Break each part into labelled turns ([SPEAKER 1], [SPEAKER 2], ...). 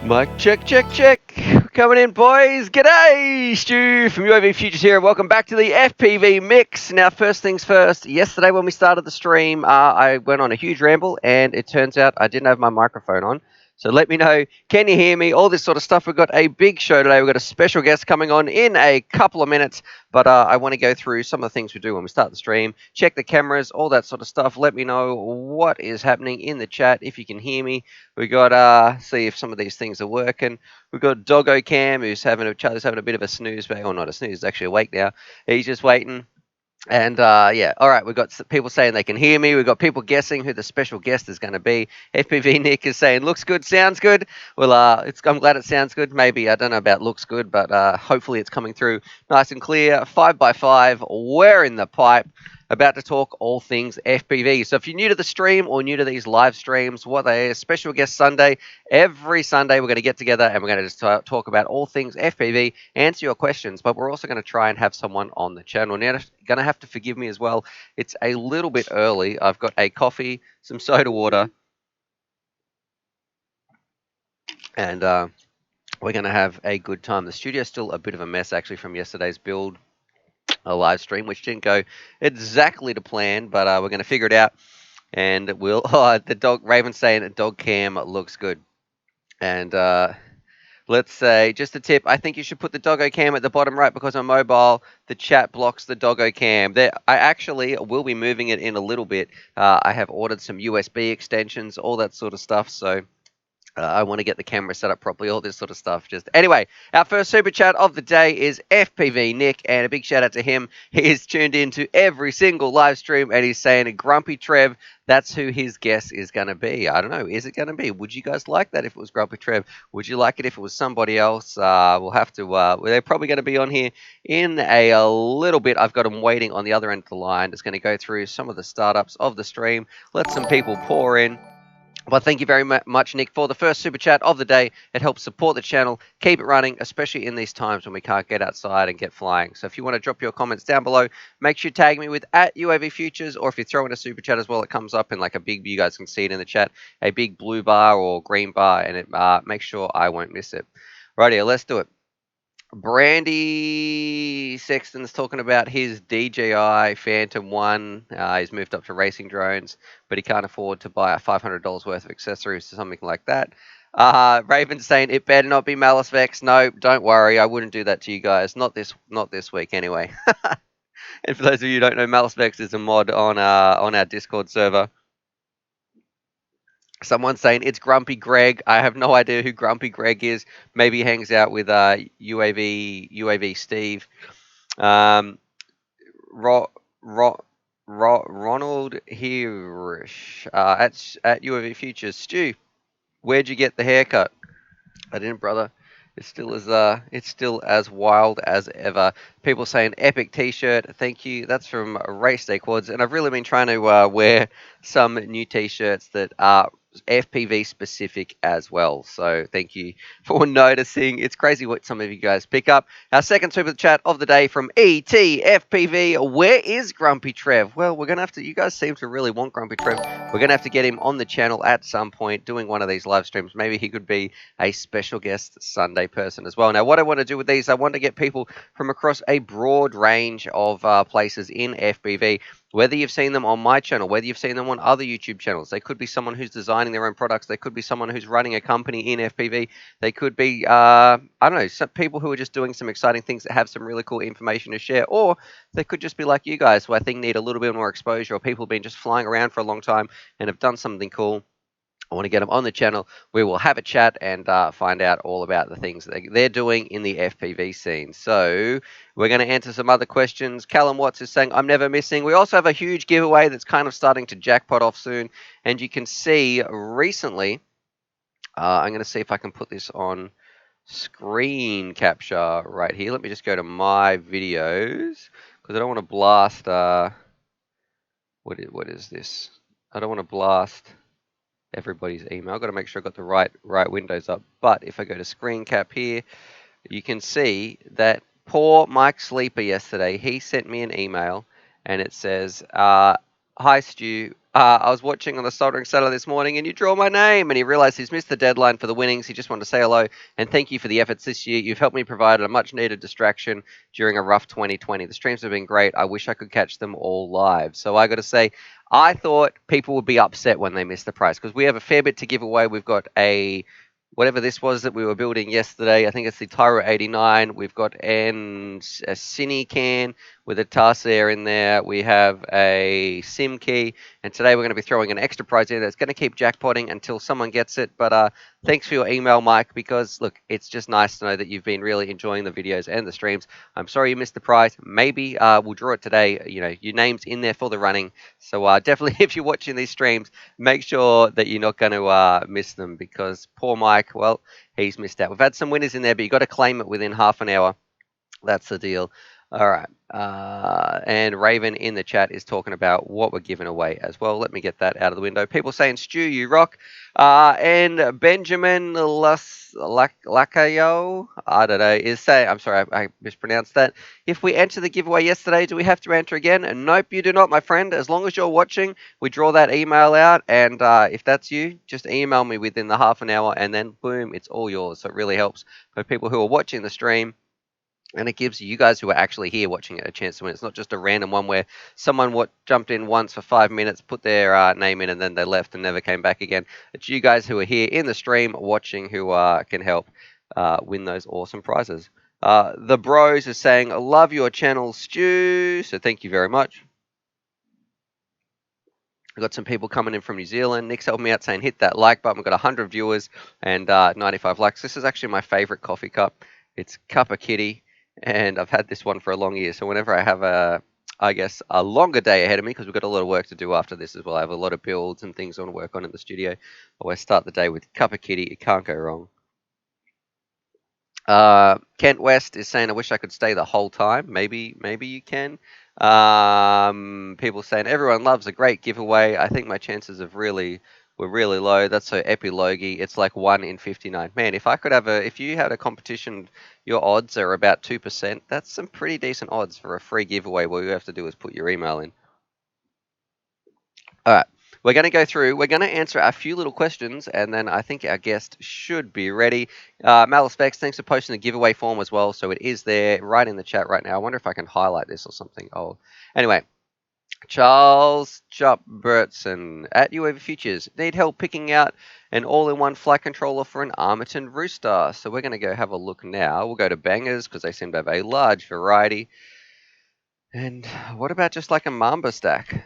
[SPEAKER 1] Mic check, check, check. Coming in, boys. G'day, Stu from UAV Futures here, and welcome back to the FPV mix. Now, first things first. Yesterday, when we started the stream, I went on a huge ramble, and it turns out I didn't have my microphone on. So let me know, can you hear me? All this sort of stuff. We've got a big show today. We've got a special guest coming on in a couple of minutes, but I want to go through some of the things we do when we start the stream, check the cameras, all that sort of stuff. Let me know what is happening in the chat, if you can hear me. We got, see if some of these things are working. We've got Doggo Cam, Charlie's having a bit of a snooze, or not a snooze, he's actually awake now. He's just waiting. And yeah, all right, we've got people saying they can hear me. We've got people guessing who the special guest is going to be. FPV Nick is saying looks good, sounds good. Well, I'm glad it sounds good. Maybe I don't know about looks good, but hopefully it's coming through nice and clear. 5x5, we're in the pipe. About to talk all things FPV. So if you're new to the stream or new to these live streams, what they are, Special Guest Sunday. Every Sunday we're going to get together and we're going to just talk about all things FPV, answer your questions, but we're also going to try and have someone on the channel. Now, you're going to have to forgive me as well. It's a little bit early. I've got a coffee, some soda water, and we're going to have a good time. The studio's still a bit of a mess, actually, from yesterday's build. A live stream, which didn't go exactly to plan, but we're going to figure it out. And we'll. Oh, the dog Raven's saying a dog cam looks good. And let's say just a tip. I think you should put the doggo cam at the bottom right because on mobile the chat blocks the doggo cam. There, I actually will be moving it in a little bit. I have ordered some USB extensions, all that sort of stuff. So. I want to get the camera set up properly, all this sort of stuff. Just anyway, our first super chat of the day is FPV Nick, and a big shout out to him. He is tuned into every single live stream, and he's saying, Grumpy Trev, that's who his guest is going to be. I don't know, is it going to be? Would you guys like that if it was Grumpy Trev? Would you like it if it was somebody else? We'll have to, they're probably going to be on here in a little bit. I've got them waiting on the other end of the line. Just going to go through some of the startups of the stream, let some people pour in. Well, thank you very much, Nick, for the first super chat of the day. It helps support the channel, keep it running, especially in these times when we can't get outside and get flying. So if you want to drop your comments down below, make sure you tag me with @UAV Futures, or if you throw in a super chat as well, it comes up in like a big, you guys can see it in the chat, a big blue bar or green bar, and it makes sure I won't miss it. Righty, let's do it. Brandy Sexton's talking about his DJI Phantom 1. He's moved up to racing drones, but he can't afford to buy a $500 worth of accessories or something like that. Raven's saying it better not be Malice Vex. No, don't worry, I wouldn't do that to you guys. Not this week anyway. And for those of you who don't know, Malice Vex is a mod on our Discord server. Someone's saying it's Grumpy Greg. I have no idea who Grumpy Greg is. Maybe he hangs out with UAV Steve. Ronald Hirish at UAV Futures. Stu, where'd you get the haircut? I didn't, brother. It's still as wild as ever. People saying epic T-shirt. Thank you. That's from Race Day Quads, and I've really been trying to wear some new T-shirts that are FPV specific as well. So thank you for noticing. It's crazy what some of you guys pick up. Our second super chat of the day from ETFPV. Where is Grumpy Trev? Well, we're gonna have to. You guys seem to really want Grumpy Trev. We're gonna have to get him on the channel at some point, doing one of these live streams. Maybe he could be a special guest Sunday person as well. Now, what I want to do with these, I want to get people from across a broad range of places in FPV. Whether you've seen them on my channel, whether you've seen them on other YouTube channels, they could be someone who's designing their own products. They could be someone who's running a company in FPV. They could be, I don't know, some people who are just doing some exciting things that have some really cool information to share. Or they could just be like you guys, who I think need a little bit more exposure, or people who've been just flying around for a long time and have done something cool. I want to get them on the channel. We will have a chat and find out all about the things that they're doing in the FPV scene. So we're going to answer some other questions. Callum Watts is saying, I'm never missing. We also have a huge giveaway that's kind of starting to jackpot off soon. And you can see recently, I'm going to see if I can put this on screen capture right here. Let me just go to my videos because I don't want to blast. What is this? I don't want to blast everybody's email. I've got to make sure I've got the right windows up. But if I go to screen cap here, you can see that poor Mike Sleeper yesterday, he sent me an email and it says, Hi, Stu. I was watching on the Soldering Saturday this morning and you draw my name. And he realized he's missed the deadline for the winnings. He just wanted to say hello and thank you for the efforts this year. You've helped me provide a much needed distraction during a rough 2020. The streams have been great. I wish I could catch them all live. So I got to say, I thought people would be upset when they missed the prize because we have a fair bit to give away. We've got a whatever this was that we were building yesterday. I think it's the Tyro 89. We've got a Cine can with a Tarsier in there. We have a SIM key, and today we're going to be throwing an extra prize in that's going to keep jackpotting until someone gets it. But thanks for your email, Mike, because look, it's just nice to know that you've been really enjoying the videos and the streams. I'm sorry you missed the prize. Maybe we'll draw it today. You know, your name's in there for the running. So definitely, if you're watching these streams, make sure that you're not going to miss them because poor Mike, well, he's missed out. We've had some winners in there, but you've got to claim it within half an hour. That's the deal. All right. And Raven in the chat is talking about what we're giving away as well. Let me get that out of the window. People saying, Stu, you rock. And Benjamin Lacayo, I don't know, is saying, I'm sorry, I mispronounced that. If we enter the giveaway yesterday, do we have to enter again? And nope, you do not, my friend. As long as you're watching, we draw that email out. And if that's you, just email me within the half an hour and then boom, it's all yours. So it really helps for people who are watching the stream. And it gives you guys who are actually here watching it a chance to win. It's not just a random one where someone jumped in once for 5 minutes, put their name in, and then they left and never came back again. It's you guys who are here in the stream watching who can help win those awesome prizes. The Bros is saying, I love your channel, Stu. So thank you very much. We've got some people coming in from New Zealand. Nick's helping me out saying, hit that like button. We've got 100 viewers and 95 likes. This is actually my favorite coffee cup. It's Cup of Kitty. And I've had this one for a long year. So whenever I have a longer day ahead of me, because we've got a lot of work to do after this as well. I have a lot of builds and things I want to work on in the studio. I always start the day with Cup of Kitty. It can't go wrong. Kent West is saying, I wish I could stay the whole time. Maybe you can. People saying, everyone loves a great giveaway. I think my chances were really low. That's so epilogy. It's like 1 in 59. Man, if you had a competition, your odds are about 2%. That's some pretty decent odds for a free giveaway. All you have to do is put your email in. All right. We're going to go through, we're going to answer a few little questions, and then I think our guest should be ready. Malispecs, thanks for posting the giveaway form as well. So it is there right in the chat right now. I wonder if I can highlight this or something. Oh, anyway, Charles Chopbertson at UAV Futures. Need help picking out an all-in-one flight controller for an Armiton Rooster. So we're going to go have a look now. We'll go to Bangers because they seem to have a large variety. And what about just like a Mamba stack?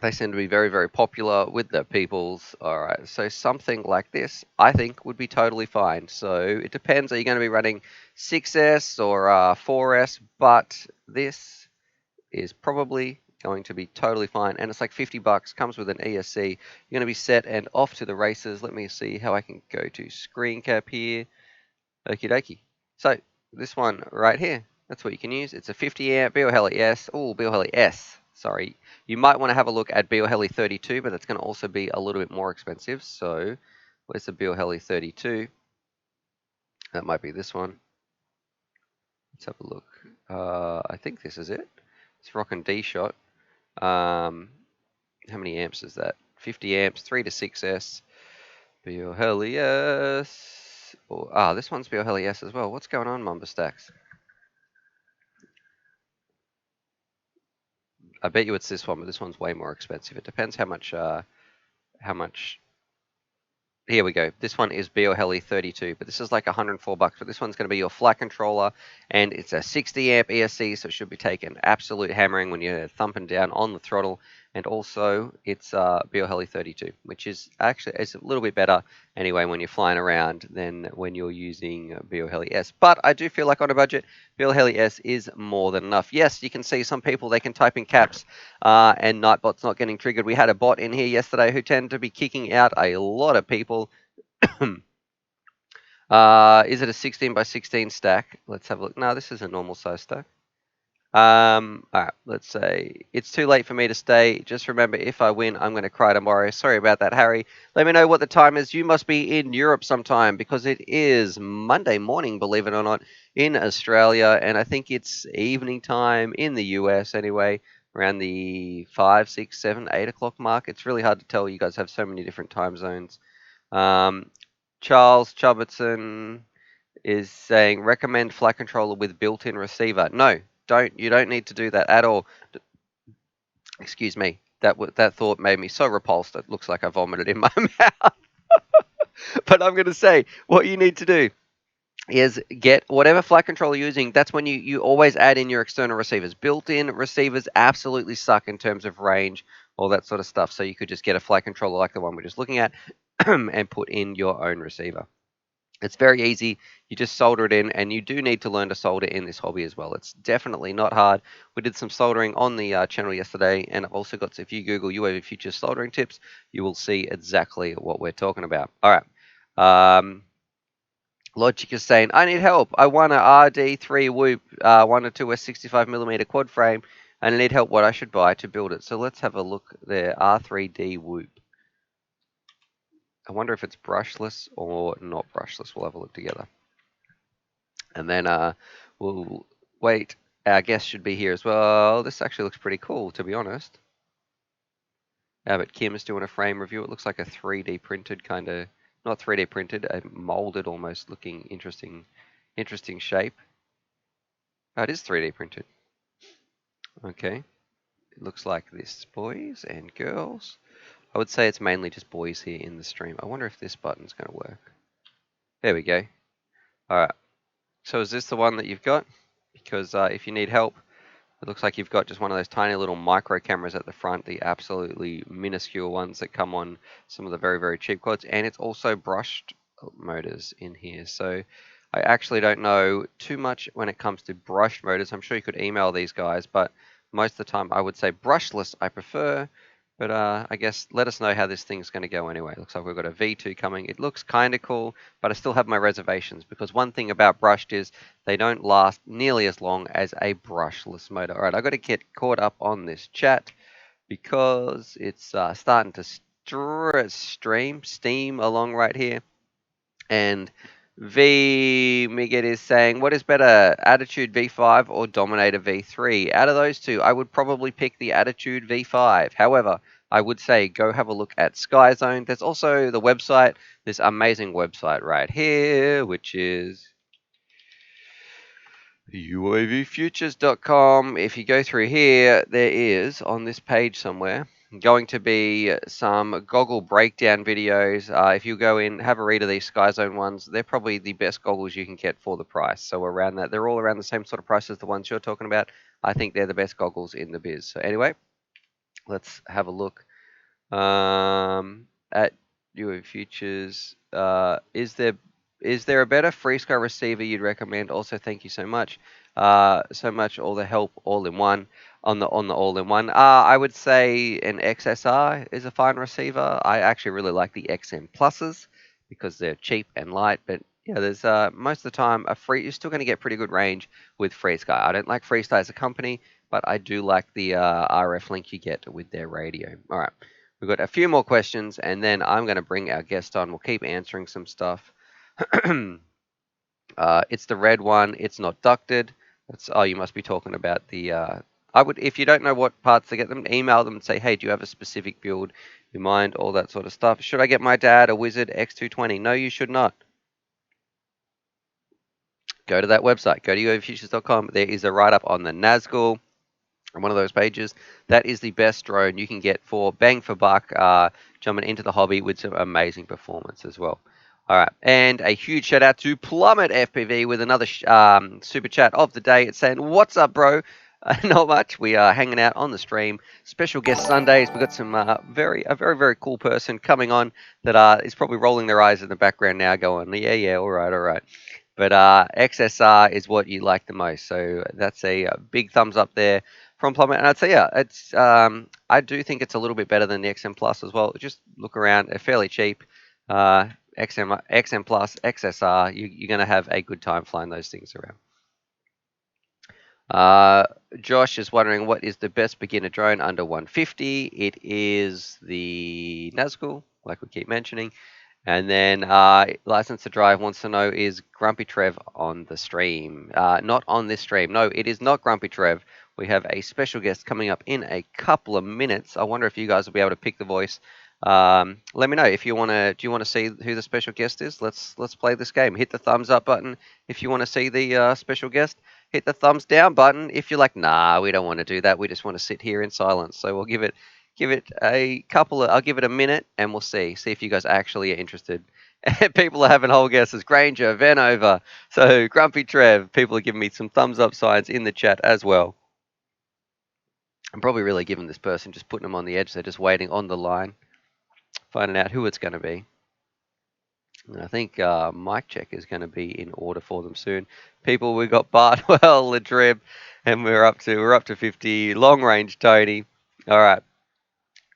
[SPEAKER 1] They seem to be very, very popular with the peoples. All right, so something like this, I think, would be totally fine. So it depends. Are you going to be running 6S or 4S? But this is probably going to be totally fine. And it's like $50. Comes with an ESC. You're going to be set and off to the races. Let me see how I can go to screen cap here. Okie dokie. So this one right here, that's what you can use. It's a 50 amp Bioheli S. Oh, Bioheli S. Sorry. You might want to have a look at Bioheli 32, but that's going to also be a little bit more expensive. So where's the Bioheli 32? That might be this one. Let's have a look. I think this is it. It's rocking D shot. How many amps is that? 50 amps, 3 to 6S. Bioheli S. Oh, this one's Bioheli S as well. What's going on, Mamba Stacks? I bet you it's this one, but this one's way more expensive. It depends how much. Here we go. This one is Bioheli 32, but this is like $104. But this one's going to be your flat controller, and it's a 60 amp ESC, so it should be taking absolute hammering when you're thumping down on the throttle. And also, it's Bioheli 32, which is actually it's a little bit better anyway when you're flying around than when you're using Bioheli S. But I do feel like on a budget, Bioheli S is more than enough. Yes, you can see some people, they can type in caps and Nightbot's not getting triggered. We had a bot in here yesterday who tended to be kicking out a lot of people. Is it a 16 by 16 stack? Let's have a look. No, this is a normal size stack. All right, let's say it's too late for me to stay. Just remember, if I win, I'm going to cry tomorrow. Sorry about that, Harry. Let me know what the time is. You must be in Europe sometime because it is Monday morning, believe it or not, in Australia, and I think it's evening time in the US anyway, around the 5, 6, 7, 8 o'clock mark. It's really hard to tell. You guys have so many different time zones. Um, Charles Chubbitson is saying recommend flat controller with built-in receiver. No, don't. You don't need to do that at all. Excuse me. That thought made me so repulsed. It looks like I vomited in my mouth. But I'm going to say what you need to do is get whatever flat controller you're using. That's when you always add in your external receivers. Built-in receivers absolutely suck in terms of range, all that sort of stuff. So you could just get a flat controller like the one we're just looking at and put in your own receiver. It's very easy. You just solder it in, and you do need to learn to solder in this hobby as well. It's definitely not hard. We did some soldering on the channel yesterday, and I've also got, if you Google UAV Future soldering tips, you will see exactly what we're talking about. All right. Logic is saying, I need help. I want a RD3 Whoop 102 65mm quad frame, and I need help what I should buy to build it. So let's have a look there. R3D Whoop. I wonder if it's brushless or not brushless. We'll have a look together. And then we'll wait. Our guest should be here as well. This actually looks pretty cool, to be honest. But Kim is doing a frame review. It looks like a 3D printed kind of, not 3D printed, a molded almost looking interesting shape. Oh, it is 3D printed. Okay. It looks like this, boys and girls. I would say it's mainly just boys here in the stream. I wonder if this button's going to work. There we go. All right. So is this the one that you've got? Because if you need help, it looks like you've got just one of those tiny little micro cameras at the front, the absolutely minuscule ones that come on some of the very, very cheap quads. And it's also brushed motors in here. So I actually don't know too much when it comes to brushed motors. I'm sure you could email these guys, but most of the time I would say brushless I prefer. But I guess let us know how this thing's going to go anyway. Looks like we've got a V2 coming. It looks kind of cool, but I still have my reservations because one thing about brushed is they don't last nearly as long as a brushless motor. All right, I've got to get caught up on this chat because it's starting to steam along right here. And V Miget is saying, what is better, Attitude V5 or Dominator V3? Out of those two, I would probably pick the Attitude V5. However, I would say go have a look at SkyZone. There's also the website, this amazing website right here, which is UAVfutures.com. If you go through here, there is, on this page somewhere, going to be some Goggle breakdown videos. If you go in, have a read of these SkyZone ones, they're probably the best goggles you can get for the price. So around that, they're all around the same sort of price as the ones you're talking about. I think they're the best goggles in the biz. So anyway, let's have a look at UAV Futures. Is there a better FreeSky receiver you'd recommend? Also, thank you so much. So much all the help all in one on the all in one. I would say an XSR is a fine receiver. I actually really like the XM pluses because they're cheap and light. But yeah, there's most of the time you're still going to get pretty good range with FreeSky. I don't like FreeSky as a company, but I do like the RF link you get with their radio. All right, we've got a few more questions, and then I'm going to bring our guest on. We'll keep answering some stuff. It's the red one. It's not ducted. You must be talking about the. If you don't know what parts to get them, email them and say, hey, do you have a specific build in mind? All that sort of stuff. Should I get my dad a Wizard X220? No, you should not. Go to that website. Go to uovfutures.com. There is a write-up on the Nazgul on one of those pages. That is the best drone you can get for bang for buck, jumping into the hobby with some amazing performance as well. All right, and a huge shout out to Plummet FPV with another super chat of the day. It's saying, "What's up, bro?" Not much. We are hanging out on the stream. Special guest Sundays. We've got some very cool person coming on that is probably rolling their eyes in the background now, going, "Yeah, all right." But XSR is what you like the most, so that's a big thumbs up there from Plummet. And I'd say, yeah, it's I do think it's a little bit better than the XM Plus as well. Just look around; they're fairly cheap. XM Plus, XSR, you're going to have a good time flying those things around. Josh is wondering what is the best beginner drone under 150. It is the Nazgul, like we keep mentioning. And then License to Drive wants to know, is Grumpy Trev on the stream? Not on this stream. No, it is not Grumpy Trev. We have a special guest coming up in a couple of minutes. I wonder if you guys will be able to pick the voice. Let me know if you want to. Do you want to see who the special guest is? Let's play this game. Hit the thumbs up button if you want to see the special guest. Hit the thumbs down button if you're like, nah, we don't want to do that. We just want to sit here in silence. So we'll give it a couple of. I'll give it a minute and we'll see if you guys actually are interested. People are having whole guesses. Granger, Vanover, so Grumpy Trev. People are giving me some thumbs up signs in the chat as well. I'm probably really giving this person, just putting them on the edge. They're just waiting on the line, finding out who it's going to be. And I think mic check is going to be in order for them soon. People, we got Bartwell, Ladrib, and we're up to 50. Long range Tony. All right.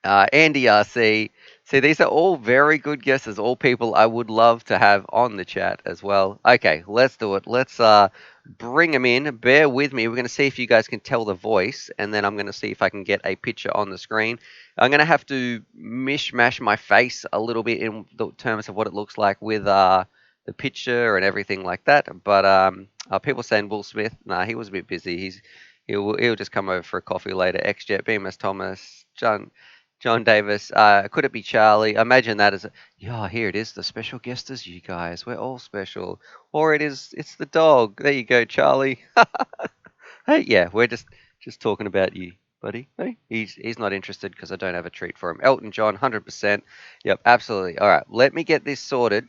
[SPEAKER 1] Andy RC. See, these are all very good guesses. All people I would love to have on the chat as well. Okay, let's do it. Let's bring them in. Bear with me. We're going to see if you guys can tell the voice, and then I'm going to see if I can get a picture on the screen. I'm going to have to mishmash my face a little bit in the terms of what it looks like with the picture and everything like that. But people saying Will Smith. Nah, he was a bit busy. He'll just come over for a coffee later. XJet, BMS Thomas, John Davis, could it be Charlie? Imagine that as yeah, here it is, the special guest is you guys. We're all special. Or it's the dog. There you go, Charlie. Hey, yeah, we're just talking about you, buddy. Hey, he's not interested because I don't have a treat for him. Elton John, 100%. Yep, absolutely. All right, let me get this sorted,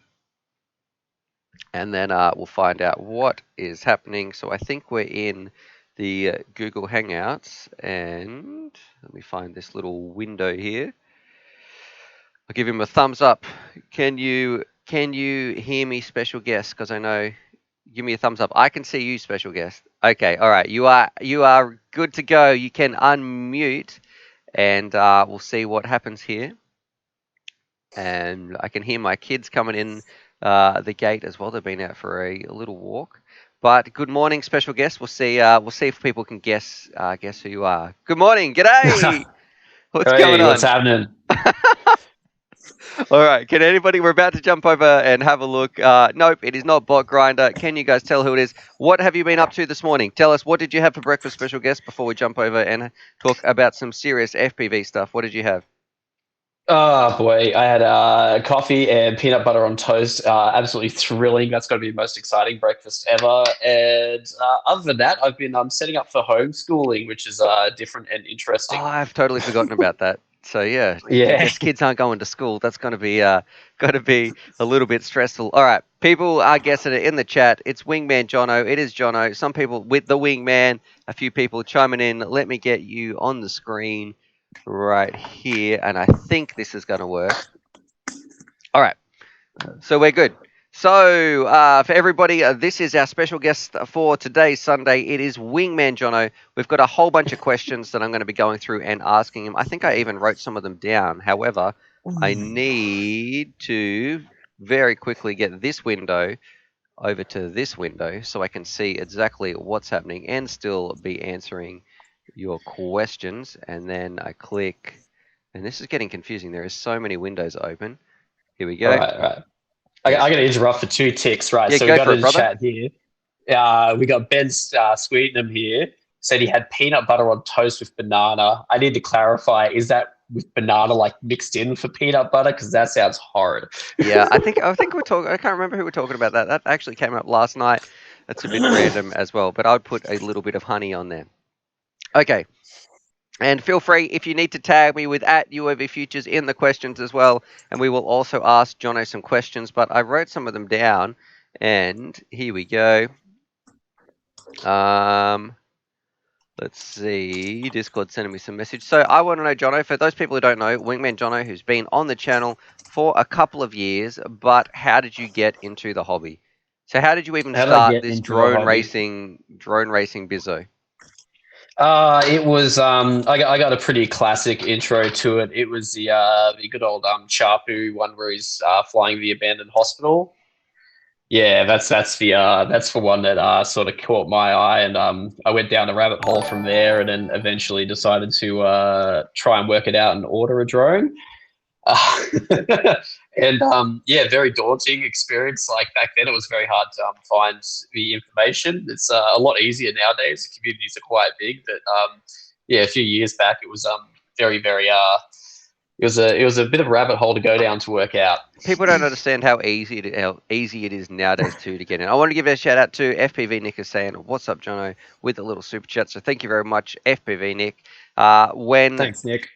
[SPEAKER 1] and then we'll find out what is happening. So I think we're in the Google Hangouts, and let me find this little window here. I'll give him a thumbs up. Can you hear me, special guest? Because I know. Give me a thumbs up. I can see you, special guest. Okay, all right. You are good to go. You can unmute, and we'll see what happens here. And I can hear my kids coming in the gate as well. They've been out for a little walk. But good morning, special guest. We'll see if people can guess who you are. Good morning. G'day. What's going on?
[SPEAKER 2] What's happening?
[SPEAKER 1] All right. Can anybody? We're about to jump over and have a look. Nope, it is not Bot Grinder. Can you guys tell who it is? What have you been up to this morning? Tell us, what did you have for breakfast, special guest, before we jump over and talk about some serious FPV stuff? What did you have?
[SPEAKER 2] Oh boy, I had coffee and peanut butter on toast. Absolutely thrilling. That's got to be the most exciting breakfast ever. And other than that, I've been setting up for homeschooling, which is different and interesting.
[SPEAKER 1] Oh, I've totally forgotten about that. So yeah, I
[SPEAKER 2] Yeah.
[SPEAKER 1] guess kids aren't going to school. That's going to be a little bit stressful. All right, people are guessing it in the chat. It's Wingman Jono. It is Jono. Some people with the Wingman. A few people chiming in. Let me get you on the screen right here, and I think this is going to work. All right, so we're good. So for everybody, this is our special guest for today, Sunday. It is Wingman Jono. We've got a whole bunch of questions that I'm going to be going through and asking him. I think I even wrote some of them down. However, I need to very quickly get this window over to this window so I can see exactly what's happening and still be answering your questions. And then I click, and this is getting confusing. There is so many windows open. Here we go.
[SPEAKER 2] All right. I got to interrupt for 2 ticks, right?
[SPEAKER 1] Yeah,
[SPEAKER 2] so
[SPEAKER 1] go
[SPEAKER 2] we got
[SPEAKER 1] for it,
[SPEAKER 2] in the
[SPEAKER 1] brother.
[SPEAKER 2] chat here. We got Ben Sweetenham here. Said he had peanut butter on toast with banana. I need to clarify, is that with banana like mixed in for peanut butter? Because that sounds horrid.
[SPEAKER 1] Yeah, I think we're talking. I can't remember who we're talking about. That actually came up last night. That's a bit random as well, but I'd put a little bit of honey on there. Okay, and feel free if you need to tag me with @UOVFutures in the questions as well, and we will also ask Jono some questions. But I wrote some of them down, and here we go. Let's see. Discord sending me some message. So I want to know, Jono, for those people who don't know, Wingman Jono, who's been on the channel for a couple of years, but how did you get into the hobby? So how did you even start this drone racing bizzo?
[SPEAKER 2] It was I got a pretty classic intro to it. It was the good old Chapu one where he's flying the abandoned hospital. Yeah, that's the one that sort of caught my eye, and I went down the rabbit hole from there, and then eventually decided to try and work it out and order a drone. Uh, and yeah, very daunting experience. Like back then, it was very hard to find the information. It's a lot easier nowadays. The communities are quite big, but yeah, a few years back, it was very very it was a bit of a rabbit hole to go down to work out.
[SPEAKER 1] People don't understand how easy it is nowadays too to get in. I want to give a shout out to FPV Nick is saying, "What's up, Jono?" with a little super chat. So thank you very much, FPV Nick. When
[SPEAKER 2] Thanks, Nick.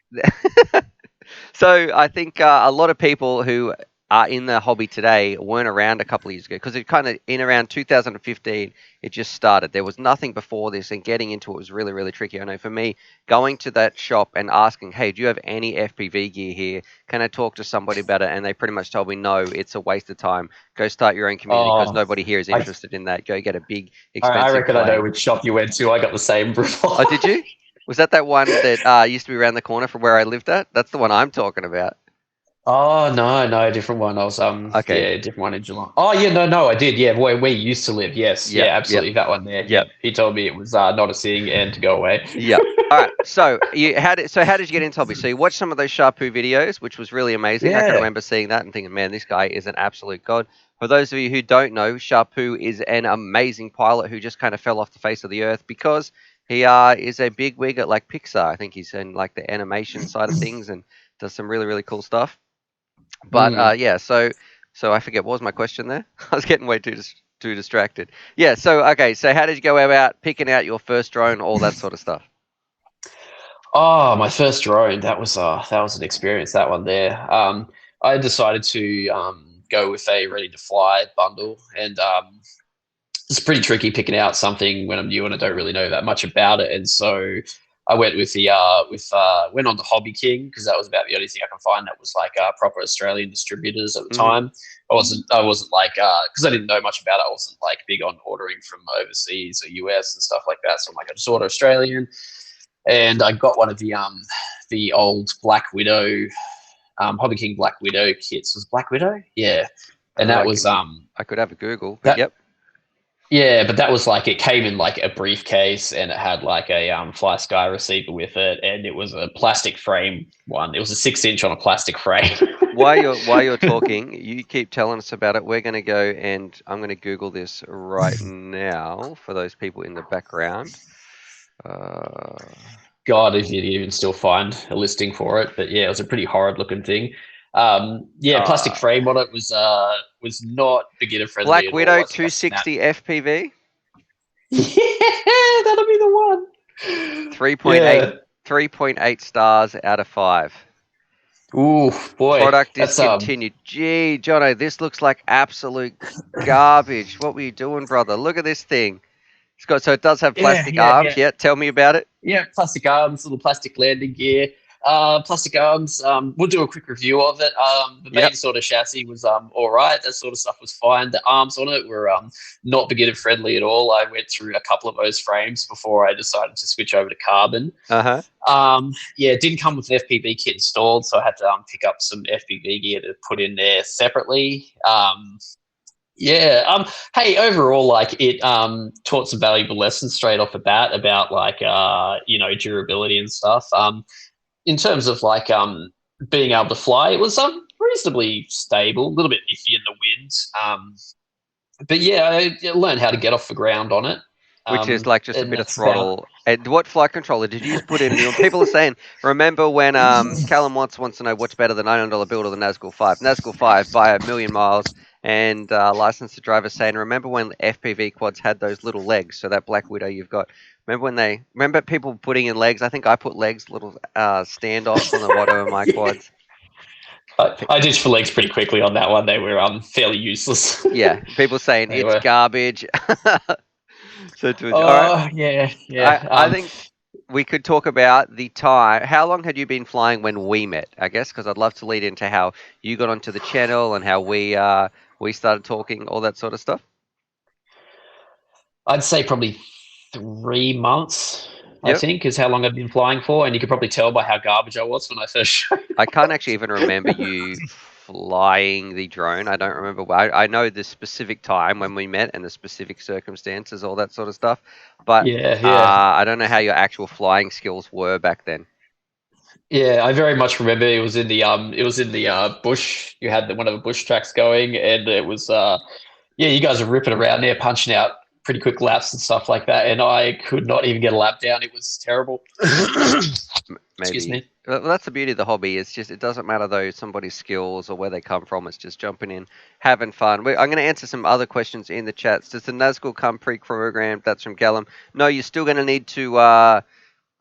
[SPEAKER 1] So I think a lot of people who are in the hobby today weren't around a couple of years ago because it kind of in around 2015 it just started. There was nothing before this, and getting into it was really really tricky. I know for me, going to that shop and asking, "Hey, do you have any FPV gear here? Can I talk to somebody about it?" And they pretty much told me, "No, it's a waste of time. Go start your own community because
[SPEAKER 2] Oh,
[SPEAKER 1] nobody here is
[SPEAKER 2] I
[SPEAKER 1] interested in that. Go get a big
[SPEAKER 2] I
[SPEAKER 1] expensive
[SPEAKER 2] reckon I know
[SPEAKER 1] plane."
[SPEAKER 2] which shop you went to. I got the same
[SPEAKER 1] Oh,
[SPEAKER 2] reply.
[SPEAKER 1] did you? Was that one that used to be around the corner from where I lived at? That's the one I'm talking about.
[SPEAKER 2] Oh no, no, different one. I was
[SPEAKER 1] Okay.
[SPEAKER 2] yeah, different one in Geelong. Oh yeah, no, I did. Yeah, where you used to live. Yes,
[SPEAKER 1] Yep.
[SPEAKER 2] yeah,
[SPEAKER 1] Yep.
[SPEAKER 2] absolutely. That one there.
[SPEAKER 1] Yep.
[SPEAKER 2] Yep. He told me it was not a thing and to go away.
[SPEAKER 1] Yep. All right. How did you get into hobby? So you watched some of those Sharpoo videos, which was really amazing. I can
[SPEAKER 2] Yeah.
[SPEAKER 1] remember seeing that and thinking, man, this guy is an absolute god. For those of you who don't know, Sharpoo is an amazing pilot who just kind of fell off the face of the earth because he is a big wig at like Pixar. I think he's in like the animation side of things and does some really really cool stuff. But
[SPEAKER 2] Mm.
[SPEAKER 1] yeah, so I forget what was my question there. I was getting way too distracted. Yeah. So okay. So how did you go about picking out your first drone, all that sort of stuff?
[SPEAKER 2] Oh, my first drone. That was an experience. That one there. I decided to go with a ready to fly bundle, and it's pretty tricky picking out something when I'm new and I don't really know that much about it. And so I went with the went on to Hobby King because that was about the only thing I can find that was like proper Australian distributors at the
[SPEAKER 1] Hmm.
[SPEAKER 2] time. I wasn't like because I didn't know much about it. I wasn't like big on ordering from overseas or US and stuff like that. So I'm like, I just order Australian, and I got one of the old Black Widow Hobby King Black Widow kits. Was Black Widow? Yeah, and that was
[SPEAKER 1] I could have a Google, but
[SPEAKER 2] that
[SPEAKER 1] yep.
[SPEAKER 2] yeah, but that was like it came in like a briefcase and it had like a Fly Sky receiver with it, and it was a plastic frame one. It was a 6 inch on a plastic frame.
[SPEAKER 1] While you're talking, you keep telling us about it. We're going to go and I'm going to Google this right now for those people in the background. Uh,
[SPEAKER 2] God, if you even still find a listing for it, but yeah, it was a pretty horrid looking thing. Yeah, plastic
[SPEAKER 1] uh,
[SPEAKER 2] frame on it was not beginner friendly
[SPEAKER 1] Black
[SPEAKER 2] at all.
[SPEAKER 1] Widow
[SPEAKER 2] I think I snapped.
[SPEAKER 1] 260 FPV,
[SPEAKER 2] Yeah, that'll be the one.
[SPEAKER 1] 3.8
[SPEAKER 2] Yeah.
[SPEAKER 1] 3.8 stars out of 5.
[SPEAKER 2] Ooh, boy,
[SPEAKER 1] Product
[SPEAKER 2] that's
[SPEAKER 1] discontinued. Gee, Jono, this looks like absolute garbage. What were you doing, brother? Look at this thing. It does have
[SPEAKER 2] yeah,
[SPEAKER 1] plastic
[SPEAKER 2] yeah, yeah.
[SPEAKER 1] arms. Yeah, tell me about it.
[SPEAKER 2] Yeah, plastic arms, little plastic landing gear. Plastic arms. We'll do a quick review of it. The main
[SPEAKER 1] Yep.
[SPEAKER 2] sort of chassis was all right. That sort of stuff was fine. The arms on it were not beginner friendly at all. I went through a couple of those frames before I decided to switch over to carbon.
[SPEAKER 1] Uh-huh.
[SPEAKER 2] Yeah, it didn't come with an FPV kit installed, so I had to pick up some FPV gear to put in there separately. Yeah. Hey, overall, like it taught some valuable lessons straight off the bat about like durability and stuff. In terms of like being able to fly, it was reasonably stable, a little bit iffy in the wind. But yeah, I learned how to get off the ground on it.
[SPEAKER 1] Which is like just a
[SPEAKER 2] And
[SPEAKER 1] bit of
[SPEAKER 2] that's about
[SPEAKER 1] throttle. And what flight controller did you just put in? And people are saying, remember when Callum wants to know what's better, the $900 build or the Nazgul 5? Nazgul 5 by a million miles, and licensed to driver saying, remember when FPV quads had those little legs? So that Black Widow you've got. Remember people putting in legs? I think I put legs, little standoffs on the bottom of my quads.
[SPEAKER 2] I ditched for legs pretty quickly on that one. They were fairly useless.
[SPEAKER 1] Yeah, people saying
[SPEAKER 2] They
[SPEAKER 1] it's
[SPEAKER 2] were.
[SPEAKER 1] garbage. All right.
[SPEAKER 2] Oh yeah,
[SPEAKER 1] I,
[SPEAKER 2] yeah.
[SPEAKER 1] I think we could talk about the time. How long had you been flying when we met? I guess because I'd love to lead into how you got onto the channel and how we started talking, all that sort of stuff.
[SPEAKER 2] I'd say probably 3 months. I
[SPEAKER 1] Yep.
[SPEAKER 2] think is how long I've been flying for, and you could probably tell by how garbage I was when I first showed.
[SPEAKER 1] I can't actually even remember you flying the drone. I don't remember. I know the specific time when we met and the specific circumstances, all that sort of stuff. But
[SPEAKER 2] Yeah.
[SPEAKER 1] I don't know how your actual flying skills were back then.
[SPEAKER 2] Yeah, I very much remember it was in the bush. You had one of the bush tracks going, and it was yeah, you guys were ripping around there, punching out pretty quick laps and stuff like that, and I could not even get a lap down. It was terrible. Excuse
[SPEAKER 1] Maybe.
[SPEAKER 2] me.
[SPEAKER 1] Well, that's the beauty of the hobby. It's just it doesn't matter though somebody's skills or where they come from. It's just jumping in, having fun. I'm going to answer some other questions in the chats. Does the Nazgul come pre-programmed? That's from Callum. No, you're still going to need to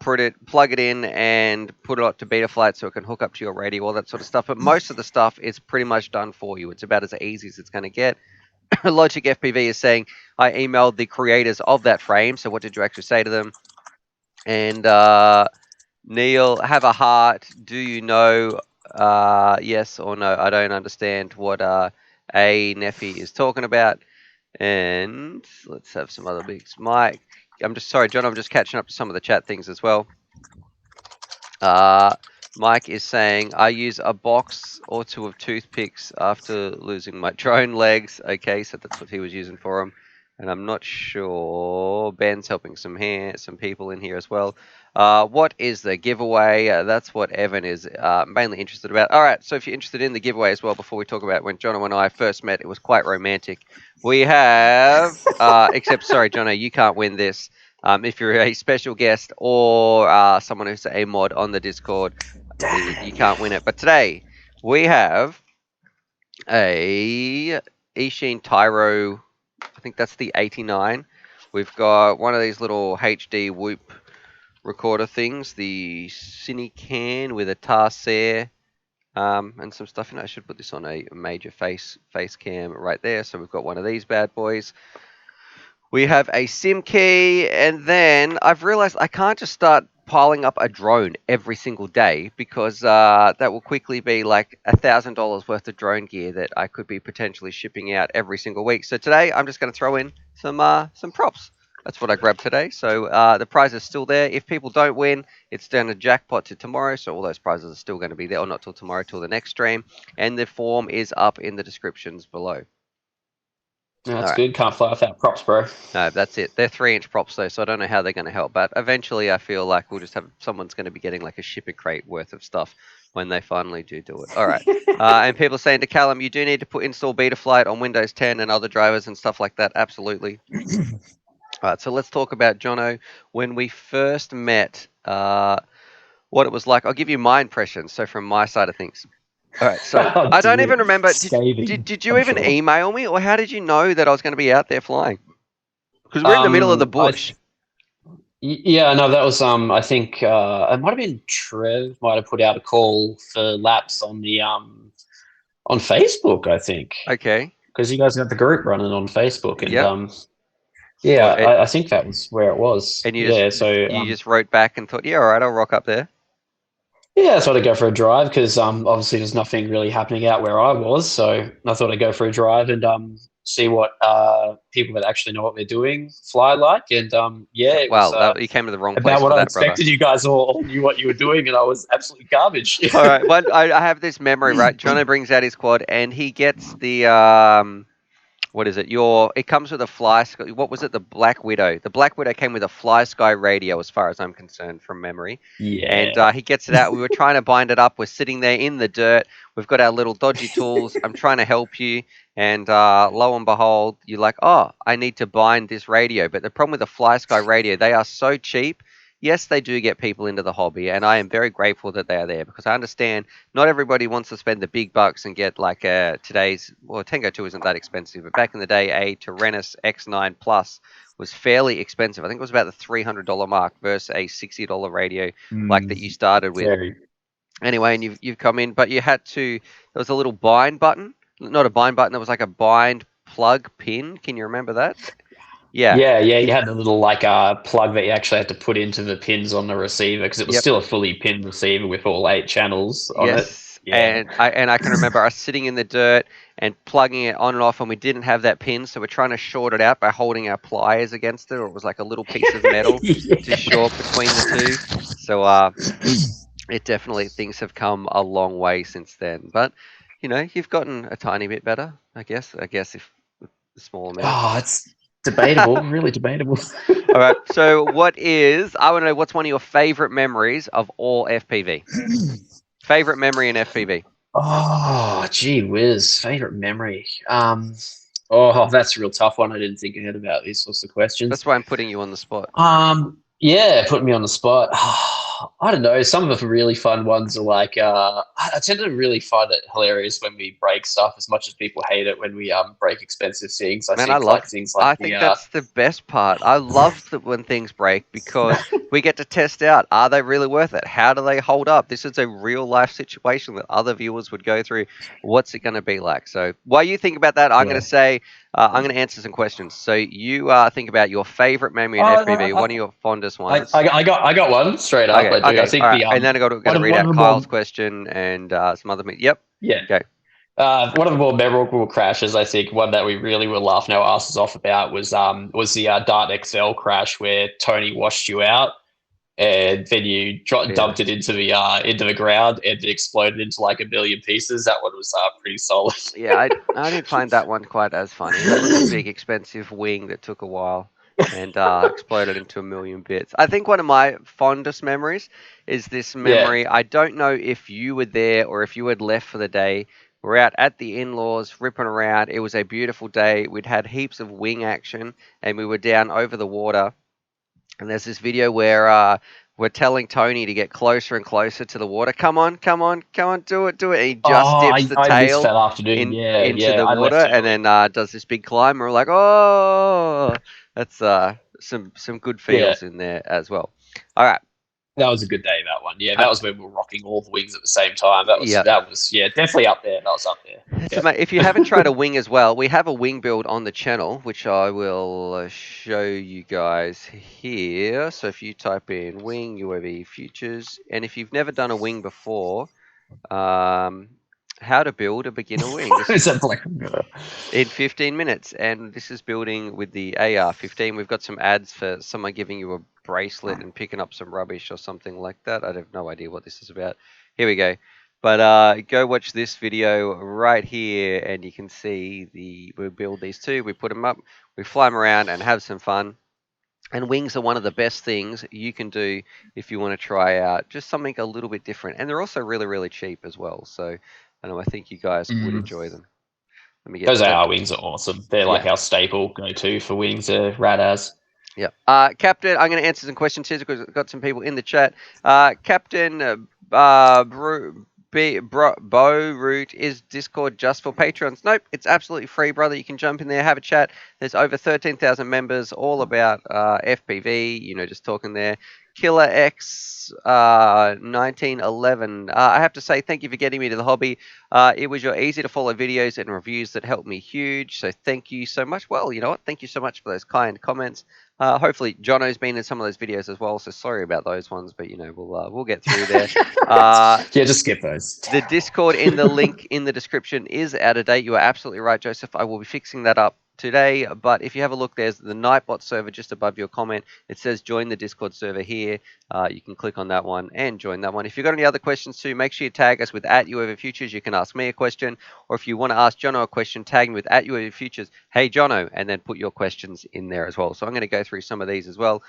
[SPEAKER 1] plug it in and put it up to Betaflight so it can hook up to your radio, all that sort of stuff. But most of the stuff is pretty much done for you. It's about as easy as it's going to get. Logic FPV is saying, I emailed the creators of that frame. So what did you actually say to them? And Neil, have a heart. Do you know yes or no? I don't understand what a Neffy is talking about. And let's have some other bigs. Mike, I'm just sorry, John. I'm just catching up to some of the chat things as well. Mike is saying, I use a box or two of toothpicks after losing my drone legs. Okay, so that's what he was using for him. And I'm not sure. Ben's helping some people in here as well. What is the giveaway? That's what Evan is mainly interested about. All right, so if you're interested in the giveaway as well, before we talk about when Jono and I first met, it was quite romantic. We have, except sorry, Jono, you can't win this. If you're a special guest or someone who's a mod on the Discord, you can't win it. But today we have a Ishin Tyro. I think that's the 89. We've got one of these little HD Whoop recorder things, the Cinecan with a Tarsair and some stuff. I should put this on a major face cam right there. So we've got one of these bad boys. We have a SIM key, and then I've realized I can't just start piling up a drone every single day because that will quickly be like $1,000 worth of drone gear that I could be potentially shipping out every single week. So today I'm just going to throw in some props. That's what I grabbed today. So the prize is still there. If people don't win, it's down to jackpot to tomorrow. So all those prizes are still going to be there, or not till tomorrow, till the next stream. And the form is up in the descriptions below.
[SPEAKER 2] No,
[SPEAKER 1] All
[SPEAKER 2] that's
[SPEAKER 1] right.
[SPEAKER 2] good. Can't fly without props, bro.
[SPEAKER 1] No, that's it. They're 3-inch props though, so I don't know how they're going to help. But eventually, I feel like we'll just have someone's going to be getting like a shipping crate worth of stuff when they finally do it. All right. And people are saying to Callum, you do need to install Betaflight on Windows 10 and other drivers and stuff like that. Absolutely. All right. So let's talk about Jono. When we first met, what it was like. I'll give you my impressions. So from my side of things. All right. So
[SPEAKER 2] Oh
[SPEAKER 1] I don't
[SPEAKER 2] dear.
[SPEAKER 1] even remember.
[SPEAKER 2] Scathing,
[SPEAKER 1] Did you
[SPEAKER 2] I'm
[SPEAKER 1] even
[SPEAKER 2] sure.
[SPEAKER 1] email me, or how did you know that I was going to be out there flying? Because we're in the middle of the bush.
[SPEAKER 2] Yeah, no, that was I think it might have been Trev might have put out a call for laps on the on Facebook, I think.
[SPEAKER 1] Okay.
[SPEAKER 2] Because you guys got the group running on Facebook, and
[SPEAKER 1] Yep.
[SPEAKER 2] yeah,
[SPEAKER 1] What,
[SPEAKER 2] I think that was where it was.
[SPEAKER 1] and
[SPEAKER 2] Yeah, so
[SPEAKER 1] you just wrote back and thought, yeah, all right, I'll rock up there.
[SPEAKER 2] yeah, I thought I'd go for a drive because obviously there's nothing really happening out where I was, so I thought I'd go for a drive and see what people that actually know what they're doing fly like, and yeah, it was
[SPEAKER 1] Well, you came to the wrong place
[SPEAKER 2] about what
[SPEAKER 1] for
[SPEAKER 2] I
[SPEAKER 1] that, brother.
[SPEAKER 2] expected. You guys all knew what you were doing, and I was absolutely garbage.
[SPEAKER 1] All right, I have this memory, right? Jono brings out his quad, and he gets the what is it? It comes with a fly. What was it? The Black Widow. The Black Widow came with a Fly Sky radio, as far as I'm concerned, from memory. And
[SPEAKER 2] Yeah.
[SPEAKER 1] he gets it out. We were trying to bind it up. We're sitting there in the dirt. We've got our little dodgy tools. I'm trying to help you, and lo and behold, you're like, "Oh, I need to bind this radio." But the problem with the Fly Sky radio, they are so cheap. Yes, they do get people into the hobby, and I am very grateful that they are there because I understand not everybody wants to spend the big bucks and get like today's, well, Tango 2 isn't that expensive, but back in the day, a Tyrannus X9 Plus was fairly expensive. I think it was about the $300 mark versus a $60 radio like that you started with.
[SPEAKER 2] Very.
[SPEAKER 1] Anyway, and you've come in, but you had to, there was a little bind button, not a bind button, there was like a bind plug pin. Can you remember that? Yeah.
[SPEAKER 2] Yeah, yeah, you had a little like plug that you actually had to put into the pins on the receiver because it was
[SPEAKER 1] Yep.
[SPEAKER 2] still a fully pinned receiver with all 8 channels on it.
[SPEAKER 1] Yes,
[SPEAKER 2] Yeah.
[SPEAKER 1] and I can remember us sitting in the dirt and plugging it on and off, and we didn't have that pin, so we're trying to short it out by holding our pliers against it, or it was like a little piece of metal to short between the two. So it definitely, things have come a long way since then. But you've gotten a tiny bit better, I guess. I guess if a small amount.
[SPEAKER 2] Oh, it's debatable, really debatable.
[SPEAKER 1] All right. So, I want to know what's one of your favorite memories of all FPV? Favorite memory in FPV?
[SPEAKER 2] Oh, gee whiz. Favorite memory. Oh, that's a real tough one. I didn't think ahead about these sorts of
[SPEAKER 1] That's
[SPEAKER 2] questions.
[SPEAKER 1] why I'm putting you on the spot.
[SPEAKER 2] Yeah, put me on the spot. I don't know. Some of the really fun ones are like I tend to really find it hilarious when we break stuff as much as people hate it when we break expensive things. I
[SPEAKER 1] Man, I
[SPEAKER 2] think like
[SPEAKER 1] love.
[SPEAKER 2] things like
[SPEAKER 1] I
[SPEAKER 2] the
[SPEAKER 1] think that's the best part. I love that when things break because we get to test out, are they really worth it? How do they hold up? This is a real life situation that other viewers would go through. What's it going to be like? So while you think about that, I'm going
[SPEAKER 2] yeah.
[SPEAKER 1] to say I'm going to answer some questions. So you think about your favorite memory in FPV, one of
[SPEAKER 2] Oh,
[SPEAKER 1] your fondest
[SPEAKER 2] I,
[SPEAKER 1] ones.
[SPEAKER 2] I got one straight up.
[SPEAKER 1] Okay,
[SPEAKER 2] I do. I
[SPEAKER 1] okay, all
[SPEAKER 2] think
[SPEAKER 1] right.
[SPEAKER 2] the
[SPEAKER 1] And then I got to
[SPEAKER 2] one of
[SPEAKER 1] read
[SPEAKER 2] one of
[SPEAKER 1] out
[SPEAKER 2] the
[SPEAKER 1] Kyle's
[SPEAKER 2] more
[SPEAKER 1] question and some other. Yep.
[SPEAKER 2] yeah
[SPEAKER 1] Okay.
[SPEAKER 2] one of the more memorable crashes, I think, one that we really were laughing our asses off about was the Dart XL crash where Tony washed you out, and then you
[SPEAKER 1] Yeah.
[SPEAKER 2] dumped it into the ground, and it exploded into like a million pieces. That one was pretty solid.
[SPEAKER 1] Yeah, I didn't find that one quite as funny. That was a big, expensive wing that took a while and exploded into a million bits. I think one of my fondest memories is this
[SPEAKER 2] Yeah.
[SPEAKER 1] memory. I don't know if you were there or if you had left for the day. We're out at the in-laws, ripping around. It was a beautiful day. We'd had heaps of wing action, and we were down over the water. And there's this video where we're telling Tony to get closer and closer to the water. Come on, come on, come on, do it, do it. And he
[SPEAKER 2] Oh,
[SPEAKER 1] just dips the
[SPEAKER 2] I missed
[SPEAKER 1] tail
[SPEAKER 2] that afternoon. Yeah,
[SPEAKER 1] into
[SPEAKER 2] yeah.
[SPEAKER 1] the
[SPEAKER 2] I
[SPEAKER 1] water
[SPEAKER 2] left
[SPEAKER 1] and
[SPEAKER 2] early.
[SPEAKER 1] then does this big climb. And we're like, oh, that's some good
[SPEAKER 2] Yeah,
[SPEAKER 1] feels in there as well. All right,
[SPEAKER 2] that was a good day. That one. Yeah,
[SPEAKER 1] uh,
[SPEAKER 2] that was when we were rocking all the wings at the same time.
[SPEAKER 1] yeah.
[SPEAKER 2] That was yeah, definitely up there. That was up there.
[SPEAKER 1] So, mate, if you haven't tried a wing as well, we have a wing build on the channel, which I will show you guys here. So if you type in wing UAV futures, and if you've never done a wing before, um, how to build a beginner wing. This
[SPEAKER 2] Is
[SPEAKER 1] is
[SPEAKER 2] that like?
[SPEAKER 1] in 15 minutes, and this is building with the AR-15. We've got some ads for someone giving you a bracelet and picking up some rubbish or something like that. I have no idea what this is about. Here we go. But go watch this video right here, and you can see we build these two. We put them up, we fly them around, and have some fun. And wings are one of the best things you can do if you want to try out just something a little bit different. And they're also really, really cheap as well. So I think you guys would
[SPEAKER 2] Mm.
[SPEAKER 1] enjoy them. Let me get
[SPEAKER 2] Those
[SPEAKER 1] set.
[SPEAKER 2] AR wings are awesome. They're
[SPEAKER 1] Yeah.
[SPEAKER 2] like our staple go-to for wings. They're rad as.
[SPEAKER 1] Yeah. Captain, I'm going to answer some questions here because I've got some people in the chat. Captain Bo Root, is Discord just for patrons? Nope, it's absolutely free, brother. You can jump in there, have a chat. There's over 13,000 members, all about FPV, just talking there. Killer X 1911. I have to say thank you for getting me to the hobby. It was your easy to follow videos and reviews that helped me huge. So thank you so much. Well, you know what? Thank you so much for those kind comments. Hopefully, Jono's been in some of those videos as well. So sorry about those ones, but we'll get through there.
[SPEAKER 2] Yeah, just skip those.
[SPEAKER 1] The Discord in the link in the description is out of date. You are absolutely right, Joseph. I will be fixing that up today. But if you have a look, there's the Nightbot server just above your comment. It says join the Discord server here. You can click on that one and join that one. If you've got any other questions too, make sure you tag us with @UOVFutures. You can ask me a question, or if you want to ask Jono a question, tag me with @UOVFutures. Hey Jono, and then put your questions in there as well. So I'm going to go through some of these as well.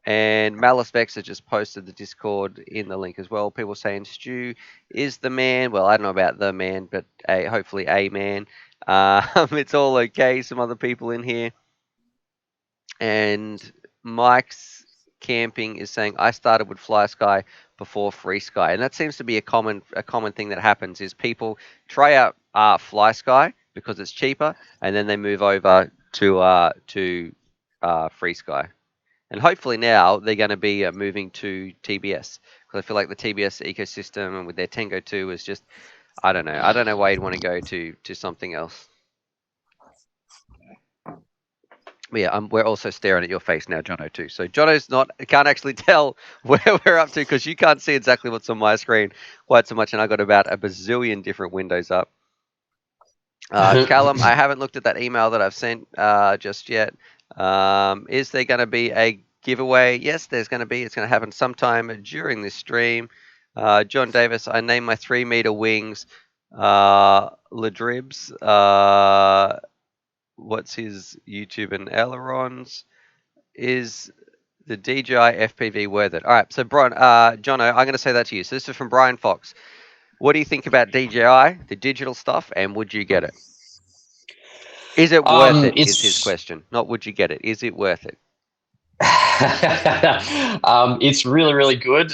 [SPEAKER 1] And Malice Vexer just posted the Discord in the link as well. People saying Stu is the man. Well, I don't know about the man, but hopefully a man. It's all okay. Some other people in here. And Mike's camping is saying I started with Fly Sky before Free Sky, and that seems to be a common thing that happens is people try out Fly Sky because it's cheaper, and then they move over to Free Sky. And hopefully now they're going to be moving to TBS because I feel like the TBS ecosystem and with their Tango 2 is just I don't know. I don't know why you'd want to go to something else. But yeah, we're also staring at your face now, Jono, too. So Jono's can't actually tell where we're up to because you can't see exactly what's on my screen quite so much, and I got about a bazillion different windows up. Callum, I haven't looked at that email that I've sent just yet. Is there going to be a giveaway? Yes, there's going to be. It's going to happen sometime during this stream. John Davis, I named my 3-meter wings Ladribs, what's his YouTube and ailerons? Is the DJI FPV worth it? All right, so Brian, Jono, I'm going to say that to you. So this is from Brian Fox. What do you think about DJI, the digital stuff, and would you get it? Is it worth it? Is his
[SPEAKER 2] It's
[SPEAKER 1] question. Not would you get it. Is it worth it?
[SPEAKER 2] it's really really good.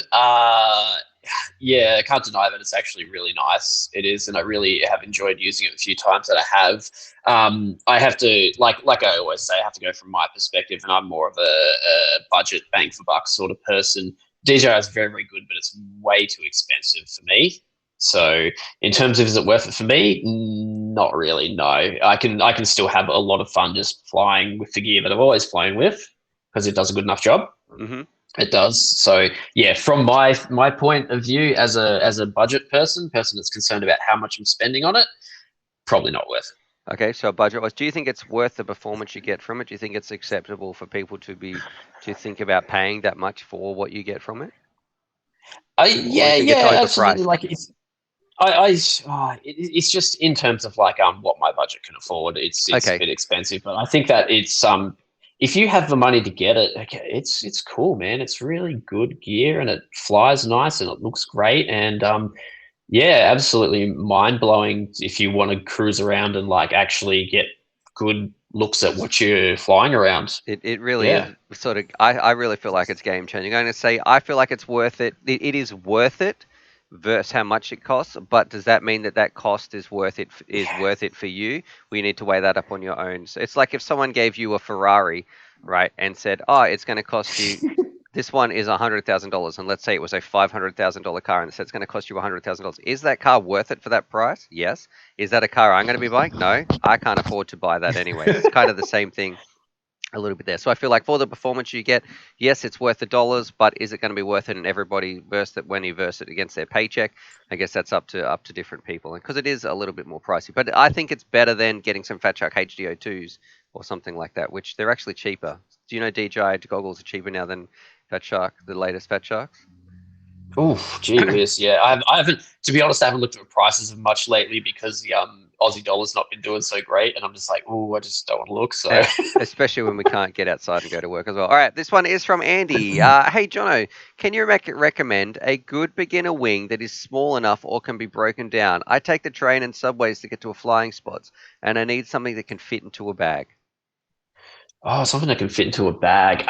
[SPEAKER 2] Yeah, I can't deny that it's actually really nice. It is, and I really have enjoyed using it a few times that I have. I have to like I always say, I have to go from my perspective, and I'm more of a budget bang for buck sort of person. DJI is very very good, but it's way too expensive for me. So in terms of is it worth it for me? Not really. No, I can still have a lot of fun just flying with the gear that I've always flown with because it does a good enough job.
[SPEAKER 1] Mm-hmm.
[SPEAKER 2] It does. So yeah, from my point of view as a budget person that's concerned about how much I'm spending on it, probably not worth it.
[SPEAKER 1] Okay, so budget-wise, do you think it's worth the performance you get from it? Do you think it's acceptable for people to think about paying that much for what you get from it, or do you
[SPEAKER 2] Yeah,
[SPEAKER 1] think it's
[SPEAKER 2] yeah, absolutely.
[SPEAKER 1] overpriced?
[SPEAKER 2] Like it's just in terms of like what my budget can afford. It's a
[SPEAKER 1] Okay,
[SPEAKER 2] bit expensive, but I think that it's if you have the money to get it, okay, it's cool, man. It's really good gear and it flies nice and it looks great and yeah, absolutely mind blowing if you want to cruise around and like actually get good looks at what you're flying around.
[SPEAKER 1] it really
[SPEAKER 2] Yeah.
[SPEAKER 1] is sort of. I really feel like it's game changing. I'm going to say I feel like it's worth it. It is worth it versus how much it costs. But does that mean that that cost is worth it for you? We need to weigh that up on your own. So it's like if someone gave you a Ferrari, right, and said, "Oh, it's going to cost you." This one is $100,000, and let's say it was a $500,000 car, and it said it's going to cost you $100,000. Is that car worth it for that price? Yes. Is that a car I'm going to be buying? No, I can't afford to buy that anyways. It's kind of the same thing a little bit there. So I feel like for the performance you get, yes, it's worth the dollars, but is it going to be worth it? And everybody verse it when you verse it against their paycheck. I guess that's up to different people, and because it is a little bit more pricey. But I think it's better than getting some Fat Shark HDO2s or something like that, which they're actually cheaper. Do you know DJI goggles are cheaper now than Fat Shark, the latest Fat Sharks?
[SPEAKER 2] Oh, gee whiz. Yeah. I haven't, to be honest, I haven't looked at the prices of much lately because the Aussie dollar's not been doing so great. And I'm just like, oh, I just don't want to look. So,
[SPEAKER 1] Especially when we can't get outside and go to work as well. All right, this one is from Andy. Hey, Jono, can you recommend a good beginner wing that is small enough or can be broken down? I take the train and subways to get to a flying spots, and I need something that can fit into a bag.
[SPEAKER 2] oh, something that can fit into a bag.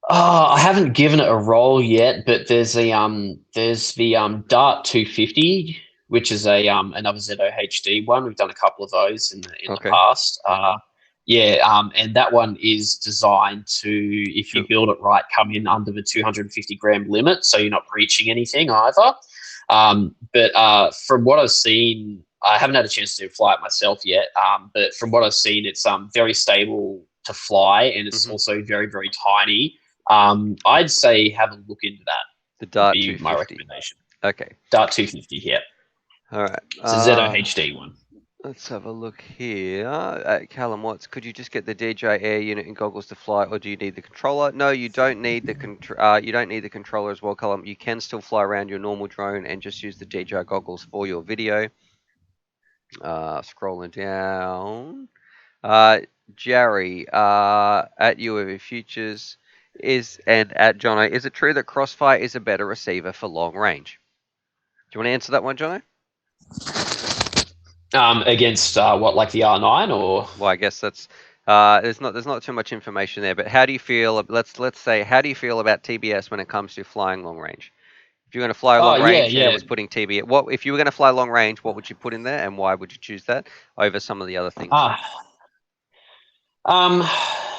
[SPEAKER 2] Oh, I haven't given it a roll yet, but there's the Dart 250, which is a another ZOHD one. We've done a couple of those in the
[SPEAKER 1] Okay,
[SPEAKER 2] past. Yeah, and that one is designed to, if you
[SPEAKER 1] sure.
[SPEAKER 2] build it right, come in under the 250 gram limit, so you're not breaching anything either. But from what I've seen, I haven't had a chance to fly it myself yet. But from what I've seen, it's very stable to fly, and it's
[SPEAKER 1] Hmm.
[SPEAKER 2] also very very tiny. I'd say have a look into that.
[SPEAKER 1] The
[SPEAKER 2] Would
[SPEAKER 1] Dart
[SPEAKER 2] be my
[SPEAKER 1] 250.
[SPEAKER 2] recommendation.
[SPEAKER 1] Okay,
[SPEAKER 2] Dart 250, yeah.
[SPEAKER 1] all right.
[SPEAKER 2] It's a ZOHD one.
[SPEAKER 1] Let's have a look here. Callum Watts, could you just get the DJI Air unit and goggles to fly, or do you need the controller? No, you don't need the you don't need the controller as well, Callum. You can still fly around your normal drone and just use the DJI goggles for your video. Scrolling down. Uh, Jerry, at UAV Futures is and at Jono, is it true that Crossfire is a better receiver for long range? Do you want to answer that one, Jono?
[SPEAKER 2] Against what, like the R9 or?
[SPEAKER 1] Well, I guess that's there's not too much information there. But how do you feel? Let's say how do you feel about TBS when it comes to flying long range? If you're going to fly
[SPEAKER 2] Oh
[SPEAKER 1] long
[SPEAKER 2] yeah,
[SPEAKER 1] range and it
[SPEAKER 2] yeah.
[SPEAKER 1] was putting TBS, what if you were going to fly long range? What would you put in there, and why would you choose that over some of the other things?
[SPEAKER 2] Ah, um,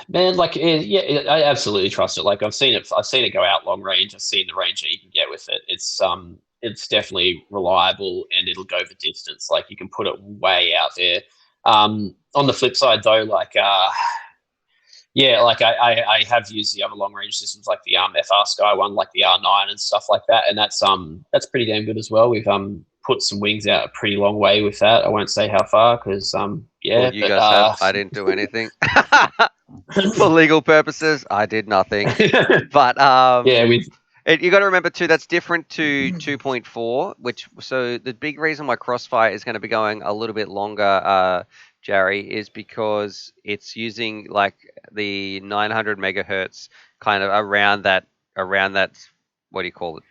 [SPEAKER 2] man, like yeah, I absolutely trust it. Like I've seen it go out long range. I've seen the range that you can get with it. It's definitely reliable and it'll go the distance. Like you can put it way out there. On the flip side though, like yeah, like I have used the other long range systems like the FR Sky one, like the R9 and stuff like that, and that's pretty damn good as well. We've put some wings out a pretty long way with that. I won't say how far because
[SPEAKER 1] Well,
[SPEAKER 2] yeah,
[SPEAKER 1] you
[SPEAKER 2] but
[SPEAKER 1] guys have. I didn't do anything for legal purposes. I did nothing. But
[SPEAKER 2] yeah, we.
[SPEAKER 1] You got to remember too, that's different to 2.4, so the big reason why Crossfire is going to be going a little bit longer, Jerry, is because it's using like the 900 megahertz kind of around that what do you call it,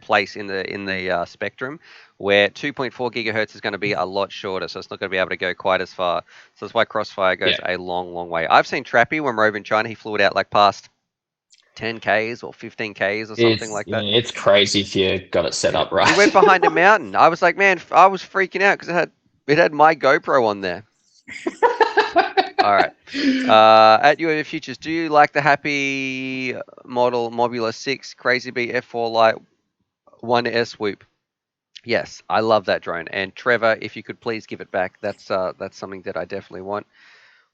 [SPEAKER 1] place in the spectrum, where 2.4 gigahertz is going to be a lot shorter, so it's not going to be able to go quite as far. So that's why Crossfire goes
[SPEAKER 2] Yeah.
[SPEAKER 1] a long, long way. I've seen Trappy when we're over in China, he flew it out like past 10Ks or 15Ks or something like that.
[SPEAKER 2] It's crazy if you got it set up
[SPEAKER 1] He went
[SPEAKER 2] right.
[SPEAKER 1] behind a mountain. I was like, man, I was freaking out because it had my GoPro on there. All right. At UAV Futures, do you like the Happy model Mobula 6 Crazy Bee F4 Lite 1S Swoop? Yes, I love that drone. And Trevor, if you could please give it back, that's something that I definitely want.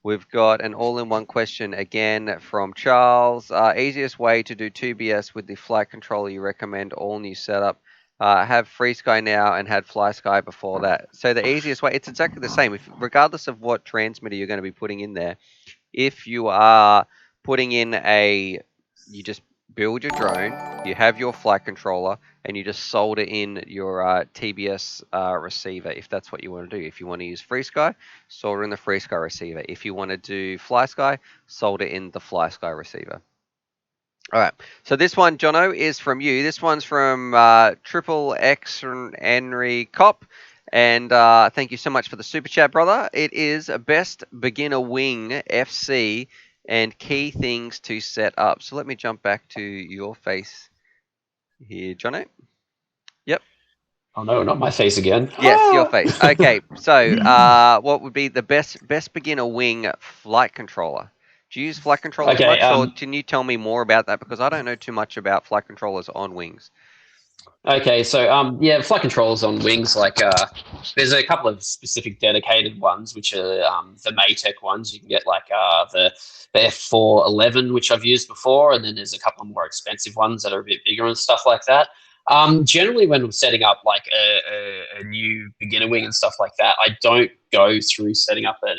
[SPEAKER 1] We've got an all-in-one question again from Charles. Easiest way to do 2BS with the flight controller you recommend, all new setup. Have FreeSky now and had FlySky before that. So the easiest way, it's exactly the same. Regardless of what transmitter you're going to be putting in there, if you are putting in you just build your drone, you have your flight controller, and you just solder in your TBS receiver if that's what you want to do. If you want to use FreeSky, solder in the FreeSky receiver. If you want to do FlySky, solder in the FlySky receiver. All right. So this one, Jono, is from you. This one's from Triple X Henry Cop. And thank you so much for the super chat, brother. It is best beginner wing FC and key things to set up. So let me jump back to your face here, Jono. Yep.
[SPEAKER 2] Oh no, not my face again.
[SPEAKER 1] Yes, your face. Okay. So what would be the best beginner wing flight controller? Do you use flight controllers
[SPEAKER 2] Okay.
[SPEAKER 1] much, or can you tell me more about that? Because I don't know too much about flight controllers on wings.
[SPEAKER 2] Okay, so yeah, flight controllers on wings. Like, there's a couple of specific dedicated ones, which are the Maytech ones. You can get like the F411, which I've used before, and then there's a couple of more expensive ones that are a bit bigger and stuff like that. Generally, when I'm setting up like a new beginner wing and stuff like that, I don't go through setting up a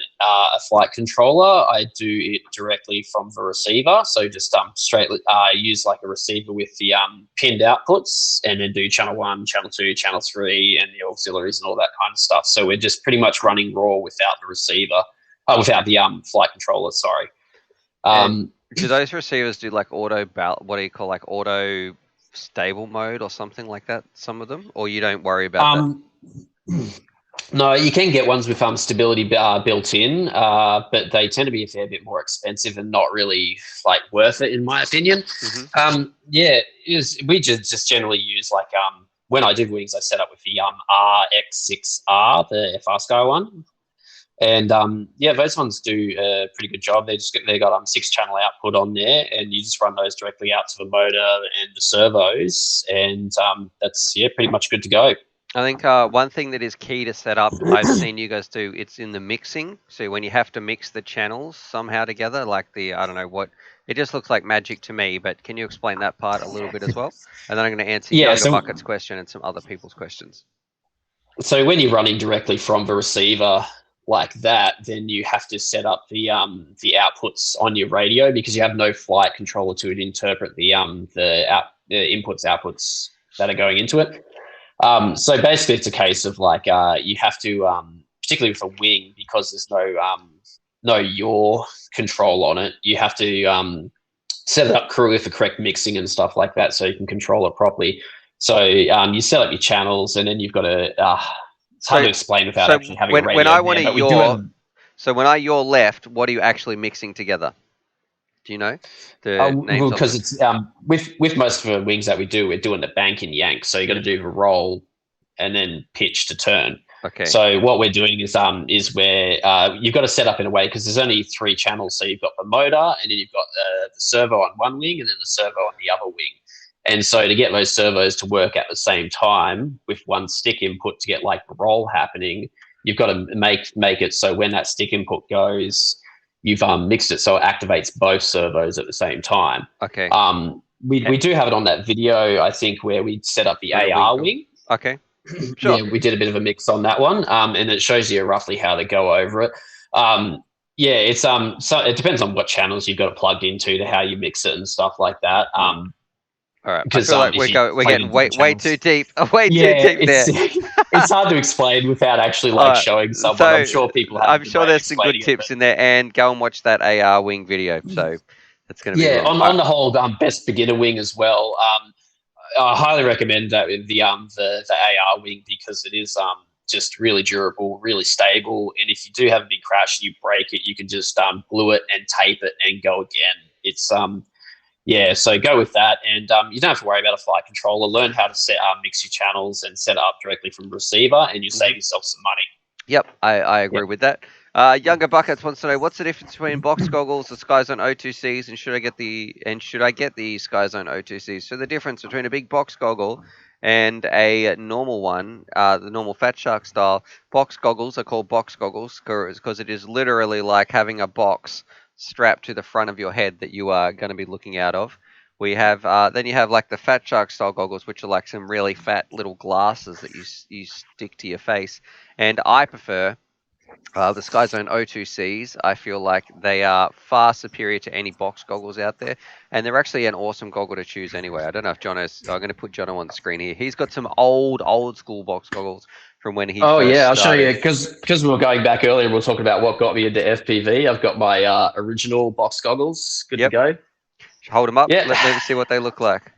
[SPEAKER 2] flight controller. I do it directly from the receiver. So just straight use like a receiver with the pinned outputs, and then do channel 1, channel 2, channel 3, and the auxiliaries and all that kind of stuff. So we're just pretty much running raw without the receiver, without the flight controller. Sorry.
[SPEAKER 1] And do those receivers do like what do you call, like auto stable mode or something like that? Some of them, or you don't worry about that?
[SPEAKER 2] No, you can get ones with stability built in, but they tend to be a fair bit more expensive and not really like worth it, in my opinion.
[SPEAKER 1] Mm-hmm.
[SPEAKER 2] We just generally use like when I did wings, I set up with the RX6R, the FR one, and those ones do a pretty good job. They got 6-channel output on there, and you just run those directly out to the motor and the servos, and that's pretty much good to go.
[SPEAKER 1] I think one thing that is key to set up, I've seen you guys do, it's in the mixing. So when you have to mix the channels somehow together, like I don't know what, it just looks like magic to me, but can you explain that part a little bit as well? And then I'm going to answer Younger Bucket's question and some other people's questions.
[SPEAKER 2] So when you're running directly from the receiver like that, then you have to set up the outputs on your radio, because you have no flight controller to interpret the inputs, outputs that are going into it. So basically, it's a case of like you have to, particularly with a wing, because there's no yaw control on it. You have to set it up crew with the correct mixing and stuff like that, so you can control it properly. So you set up your channels, and then you've got to. It's hard to explain without actually having a radio.
[SPEAKER 1] When I want to yaw, so when I yaw left, what are you actually mixing together? Do you know the names?
[SPEAKER 2] Because it's with most of the wings that we do, we're doing the bank and yank. So you got to do the roll and then pitch to turn.
[SPEAKER 1] Okay.
[SPEAKER 2] So what we're doing is where you've got to set up in a way, because there's only 3 channels. So you've got the motor, and then you've got the servo on one wing, and then the servo on the other wing. And so to get those servos to work at the same time with one stick input to get like the roll happening, you've got to make it so when that stick input goes, you've mixed it so it activates both servos at the same time.
[SPEAKER 1] Okay.
[SPEAKER 2] We do have it on that video, I think, where we set up the AR wing.
[SPEAKER 1] Okay. Sure.
[SPEAKER 2] Yeah, we did a bit of a mix on that one, and it shows you roughly how to go over it. It's so it depends on what channels you've got it plugged into, to how you mix it and stuff like that.
[SPEAKER 1] All right. I
[SPEAKER 2] because
[SPEAKER 1] feel like
[SPEAKER 2] if you
[SPEAKER 1] we're
[SPEAKER 2] plug
[SPEAKER 1] getting
[SPEAKER 2] in different
[SPEAKER 1] way too
[SPEAKER 2] channels,
[SPEAKER 1] deep, way too
[SPEAKER 2] yeah,
[SPEAKER 1] deep
[SPEAKER 2] it's
[SPEAKER 1] there.
[SPEAKER 2] it's hard to explain without actually
[SPEAKER 1] All
[SPEAKER 2] like
[SPEAKER 1] right.
[SPEAKER 2] showing someone. I'm
[SPEAKER 1] So
[SPEAKER 2] sure people have a
[SPEAKER 1] I'm
[SPEAKER 2] good
[SPEAKER 1] sure
[SPEAKER 2] way of
[SPEAKER 1] there's some good
[SPEAKER 2] explaining it, but
[SPEAKER 1] tips in there, and go and watch that AR wing video. So that's going to be
[SPEAKER 2] yeah,
[SPEAKER 1] long.
[SPEAKER 2] on the whole, best beginner wing as well. I highly recommend that with the AR wing because it is just really durable, really stable, and if you do have a big crash and you break it, you can just glue it and tape it and go again. It's yeah, so go with that, and you don't have to worry about a flight controller. Learn how to set mix your channels and set it up directly from the receiver, and you
[SPEAKER 1] Mhm.
[SPEAKER 2] save yourself some money.
[SPEAKER 1] Yep, I agree
[SPEAKER 2] Yep.
[SPEAKER 1] with that. Younger Buckets wants to know what's the difference between box goggles, the Sky Zone O2Cs, and should I get the Sky Zone O2Cs? So the difference between a big box goggle and a normal one, the normal Fat Shark style box goggles are called box goggles because it is literally like having a box strapped to the front of your head that you are going to be looking out of. We have then you have like the Fat Shark style goggles, which are like some really fat little glasses that you stick to your face, and I prefer the Sky Zone O2Cs. I feel like they are far superior to any box goggles out there, and they're actually an awesome goggle to choose anyway. I don't know if Jono's. I'm going to put Jono on the screen here. He's got some old school box goggles from when he
[SPEAKER 2] Oh
[SPEAKER 1] first
[SPEAKER 2] yeah, I'll show
[SPEAKER 1] started.
[SPEAKER 2] you because we were going back earlier. We were talking about what got me into FPV. I've got my original box goggles. Good to
[SPEAKER 1] Yep,
[SPEAKER 2] go.
[SPEAKER 1] hold them up.
[SPEAKER 2] Yeah.
[SPEAKER 1] Let me see what they look like.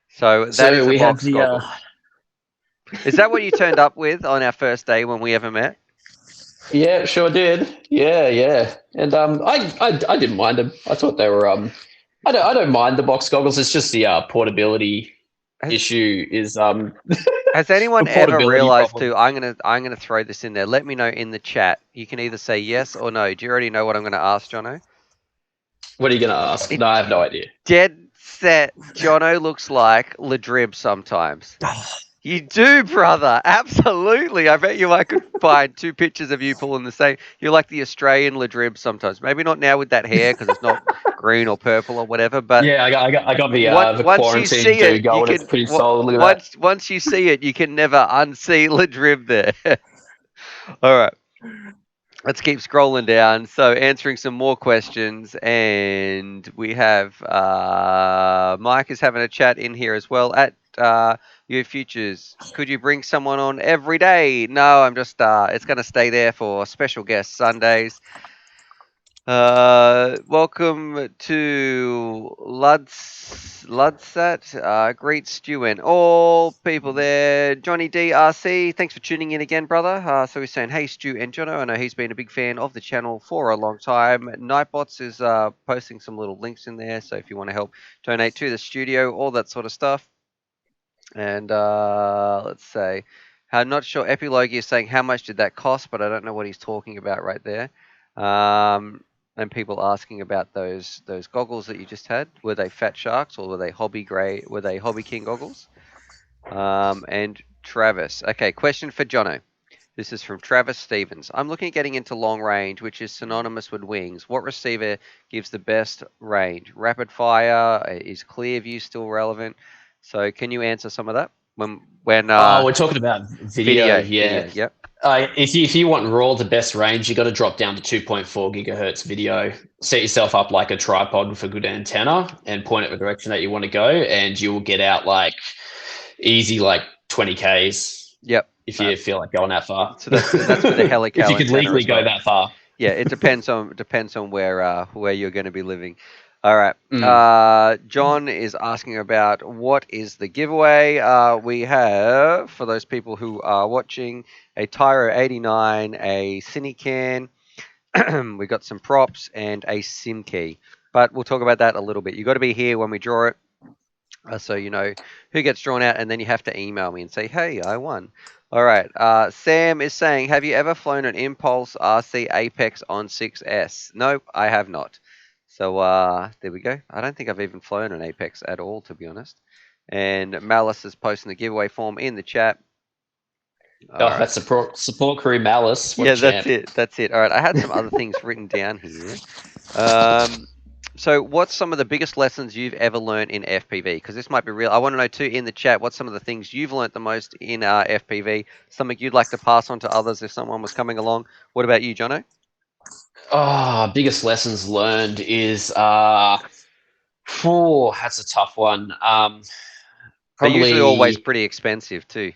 [SPEAKER 1] So that
[SPEAKER 2] So
[SPEAKER 1] is a
[SPEAKER 2] we have
[SPEAKER 1] box
[SPEAKER 2] the
[SPEAKER 1] goggle. Is that what you turned up with on our first day when we ever met?
[SPEAKER 2] yeah, sure did. Yeah, yeah. And I didn't mind them. I thought they were I don't mind the box goggles. It's just the portability
[SPEAKER 1] Has
[SPEAKER 2] issue is
[SPEAKER 1] Has
[SPEAKER 2] a
[SPEAKER 1] anyone ever
[SPEAKER 2] portability
[SPEAKER 1] realized
[SPEAKER 2] problem.
[SPEAKER 1] too? I'm gonna throw this in there. Let me know in the chat. You can either say yes or no. Do you already know what I'm gonna ask, Jono?
[SPEAKER 2] What are you gonna ask?
[SPEAKER 1] It
[SPEAKER 2] No, I have no idea.
[SPEAKER 1] dead set. Jono looks like Ladrib sometimes. You do, brother. Absolutely. I bet you I could find two pictures of you pulling the same. You're like the Australian Ladrib sometimes. Maybe not now with that hair because it's not green or purple or whatever. But
[SPEAKER 2] Yeah, I got the
[SPEAKER 1] once you
[SPEAKER 2] quarantine
[SPEAKER 1] see it,
[SPEAKER 2] do
[SPEAKER 1] you
[SPEAKER 2] going. It's
[SPEAKER 1] can
[SPEAKER 2] pretty solid. Look at
[SPEAKER 1] once you see it, you can never unsee Ladrib there. All right. Let's keep scrolling down. So, answering some more questions, and we have Mike is having a chat in here as well. At Your Futures, could you bring someone on every day? No, I'm just. It's going to stay there for special guest Sundays. Welcome to Ludsat. Great Stu and all people there. Johnny DRC, thanks for tuning in again, brother. So he's saying, hey, Stu and Jono. I know he's been a big fan of the channel for a long time. Nightbots is posting some little links in there. So if you want to help donate to the studio, all that sort of stuff. And let's say, I'm not sure. Epilogue is saying how much did that cost, but I don't know what he's talking about right there. And people asking about those goggles that you just had. Were they Fat Sharks or were they Hobby Grey? Were they Hobby King goggles? And Travis. Okay, question for Jono. This is from Travis Stevens. I'm looking at getting into long range, which is synonymous with wings. What receiver gives the best range? Rapid fire? Is Clearview still relevant? So can you answer some of that? When
[SPEAKER 2] Oh, we're talking about video. Yeah.
[SPEAKER 1] yep.
[SPEAKER 2] If you want raw the best range, you got to drop down to 2.4 gigahertz video. Set yourself up like a tripod with a good antenna and point it the direction that you want to go, and you will get out like easy like 20 Ks
[SPEAKER 1] Yep.
[SPEAKER 2] if you feel like going that far.
[SPEAKER 1] So that's with the
[SPEAKER 2] If
[SPEAKER 1] helical
[SPEAKER 2] you could
[SPEAKER 1] antenna
[SPEAKER 2] legally
[SPEAKER 1] as
[SPEAKER 2] go
[SPEAKER 1] well.
[SPEAKER 2] that far.
[SPEAKER 1] Yeah, it depends on where you're going to be living. All right.
[SPEAKER 2] Mm.
[SPEAKER 1] John is asking about what is the giveaway. We have, for those people who are watching, a Tyro 89, a Cinecan. We got some props and a SIM key. But we'll talk about that a little bit. You got to be here when we draw it, so you know who gets drawn out, and then you have to email me and say, "Hey, I won." All right. Sam is saying, "Have you ever flown an Impulse RC Apex on 6S?" Nope, I have not. So there we go. I don't think I've even flown an Apex at all, to be honest. And Malice is posting the giveaway form in the chat. All
[SPEAKER 2] Oh,
[SPEAKER 1] right.
[SPEAKER 2] that's support crew Malice. What a
[SPEAKER 1] Yeah, that's
[SPEAKER 2] champ.
[SPEAKER 1] it. That's it. All right. I had some other things written down here. Um, so, what's some of the biggest lessons you've ever learned in FPV? Because this might be real. I want to know too in the chat what's some of the things you've learned the most in FPV. Something you'd like to pass on to others if someone was coming along. What about you, Jono?
[SPEAKER 2] Oh, biggest lessons learned is That's a tough one.
[SPEAKER 1] They're usually always
[SPEAKER 2] Probably,
[SPEAKER 1] pretty expensive too.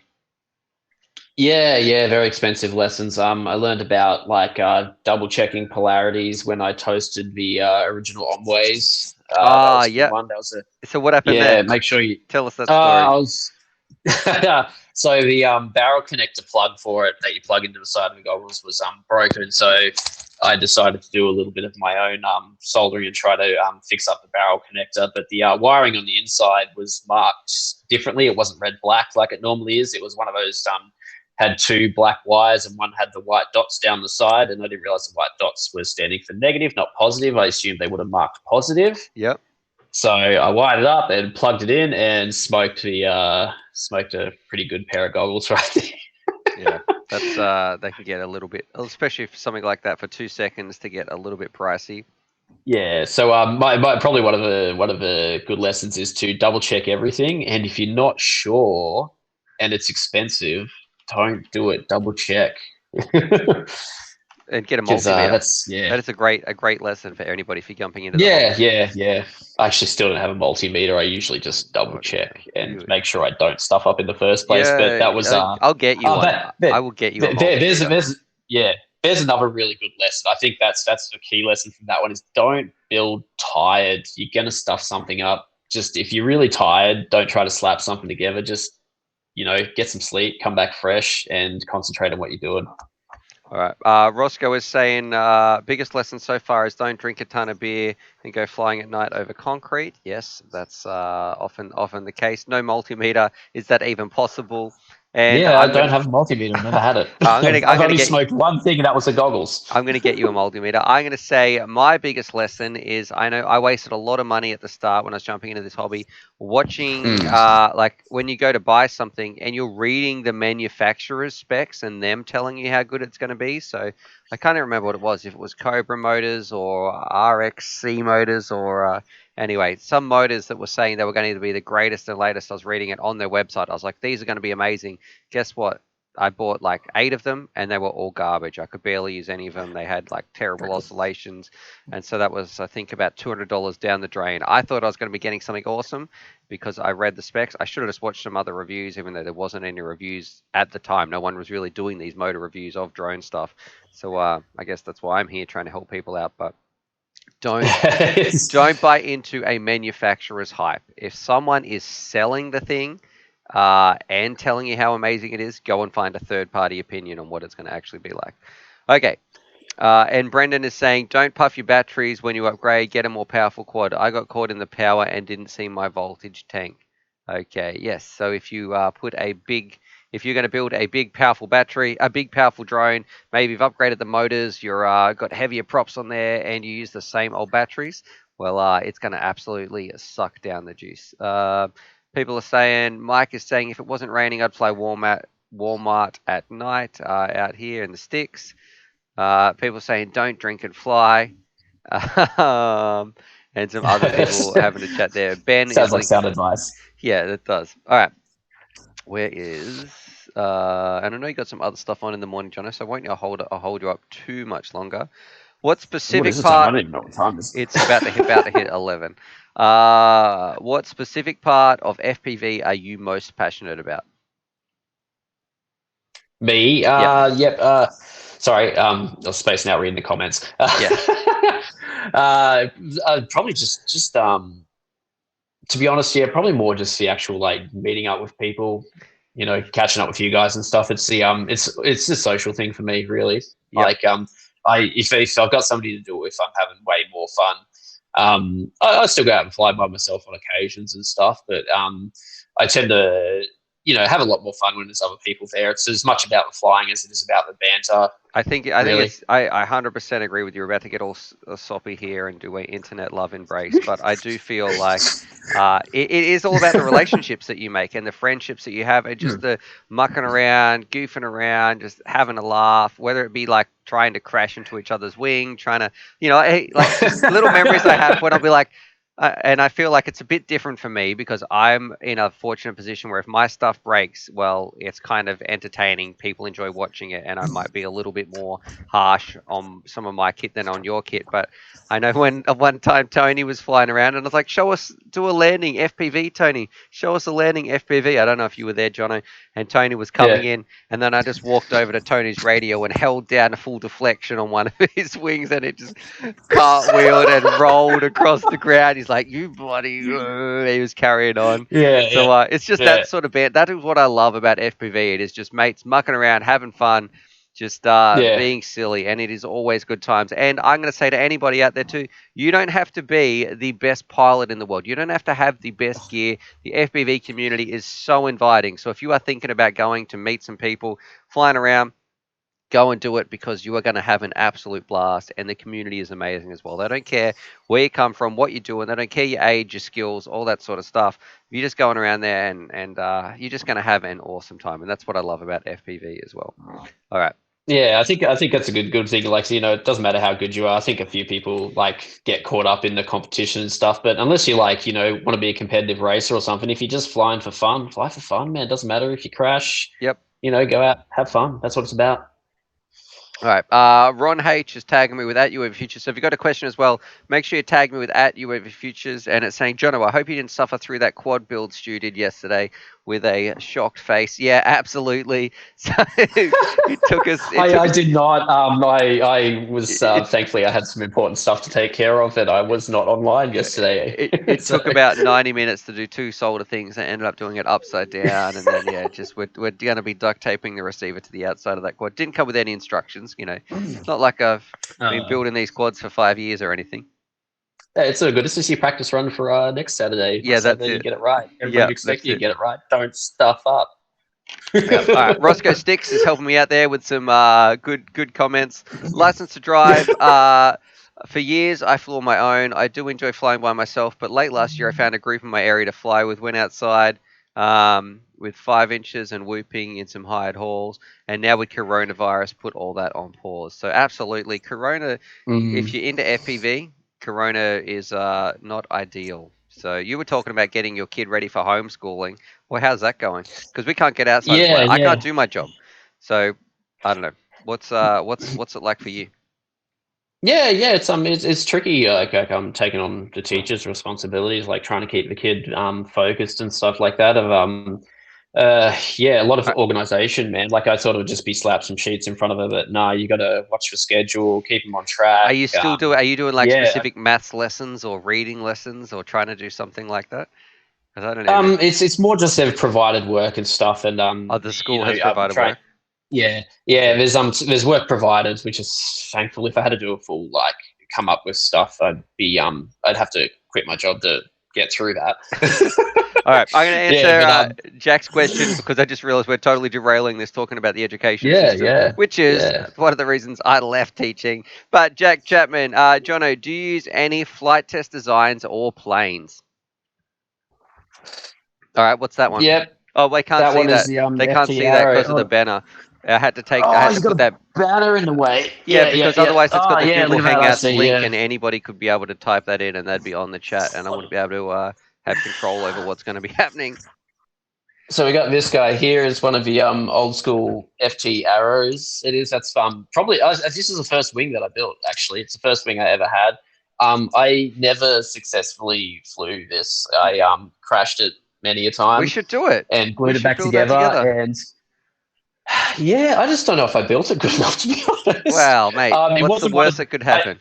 [SPEAKER 2] yeah, very expensive lessons. I learned about like double checking polarities when I toasted the original omways. That
[SPEAKER 1] Ah,
[SPEAKER 2] was a good
[SPEAKER 1] yeah.
[SPEAKER 2] one. That was a
[SPEAKER 1] So what happened
[SPEAKER 2] Yeah.
[SPEAKER 1] there?
[SPEAKER 2] Make sure you.
[SPEAKER 1] Tell us that
[SPEAKER 2] I
[SPEAKER 1] story.
[SPEAKER 2] was so the barrel connector plug for it that you plug into the side of the goggles was broken. So I decided to do a little bit of my own soldering and try to fix up the barrel connector. But the wiring on the inside was marked differently. It wasn't red black like it normally is. It was one of those had two black wires and one had the white dots down the side. And I didn't realize the white dots were standing for negative, not positive. I assumed they would have marked positive.
[SPEAKER 1] Yep.
[SPEAKER 2] So I wired it up and plugged it in and smoked a pretty good pair of goggles right there.
[SPEAKER 1] Yeah. That's they can get a little bit, especially for something like that for 2 seconds to get a little bit pricey.
[SPEAKER 2] Yeah. So my probably one of the good lessons is to double check everything, and if you're not sure and it's expensive, don't do it. Double check.
[SPEAKER 1] And get a
[SPEAKER 2] Because
[SPEAKER 1] multimeter.
[SPEAKER 2] that's yeah.
[SPEAKER 1] That is a great lesson for anybody if you're jumping into the
[SPEAKER 2] Yeah,
[SPEAKER 1] hobbies.
[SPEAKER 2] yeah, yeah. I actually still don't have a multimeter. I usually just double
[SPEAKER 1] Bloody
[SPEAKER 2] check
[SPEAKER 1] hell.
[SPEAKER 2] and make sure I don't stuff up in the first place. But
[SPEAKER 1] Yeah,
[SPEAKER 2] that was
[SPEAKER 1] I'll get you one. I will get you a multimeter.
[SPEAKER 2] there's another really good lesson. I think that's the key lesson from that one is don't build tired. You're gonna stuff something up. Just if you're really tired, don't try to slap something together. Just get some sleep, come back fresh, and concentrate on what you're doing.
[SPEAKER 1] All right. Roscoe is saying biggest lesson so far is don't drink a ton of beer and go flying at night over concrete. Yes, that's often the case. No multimeter. Is that even possible? And
[SPEAKER 2] Yeah, I don't have a multimeter. I've never had it.
[SPEAKER 1] I'm gonna I'm
[SPEAKER 2] I've
[SPEAKER 1] gonna
[SPEAKER 2] only
[SPEAKER 1] get
[SPEAKER 2] smoked one thing, and that was the goggles.
[SPEAKER 1] I'm going to get you a multimeter. I'm going to say my biggest lesson is I know I wasted a lot of money at the start when I was jumping into this hobby watching
[SPEAKER 2] Mm.
[SPEAKER 1] like when you go to buy something and you're reading the manufacturer's specs and them telling you how good it's going to be. So I can't even remember what it was, if it was Cobra motors or RXC motors or anyway, some motors that were saying they were going to be the greatest and latest. I was reading it on their website. I was like, these are going to be amazing. Guess what? I bought like 8 of them and they were all garbage. I could barely use any of them. They had like terrible oscillations. And so that was, I think, about $200 down the drain. I thought I was going to be getting something awesome because I read the specs. I should have just watched some other reviews, even though there wasn't any reviews at the time. No one was really doing these motor reviews of drone stuff. So I guess that's why I'm here trying to help people out. But don't don't buy into a manufacturer's hype. If someone is selling the thing and telling you how amazing it is, go and find a third party opinion on what it's going to actually be like. Okay. And Brendan is saying, don't puff your batteries when you upgrade, get a more powerful quad. I got caught in the power and didn't see my voltage tank. Okay, yes. So if you if you're going to build a big powerful battery, a big powerful drone, maybe you've upgraded the motors, you're got heavier props on there, and you use the same old batteries, well, it's going to absolutely suck down the juice. People are saying, Mike is saying, if it wasn't raining, I'd fly Walmart at night out here in the sticks. People saying don't drink and fly, um, and some other people having a chat there. Ben is
[SPEAKER 2] Sounds like
[SPEAKER 1] linking.
[SPEAKER 2] sound advice.
[SPEAKER 1] Yeah, that does. All right, where is? And I know you got some other stuff on in the morning, Jono. So won't I'll hold you up too much longer. What
[SPEAKER 2] What is
[SPEAKER 1] specific
[SPEAKER 2] the time? I
[SPEAKER 1] part?
[SPEAKER 2] don't even know what time it is.
[SPEAKER 1] It's about to hit 11. What specific part of FPV are you most passionate about?
[SPEAKER 2] Me?
[SPEAKER 1] Yep.
[SPEAKER 2] Yep. Sorry. I was spacing out reading the comments.
[SPEAKER 1] Yeah.
[SPEAKER 2] Probably just to be honest, yeah, probably more just the actual like meeting up with people, catching up with you guys and stuff. It's it's the social thing for me, really.
[SPEAKER 1] Yep.
[SPEAKER 2] Like if I've got somebody to do it with, I'm having way more fun. I still go out and fly by myself on occasions and stuff, but I tend to have a lot more fun when there's other people there. It's as much about the flying as it is about the banter.
[SPEAKER 1] I think
[SPEAKER 2] Really.
[SPEAKER 1] it's I 100% agree with you. We're about to get all soppy here and do a internet love embrace, but I do feel like it is all about the relationships that you make and the friendships that you have, and just the mucking around, goofing around, just having a laugh. Whether it be like trying to crash into each other's wing, trying to hey, like just little memories I have when I'll be like, And I feel like it's a bit different for me because I'm in a fortunate position where if my stuff breaks, well, it's kind of entertaining. People enjoy watching it, and I might be a little bit more harsh on some of my kit than on your kit. But I know when one time Tony was flying around, and I was like, "Show us, do a landing FPV, Tony. Show us a landing FPV." I don't know if you were there, Jono. And Tony was coming
[SPEAKER 2] Yeah,
[SPEAKER 1] in, and then I just walked over to Tony's radio and held down a full deflection on one of his wings, and it just cartwheeled and rolled across the ground. He's like, "You bloody!" He was carrying on.
[SPEAKER 2] yeah,
[SPEAKER 1] So
[SPEAKER 2] yeah,
[SPEAKER 1] it's just that
[SPEAKER 2] yeah,
[SPEAKER 1] sort of band. That is what I love about FPV. It is just mates mucking around, having fun, just
[SPEAKER 2] yeah.
[SPEAKER 1] being silly, and it is always good times. And I'm going to say to anybody out there too, you don't have to be the best pilot in the world. You don't have to have the best gear. The FPV community is so inviting. So if you are thinking about going to meet some people, flying around, go and do it because you are going to have an absolute blast, and the community is amazing as well. They don't care where you come from, what you're doing. They don't care your age, your skills, all that sort of stuff. You're just going around there, and you're just going to have an awesome time, and that's what I love about FPV as well. All right.
[SPEAKER 2] Yeah, I think that's a good thing. Like, it doesn't matter how good you are. I think a few people like get caught up in the competition and stuff, but unless you like, want to be a competitive racer or something, if you're just flying for fun, fly for fun, man. It doesn't matter if you crash.
[SPEAKER 1] Yep.
[SPEAKER 2] Go out, have fun. That's what it's about.
[SPEAKER 1] All right. Ron H is tagging me with at UAV Futures. So if you've got a question as well, make sure you tag me with at UAV Futures. And it's saying, Jono, I hope you didn't suffer through that quad build Stu did yesterday with a shocked face. Yeah, absolutely. So it took us. It
[SPEAKER 2] I
[SPEAKER 1] took.
[SPEAKER 2] did not. I was
[SPEAKER 1] It,
[SPEAKER 2] thankfully I had some important stuff to take care of, and I was not online yesterday.
[SPEAKER 1] it
[SPEAKER 2] So
[SPEAKER 1] took about 90 minutes to do two solder things and ended up doing it upside down. And then, yeah, just we're going to be duct taping the receiver to the outside of that quad. Didn't come with any instructions. It's not like I've been
[SPEAKER 2] uh,
[SPEAKER 1] building these quads for 5 years or anything.
[SPEAKER 2] yeah, it's so good. This is your practice run for next Saturday.
[SPEAKER 1] Yeah,
[SPEAKER 2] Next
[SPEAKER 1] that's
[SPEAKER 2] Saturday, you
[SPEAKER 1] it.
[SPEAKER 2] get it right. Everybody's
[SPEAKER 1] Yeah,
[SPEAKER 2] expecting
[SPEAKER 1] that's
[SPEAKER 2] you to
[SPEAKER 1] it.
[SPEAKER 2] get it right. Don't stuff up.
[SPEAKER 1] Yeah. All right. Roscoe Sticks is helping me out there with some good comments. License to drive. For years, I flew on my own. I do enjoy flying by myself, but late last year, I found a group in my area to fly with. Went outside with 5 inches and whooping in some hired halls, and now with coronavirus, put all that on pause. So absolutely, Corona. If
[SPEAKER 2] Mm.
[SPEAKER 1] you're into FPV, Corona is not ideal. So you were talking about getting your kid ready for homeschooling. Well, how's that going? Because we can't get outside and
[SPEAKER 2] Yeah,
[SPEAKER 1] play. I can't
[SPEAKER 2] yeah.
[SPEAKER 1] do my job. So I don't know. What's it like for you?
[SPEAKER 2] Yeah, yeah, it's tricky. Like I'm taking on the teacher's responsibilities, like trying to keep the kid focused and stuff like that. Yeah, a lot of
[SPEAKER 1] Are
[SPEAKER 2] organization, man. Like I sort of just be slap some sheets in front of her, but nah, you got to watch your schedule, keep them on track.
[SPEAKER 1] you still doing? Are you doing like
[SPEAKER 2] Yeah,
[SPEAKER 1] specific maths lessons or reading lessons or trying to do something like that? Because I don't even.
[SPEAKER 2] it's more just they've provided work and stuff, and
[SPEAKER 1] Oh, the school has
[SPEAKER 2] I'm
[SPEAKER 1] provided
[SPEAKER 2] trying.
[SPEAKER 1] work.
[SPEAKER 2] Yeah, yeah.
[SPEAKER 1] Okay.
[SPEAKER 2] There's work provided, which is thankful. If I had to do a full like come up with stuff, I'd have to quit my job to get through that.
[SPEAKER 1] All right, I'm going to
[SPEAKER 2] Yeah,
[SPEAKER 1] answer
[SPEAKER 2] but
[SPEAKER 1] Jack's question because I just realized we're totally derailing this talking about the education
[SPEAKER 2] yeah,
[SPEAKER 1] system,
[SPEAKER 2] yeah,
[SPEAKER 1] which is
[SPEAKER 2] yeah.
[SPEAKER 1] one of the reasons I left teaching. But Jack Chapman, Jono, do you use any flight test designs or planes? All right, what's that one?
[SPEAKER 2] Yep,
[SPEAKER 1] Oh, they can't
[SPEAKER 2] that
[SPEAKER 1] see
[SPEAKER 2] one is
[SPEAKER 1] that.
[SPEAKER 2] the
[SPEAKER 1] They can't
[SPEAKER 2] FT
[SPEAKER 1] see that
[SPEAKER 2] arrow.
[SPEAKER 1] because of the banner. I had to take. I
[SPEAKER 2] Oh,
[SPEAKER 1] had to
[SPEAKER 2] he's got
[SPEAKER 1] put
[SPEAKER 2] a
[SPEAKER 1] that.
[SPEAKER 2] banner in the way.
[SPEAKER 1] Yeah,
[SPEAKER 2] Yeah, yeah,
[SPEAKER 1] because
[SPEAKER 2] yeah.
[SPEAKER 1] otherwise it's got
[SPEAKER 2] Oh,
[SPEAKER 1] the
[SPEAKER 2] yeah.
[SPEAKER 1] Google
[SPEAKER 2] Look at that. I
[SPEAKER 1] Hangouts
[SPEAKER 2] see.
[SPEAKER 1] link,
[SPEAKER 2] Yeah.
[SPEAKER 1] and anybody could be able to type that in, and that'd be on the chat, and I wouldn't be able to have control over what's going to be happening.
[SPEAKER 2] So we got this guy here is one of the old school FT arrows. It is that's probably this is the first wing that I built. Actually, it's the first wing I ever had. I never successfully flew this. I crashed it many a
[SPEAKER 1] We
[SPEAKER 2] time
[SPEAKER 1] should do it.
[SPEAKER 2] and
[SPEAKER 1] We
[SPEAKER 2] glued it
[SPEAKER 1] should
[SPEAKER 2] back
[SPEAKER 1] build that
[SPEAKER 2] together.
[SPEAKER 1] together.
[SPEAKER 2] And yeah, I just don't know if I built it good enough to be honest.
[SPEAKER 1] Wow, mate,
[SPEAKER 2] It
[SPEAKER 1] what's the
[SPEAKER 2] wasn't one of
[SPEAKER 1] worst that could
[SPEAKER 2] I,
[SPEAKER 1] happen?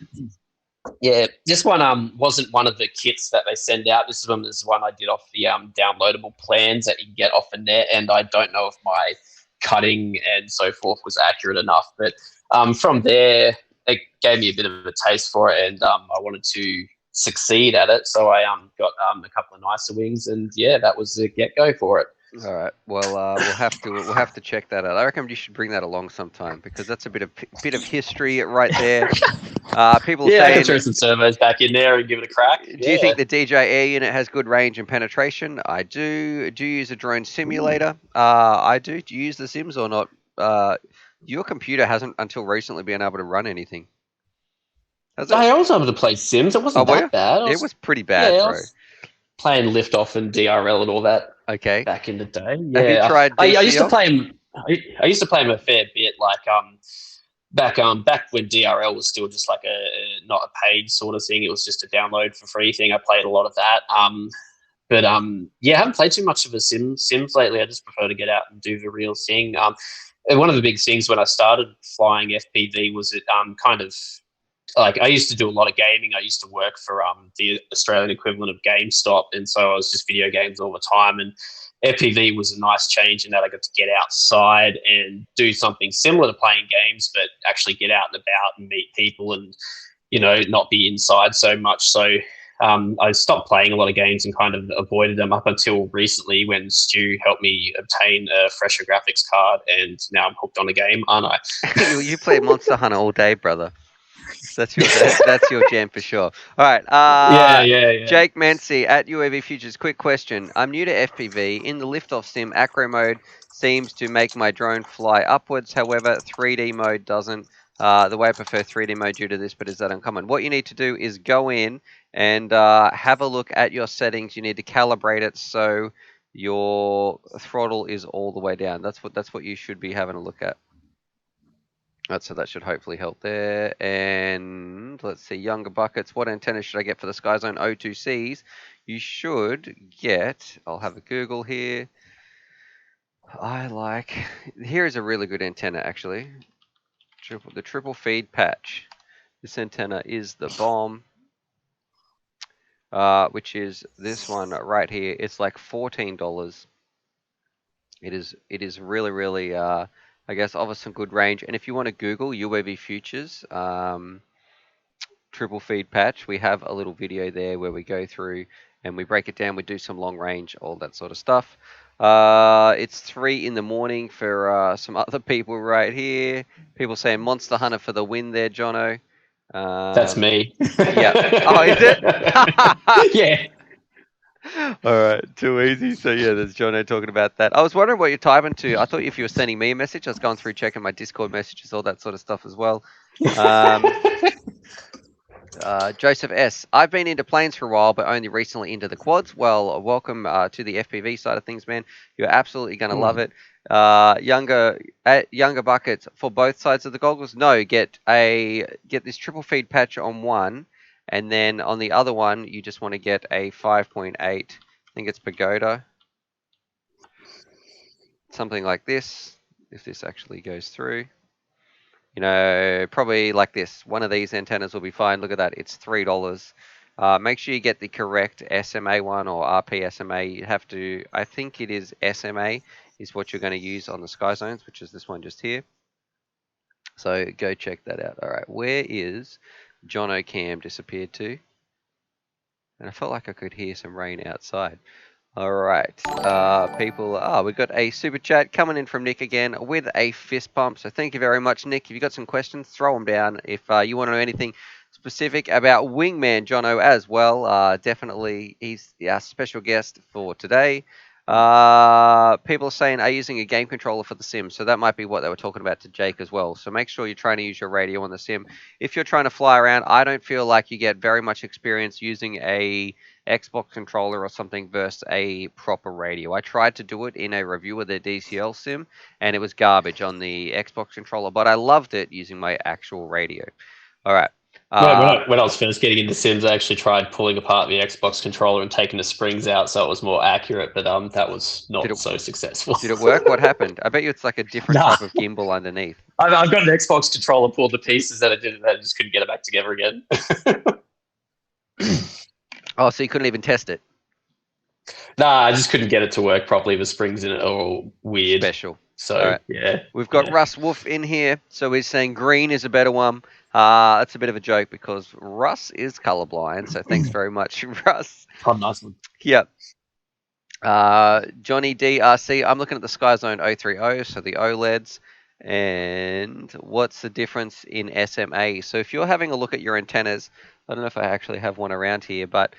[SPEAKER 2] yeah, this one wasn't one of the kits that they send out. This one I did off the downloadable plans that you can get off the net, and I don't know if my cutting and so forth was accurate enough. But from there, it gave me a bit of a taste for it, and I wanted to succeed at it. So I got a couple of nicer wings, and yeah, that was the get go for it.
[SPEAKER 1] All right. Well, we'll have to check that out. I reckon you should bring that along sometime because that's a bit of history right there. People
[SPEAKER 2] Yeah, I can throw
[SPEAKER 1] saying,
[SPEAKER 2] some servos back in there and give it a crack.
[SPEAKER 1] do you
[SPEAKER 2] Yeah.
[SPEAKER 1] think the DJ Air unit has good range and penetration? I do. Do you use a drone simulator? I do. Do you use the Sims or not? Your computer hasn't until recently been able to run anything. Has it?
[SPEAKER 2] I was able to play Sims. It
[SPEAKER 1] Oh,
[SPEAKER 2] wasn't
[SPEAKER 1] were you?
[SPEAKER 2] that bad.
[SPEAKER 1] It was pretty
[SPEAKER 2] Yeah,
[SPEAKER 1] bad,
[SPEAKER 2] I
[SPEAKER 1] bro.
[SPEAKER 2] was playing Liftoff and DRL and all that
[SPEAKER 1] Okay.
[SPEAKER 2] back in the day.
[SPEAKER 1] Have you
[SPEAKER 2] Yeah,
[SPEAKER 1] tried
[SPEAKER 2] I used to
[SPEAKER 1] DCL?
[SPEAKER 2] play him. I used to play him a fair bit, like back when DRL was still just like not a paid sort of thing. It was just a download for free thing. I played a lot of that. But yeah, I haven't played too much of a Sims lately. I just prefer to get out and do the real thing. And one of the big things when I started flying FPV was it kind of like I used to do a lot of gaming. I used to work for the Australian equivalent of GameStop, and so I was just video games all the time. And FPV was a nice change in that I got to get outside and do something similar to playing games, but actually get out and about and meet people, and not be inside so much. So I stopped playing a lot of games and kind of avoided them up until recently when Stu helped me obtain a fresher graphics card, and now I'm hooked on a game, aren't I?
[SPEAKER 1] You play Monster Hunter all day, brother. That's your jam for sure. All right.
[SPEAKER 2] Yeah, yeah, yeah.
[SPEAKER 1] Jake Mancy at UAV Futures. Quick question. I'm new to FPV. In the liftoff sim, acro mode seems to make my drone fly upwards. However, 3D mode doesn't. The way I prefer 3D mode due to this, but is that uncommon? What you need to do is go in and have a look at your settings. You need to calibrate it so your throttle is all the way down. That's what you should be having a look at. So that should hopefully help there. And let's see, younger buckets. What antenna should I get for the SkyZone O2Cs? You should get, I'll have a Google here. Here is a really good antenna actually. The triple feed patch. This antenna is the bomb, which is this one right here. It's like $14. It is really, really, I guess, offers some good range. And if you want to Google UAV Futures, triple feed patch, we have a little video there where we go through and we break it down. We do some long range, all that sort of stuff. It's 3 in the morning for some other people right here. People saying Monster Hunter for the win there, Jono.
[SPEAKER 2] That's
[SPEAKER 1] Um,
[SPEAKER 2] me.
[SPEAKER 1] yeah. Oh, is it?
[SPEAKER 2] Yeah.
[SPEAKER 1] All right, too easy. So yeah, there's Jono talking about that. I was wondering what you're typing to. I thought if you were sending me a message, I was going through checking my Discord messages, all that sort of stuff as well. Um, Joseph S. I've been into planes for a while, but only recently into the quads. Well, welcome to the FPV side of things, man. You're absolutely going to love it. Younger buckets for both sides of the goggles. No, get this triple feed patch on one, and then on the other one, you just want to get a 5.8. I think it's Pagoda, something like this. If this actually goes through. Probably like this. One of these antennas will be fine. Look at that. It's $3. Make sure you get the correct SMA one or RP-SMA. You have to, I think it is SMA is what you're going to use on the Sky Zones, which is this one just here. So go check that out. All right, where is John O'Cam disappeared to? And I felt like I could hear some rain outside. All right, people. We've got a super chat coming in from Nick again with a fist pump. So thank you very much, Nick. If you've got some questions, throw them down. If you want to know anything specific about Wingman Jono as well, definitely he's our special guest for today. People are saying, are you using a game controller for the sim? So that might be what they were talking about to Jake as well. So make sure you're trying to use your radio on the sim. If you're trying to fly around, I don't feel like you get very much experience using a Xbox controller or something versus a proper radio. I tried to do it in a review of the DCL sim, and it was garbage on the Xbox controller, but I loved it using my actual radio. All right.
[SPEAKER 2] When I was first getting into Sims, I actually tried pulling apart the Xbox controller and taking the springs out so it was more accurate, but that was
[SPEAKER 1] Did
[SPEAKER 2] not
[SPEAKER 1] it
[SPEAKER 2] so successful.
[SPEAKER 1] did it work? What happened? I bet you it's like a different
[SPEAKER 2] Nah,
[SPEAKER 1] type of gimbal underneath.
[SPEAKER 2] I've got an Xbox controller pulled to pieces that I just couldn't get it back together again.
[SPEAKER 1] Oh, so you couldn't even test it.
[SPEAKER 2] Nah, I just couldn't get it to work properly. The springs in it are all weird.
[SPEAKER 1] Special. All
[SPEAKER 2] So
[SPEAKER 1] right.
[SPEAKER 2] yeah,
[SPEAKER 1] We've got
[SPEAKER 2] yeah.
[SPEAKER 1] Russ Wolf in here, so he's saying green is a better one. That's a bit of a joke because Russ is colorblind, so thanks very much, Russ.
[SPEAKER 2] Oh, nice one.
[SPEAKER 1] Yep. Johnny DRC, I'm looking at the SkyZone 030, so the OLEDs. And what's the difference in SMA? So if you're having a look at your antennas, I don't know if I actually have one around here, but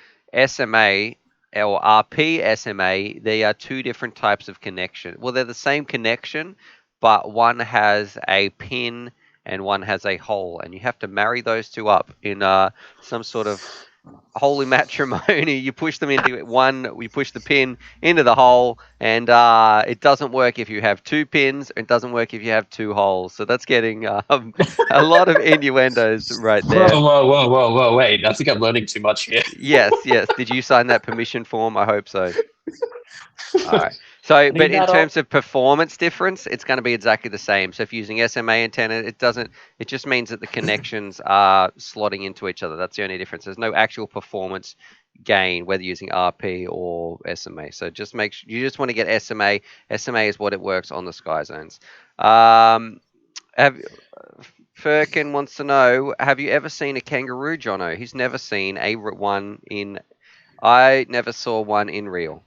[SPEAKER 1] SMA or RP-SMA, they are two different types of connection. Well, they're the same connection, but one has a pin and one has a hole, and you have to marry those two up in some sort of holy matrimony. You push them into one, you push the pin into the hole, and it doesn't work if you have two pins. It doesn't work if you have two holes. So that's getting a lot of innuendos right
[SPEAKER 2] Whoa,
[SPEAKER 1] there.
[SPEAKER 2] whoa, whoa, whoa, whoa! Wait, I think I'm learning too much here.
[SPEAKER 1] Yes, yes. Did you sign that permission form? I hope so. All right. So, but
[SPEAKER 2] Need
[SPEAKER 1] in
[SPEAKER 2] that
[SPEAKER 1] terms of performance difference, it's going to be exactly the same. So, if you're using SMA antenna, it doesn't. It just means that the connections are slotting into each other. That's the only difference. There's no actual performance gain whether using RP or SMA. So, just make sure you just want to get SMA. SMA is what it works on the Sky Zones. Have Firkin wants to know: have you ever seen a kangaroo, Jono? He's never seen one in. I never saw one in real.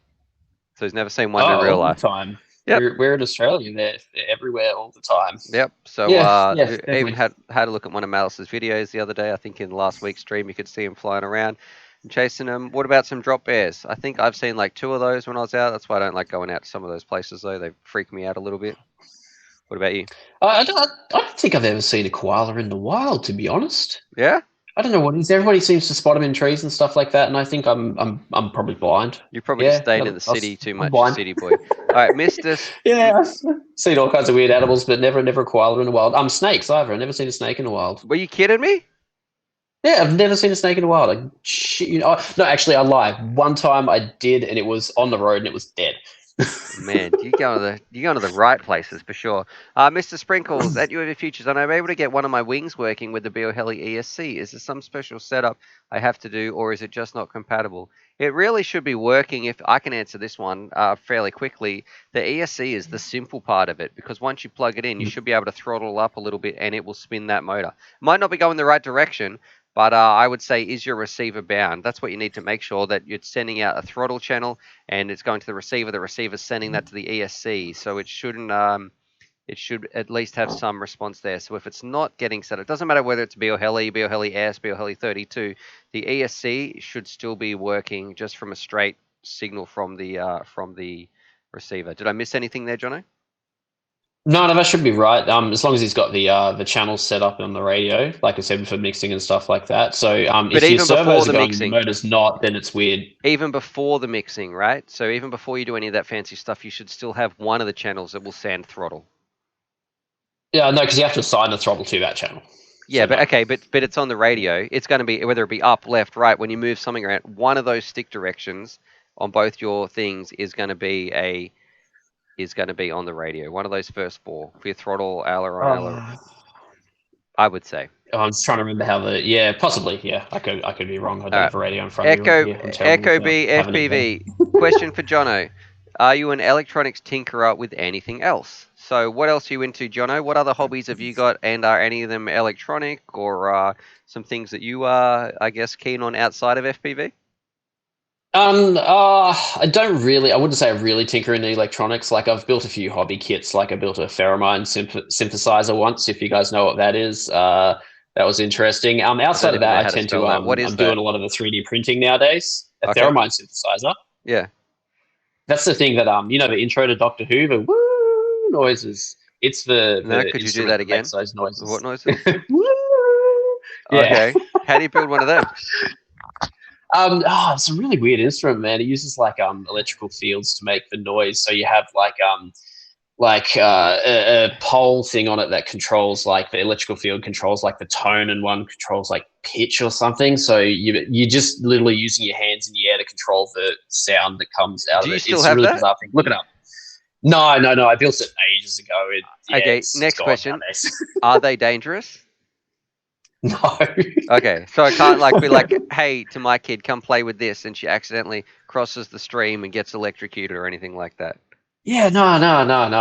[SPEAKER 1] So he's never seen one in
[SPEAKER 2] Oh,
[SPEAKER 1] real
[SPEAKER 2] all the
[SPEAKER 1] life.
[SPEAKER 2] time.
[SPEAKER 1] Yep.
[SPEAKER 2] We're in Australia. They're everywhere all the time.
[SPEAKER 1] Yep. So
[SPEAKER 2] Yeah, yeah,
[SPEAKER 1] even
[SPEAKER 2] definitely.
[SPEAKER 1] had a look at one of Malice's videos the other day. I think in last week's stream you could see him flying around and chasing them. What about some drop bears? I think I've seen like two of those when I was out. That's why I don't like going out to some of those places though. They freak me out a little bit. What about you?
[SPEAKER 2] I don't think I've ever seen a koala in the wild, to be honest.
[SPEAKER 1] Yeah?
[SPEAKER 2] I don't know what it is. Everybody seems to spot them in trees and stuff like that, and I think I'm probably blind.
[SPEAKER 1] You're probably just
[SPEAKER 2] Yeah,
[SPEAKER 1] staying in the city too
[SPEAKER 2] I'm
[SPEAKER 1] much, you
[SPEAKER 2] blind.
[SPEAKER 1] city boy. All right, Mister.
[SPEAKER 2] Yeah, I've seen all kinds of weird animals, but never a koala in the wild. Snakes either. I've never seen a snake in the wild.
[SPEAKER 1] Were you kidding me?
[SPEAKER 2] Yeah, I've never seen a snake in the wild. Like, shit, no, actually, I lie. One time I did, and it was on the road, and it was dead.
[SPEAKER 1] Man, you're going to the right places for sure. Mr. Sprinkles at UAV Futures, and I'm able to get one of my wings working with the Bioheli ESC. Is there some special setup I have to do, or is it just not compatible? It really should be working. If I can answer this one fairly quickly, the ESC is the simple part of it because once you plug it in, you should be able to throttle up a little bit, and it will spin that motor. Might not be going the right direction. But I would say, is your receiver bound? That's what you need to make sure that you're sending out a throttle channel and it's going to the receiver. The receiver's sending that to the ESC, so it shouldn't. It should at least have some response there. So if it's not getting set, it doesn't matter whether it's Bioheli, Bioheli S, Bioheli 32. The ESC should still be working just from a straight signal from the receiver. Did I miss anything there, Jono?
[SPEAKER 2] No, that should be right. As long as he's got the channels set up on the radio, like I said, for mixing and stuff like that. So
[SPEAKER 1] But
[SPEAKER 2] if your
[SPEAKER 1] even before
[SPEAKER 2] servos
[SPEAKER 1] the
[SPEAKER 2] are going and your
[SPEAKER 1] mixing,
[SPEAKER 2] motor's not, then it's weird.
[SPEAKER 1] even before the mixing, right? So even before you do any of that fancy stuff, you should still have one of the channels that will send throttle.
[SPEAKER 2] Yeah, no, because you have to assign the throttle to that channel.
[SPEAKER 1] Yeah,
[SPEAKER 2] So
[SPEAKER 1] but
[SPEAKER 2] no.
[SPEAKER 1] okay, but it's on the radio. It's going to be whether it be up, left, right. When you move something around, one of those stick directions on both your things is going to be on the radio. One of those first four for your throttle, aileron. I would say.
[SPEAKER 2] I'm just trying to remember how possibly. Yeah, I could be wrong. I
[SPEAKER 1] All
[SPEAKER 2] don't
[SPEAKER 1] right.
[SPEAKER 2] have a radio in front of me right here. I'm terrible
[SPEAKER 1] Echo
[SPEAKER 2] with
[SPEAKER 1] B
[SPEAKER 2] having it there.
[SPEAKER 1] FPV. Question for Jono. Are you an electronics tinkerer with anything else? So what else are you into, Jono? What other hobbies have you got, and are any of them electronic or some things that you are, I guess, keen on outside of FPV?
[SPEAKER 2] I don't really. I wouldn't say I really tinker in the electronics. Like I've built a few hobby kits. Like I built a pheromone synthesizer once. If you guys know what that is, that was interesting.
[SPEAKER 1] I
[SPEAKER 2] Outside
[SPEAKER 1] don't
[SPEAKER 2] of
[SPEAKER 1] even
[SPEAKER 2] that,
[SPEAKER 1] know
[SPEAKER 2] I
[SPEAKER 1] how to
[SPEAKER 2] tend to
[SPEAKER 1] spell that. What is
[SPEAKER 2] I'm
[SPEAKER 1] that?
[SPEAKER 2] doing a lot of the 3D printing nowadays. A
[SPEAKER 1] Okay.
[SPEAKER 2] pheromone synthesizer.
[SPEAKER 1] Yeah.
[SPEAKER 2] That's the thing that the intro to Doctor Who, the woo noises. It's the
[SPEAKER 1] No, could you do
[SPEAKER 2] instrument
[SPEAKER 1] that
[SPEAKER 2] that makes
[SPEAKER 1] again?
[SPEAKER 2] those noises.
[SPEAKER 1] What noises?
[SPEAKER 2] Woo! Yeah.
[SPEAKER 1] Okay. How do you build one of them?
[SPEAKER 2] It's a really weird instrument, man. It uses like electrical fields to make the noise. So you have a pole thing on it that controls like the electrical field controls like the tone, and one controls like pitch or something. So you're just literally using your hands in the air to control the sound that comes out
[SPEAKER 1] Do
[SPEAKER 2] of
[SPEAKER 1] you
[SPEAKER 2] it.
[SPEAKER 1] still
[SPEAKER 2] It's a
[SPEAKER 1] have
[SPEAKER 2] really
[SPEAKER 1] that?
[SPEAKER 2] bizarre thing. Look it up. No. I built it ages ago.
[SPEAKER 1] Okay,
[SPEAKER 2] It's
[SPEAKER 1] next
[SPEAKER 2] gone
[SPEAKER 1] question.
[SPEAKER 2] nowadays.
[SPEAKER 1] Are they dangerous?
[SPEAKER 2] No.
[SPEAKER 1] Okay, so I can't like be like, hey, to my kid, come play with this, and she accidentally crosses the stream and gets electrocuted or anything like that.
[SPEAKER 2] Yeah, no.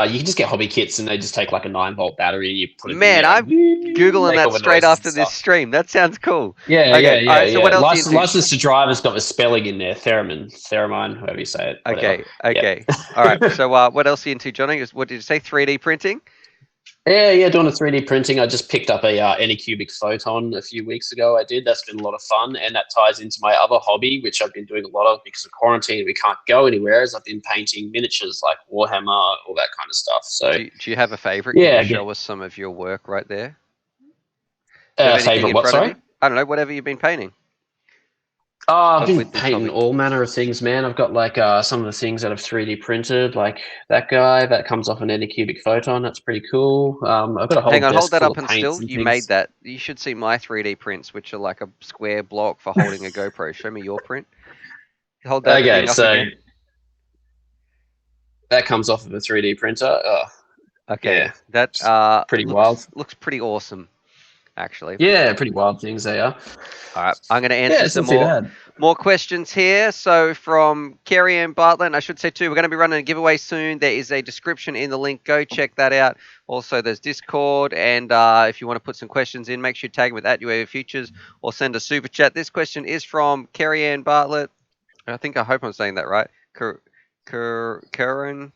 [SPEAKER 2] You can just get hobby kits, and they just take like a 9-volt battery, and you put it in
[SPEAKER 1] Man,
[SPEAKER 2] there,
[SPEAKER 1] I'm Googling
[SPEAKER 2] make all
[SPEAKER 1] that
[SPEAKER 2] the
[SPEAKER 1] straight
[SPEAKER 2] noises and
[SPEAKER 1] after this
[SPEAKER 2] stuff.
[SPEAKER 1] stream. That sounds cool.
[SPEAKER 2] Yeah,
[SPEAKER 1] Okay, all right. So what else are you into?
[SPEAKER 2] License to drive has got the spelling in there. Theramine, however you say it. Whatever.
[SPEAKER 1] Okay. All right. So what else are you into, Johnny? What did you say? 3D printing?
[SPEAKER 2] Yeah, doing a 3D printing. I just picked up a Anycubic photon a few weeks ago. I did. That's been a lot of fun, and that ties into my other hobby, which I've been doing a lot of because of quarantine. We can't go anywhere. As I've been painting miniatures like Warhammer, all that kind of stuff. So
[SPEAKER 1] Do you have a favorite?
[SPEAKER 2] yeah,
[SPEAKER 1] Can you show us some of your work right there? Do you have anything
[SPEAKER 2] Favorite
[SPEAKER 1] in
[SPEAKER 2] what?
[SPEAKER 1] front of
[SPEAKER 2] Sorry.
[SPEAKER 1] you? I don't know. Whatever you've been painting
[SPEAKER 2] Oh, I've been
[SPEAKER 1] with this
[SPEAKER 2] painting
[SPEAKER 1] hobby.
[SPEAKER 2] all manner of things, man. I've got like some of the things that I've 3D printed, like that guy that comes off an Anycubic photon. That's pretty cool. I've got a whole
[SPEAKER 1] Hang on, hold
[SPEAKER 2] desk
[SPEAKER 1] that
[SPEAKER 2] full
[SPEAKER 1] up
[SPEAKER 2] of
[SPEAKER 1] and
[SPEAKER 2] paints
[SPEAKER 1] still.
[SPEAKER 2] and
[SPEAKER 1] You made
[SPEAKER 2] things.
[SPEAKER 1] that. You should see my 3D prints, which are like a square block for holding a GoPro. Show me your print. Hold that
[SPEAKER 2] Okay,
[SPEAKER 1] thing up
[SPEAKER 2] so
[SPEAKER 1] again.
[SPEAKER 2] that comes off of a 3D printer.
[SPEAKER 1] Okay,
[SPEAKER 2] Yeah,
[SPEAKER 1] that
[SPEAKER 2] it's pretty wild.
[SPEAKER 1] looks pretty awesome, actually.
[SPEAKER 2] Yeah, pretty wild things they are.
[SPEAKER 1] All right, I'm going to
[SPEAKER 2] Yeah,
[SPEAKER 1] answer
[SPEAKER 2] it's
[SPEAKER 1] some
[SPEAKER 2] not too bad.
[SPEAKER 1] more questions here. So from Kerry Ann Bartlett, I should say too, we're going to be running a giveaway soon. There is a description in the link. Go check that out. Also, there's Discord, and if you want to put some questions in, make sure you tag them with @UAV Futures or send a super chat. This question is from Kerry Ann Bartlett. I hope I'm saying that right. Kyron.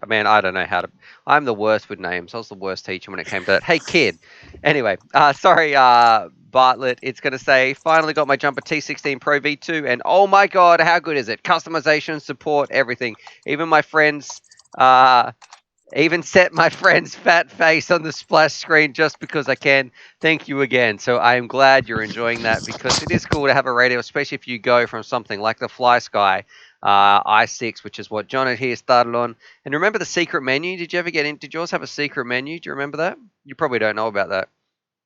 [SPEAKER 1] Man, I don't know how to. I'm the worst with names. I was the worst teacher when it came to that. Hey, kid. Anyway, sorry, Bartlett. It's going to say, finally got my jumper T16 Pro V2, and oh my god, how good is it? Customization, support, everything. Even my friends, even set my friend's fat face on the splash screen just because I can. Thank you again. So I am glad you're enjoying that because it is cool to have a radio, especially if you go from something like the Fly Sky i6, which is what John here started on. And remember the secret menu? Did you ever get in? Did yours have a secret menu? Do you remember that? You probably don't know about that.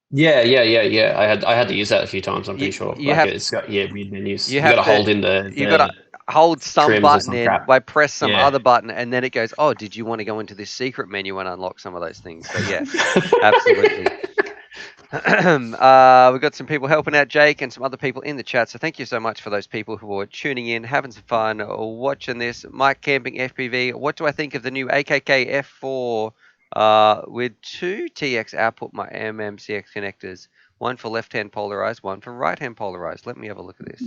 [SPEAKER 2] Yeah. I had to use that a few times. I'm
[SPEAKER 1] You
[SPEAKER 2] pretty sure.
[SPEAKER 1] you
[SPEAKER 2] Like
[SPEAKER 1] have
[SPEAKER 2] it's got weird menus.
[SPEAKER 1] you
[SPEAKER 2] You got
[SPEAKER 1] have
[SPEAKER 2] to
[SPEAKER 1] to
[SPEAKER 2] hold in
[SPEAKER 1] you got to
[SPEAKER 2] the
[SPEAKER 1] hold some
[SPEAKER 2] trims or
[SPEAKER 1] button
[SPEAKER 2] some
[SPEAKER 1] in
[SPEAKER 2] crap.
[SPEAKER 1] by press some
[SPEAKER 2] Yeah.
[SPEAKER 1] other button and then it goes, oh, did you want to go into this secret menu and unlock some of those things? So yeah, absolutely. We've got some people helping out Jake and some other people in the chat. So thank you so much for those people who are tuning in, having some fun, watching this. Mike Camping FPV. What do I think of the new AKK F4 with two TX output my MMCX connectors? One for left-hand polarized, one for right-hand polarized. Let me have a look at this.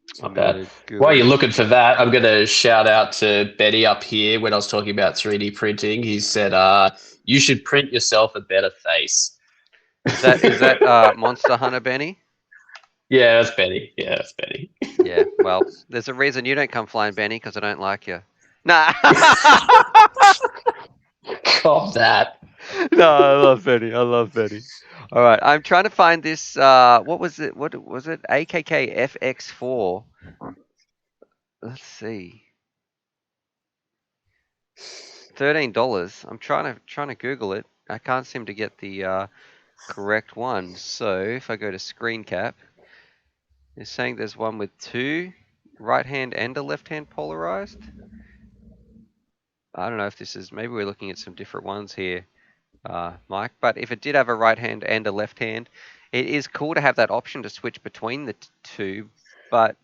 [SPEAKER 2] It's
[SPEAKER 1] I'm
[SPEAKER 2] not bad.
[SPEAKER 1] gonna Google
[SPEAKER 2] While you're
[SPEAKER 1] this.
[SPEAKER 2] looking for that, I'm going to shout out to Betty up here when I was talking about 3D printing. He said, "You should print yourself a better face."
[SPEAKER 1] Is that Monster Hunter Benny?
[SPEAKER 2] Yeah, that's Betty. Yeah, that's Betty.
[SPEAKER 1] Yeah. Well, there's a reason you don't come flying, Benny, because I don't like you. Nah.
[SPEAKER 2] Cop that.
[SPEAKER 1] No, I love Benny. I love Benny. All right, I'm trying to find this. What was it? What was it? AKK FX4. Let's see. $13. I'm trying to Google it. I can't seem to get the correct one. So if I go to screen cap, it's saying there's one with two right hand and a left hand polarized. I don't know if this is. Maybe we're looking at some different ones here. Mike. But if it did have a right hand and a left hand, it is cool to have that option to switch between the two. But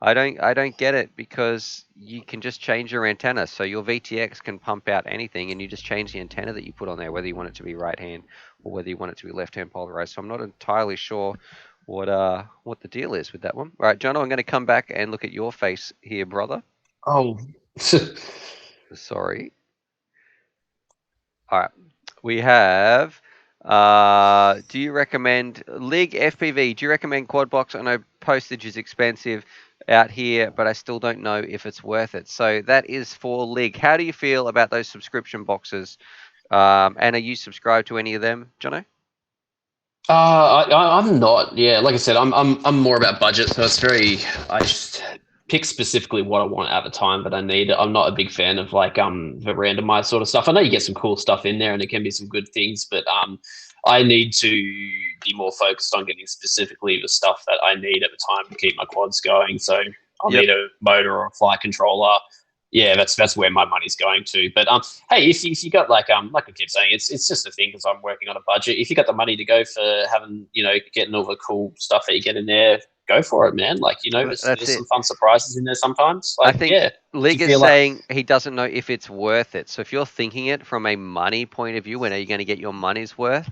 [SPEAKER 1] I don't get it because you can just change your antenna. So your VTX can pump out anything, and you just change the antenna that you put on there, whether you want it to be right hand or whether you want it to be left hand polarized. So I'm not entirely sure what the deal is with that one. All right, John, I'm going to come back and look at your face here, brother.
[SPEAKER 2] Oh,
[SPEAKER 1] Sorry. All right. We have. Do you recommend Lig FPV? Do you recommend quad box? I know postage is expensive out here, but I still don't know if it's worth it. So that is for Lig. How do you feel about those subscription boxes? And are you subscribed to any of them, Jono?
[SPEAKER 2] I'm not. Yeah, like I said, I'm more about budget, so it's very. I just pick specifically what I want at the time that I need. I'm not a big fan of like the randomized sort of stuff. I know you get some cool stuff in there, and it can be some good things, but I need to be more focused on getting specifically the stuff that I need at the time to keep my quads going. So I'll
[SPEAKER 1] Yep.
[SPEAKER 2] need a motor or a flight controller. Yeah, that's where my money's going to. But hey, if you got like I keep saying, it's just a thing because I'm working on a budget. If you got the money to go for having getting all the cool stuff that you get in there, go for it, man. Like
[SPEAKER 1] That's
[SPEAKER 2] there's
[SPEAKER 1] it.
[SPEAKER 2] some fun surprises in there sometimes.
[SPEAKER 1] I
[SPEAKER 2] Like
[SPEAKER 1] think
[SPEAKER 2] yeah, if you
[SPEAKER 1] Lig is
[SPEAKER 2] feel like
[SPEAKER 1] saying he doesn't know if it's worth it. So if you're thinking it from a money point of view, when are you going to get your money's worth?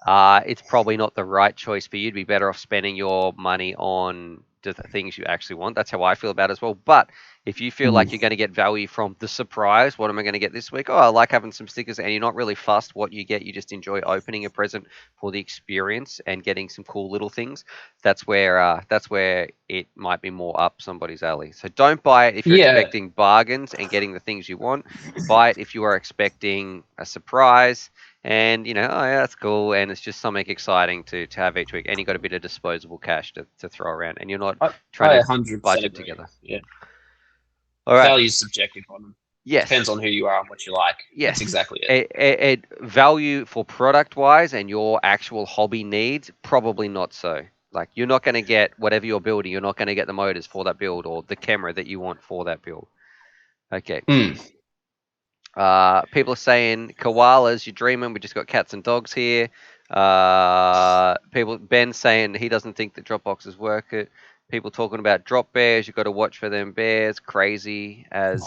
[SPEAKER 1] It's probably not the right choice for you. To be better off spending your money on the things you actually want. That's how I feel about it as well. But if you feel like you're going to get value from the surprise, what am I going to get this week? Oh, I like having some stickers, and you're not really fussed what you get. You just enjoy opening a present for the experience and getting some cool little things. That's where it might be more up somebody's alley. So don't buy it if you're
[SPEAKER 2] yeah,
[SPEAKER 1] expecting bargains and getting the things you want. Buy it if you are expecting a surprise and oh yeah, that's cool, and it's just something exciting to have each week, and you got a bit of disposable cash to throw around, and you're not trying
[SPEAKER 2] I
[SPEAKER 1] to
[SPEAKER 2] 100%
[SPEAKER 1] budget
[SPEAKER 2] agree.
[SPEAKER 1] together.
[SPEAKER 2] Yeah.
[SPEAKER 1] All right.
[SPEAKER 2] Value's subjective on them. Depends
[SPEAKER 1] Yes.
[SPEAKER 2] on who you are and what you like. That's
[SPEAKER 1] Yes.
[SPEAKER 2] exactly it.
[SPEAKER 1] Value for product wise and your actual hobby needs, probably not so. Like you're not going to get whatever you're building. You're not going to get the motors for that build or the camera that you want for that build. Okay.
[SPEAKER 2] Mm.
[SPEAKER 1] People are saying koalas, you're dreaming. We just got cats and dogs here. Ben saying he doesn't think the drop boxes work. It. People talking about drop bears. You've got to watch for them bears. Crazy as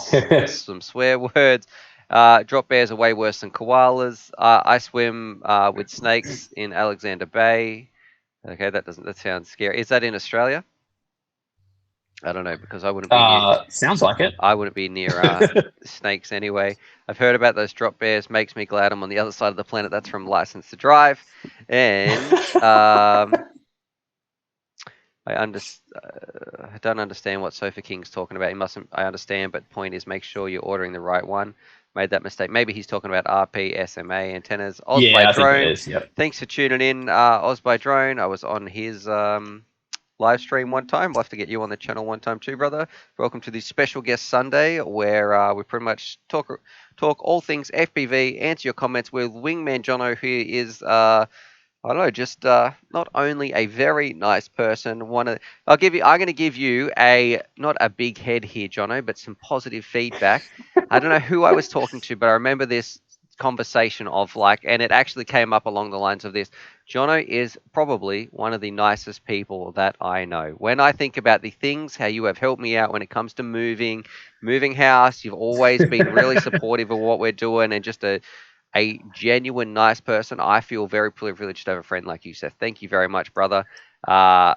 [SPEAKER 1] some swear words. Drop bears are way worse than koalas. I swim with snakes in Alexander Bay. Okay, that sounds scary. Is that in Australia? I don't know because I wouldn't be near.
[SPEAKER 2] Sounds like it.
[SPEAKER 1] I wouldn't be near snakes anyway. I've heard about those drop bears. Makes me glad I'm on the other side of the planet. That's from License to Drive. And I don't understand what Sofa King's talking about. He mustn't. I understand, but point is, make sure you're ordering the right one. Made that mistake. Maybe he's talking about RP-SMA antennas. Oz by
[SPEAKER 2] Yeah, I think it
[SPEAKER 1] Drone.
[SPEAKER 2] is. Yep.
[SPEAKER 1] Thanks for tuning in, Oz by Drone. I was on his live stream one time. We'll have to get you on the channel one time too, brother. Welcome to the special guest Sunday, where we pretty much talk all things FPV, answer your comments with Wingman Jono, who is I don't know, just not only a very nice person. I'm going to give you a not a big head here, Jono, but some positive feedback. I don't know who I was talking to, but I remember this conversation of like, and it actually came up along the lines of this. Jono is probably one of the nicest people that I know. When I think about the things, how you have helped me out when it comes to moving house, you've always been really supportive of what we're doing, and just a genuine nice person. I feel very privileged to have a friend like you, Seth. Thank you very much, brother. Uh,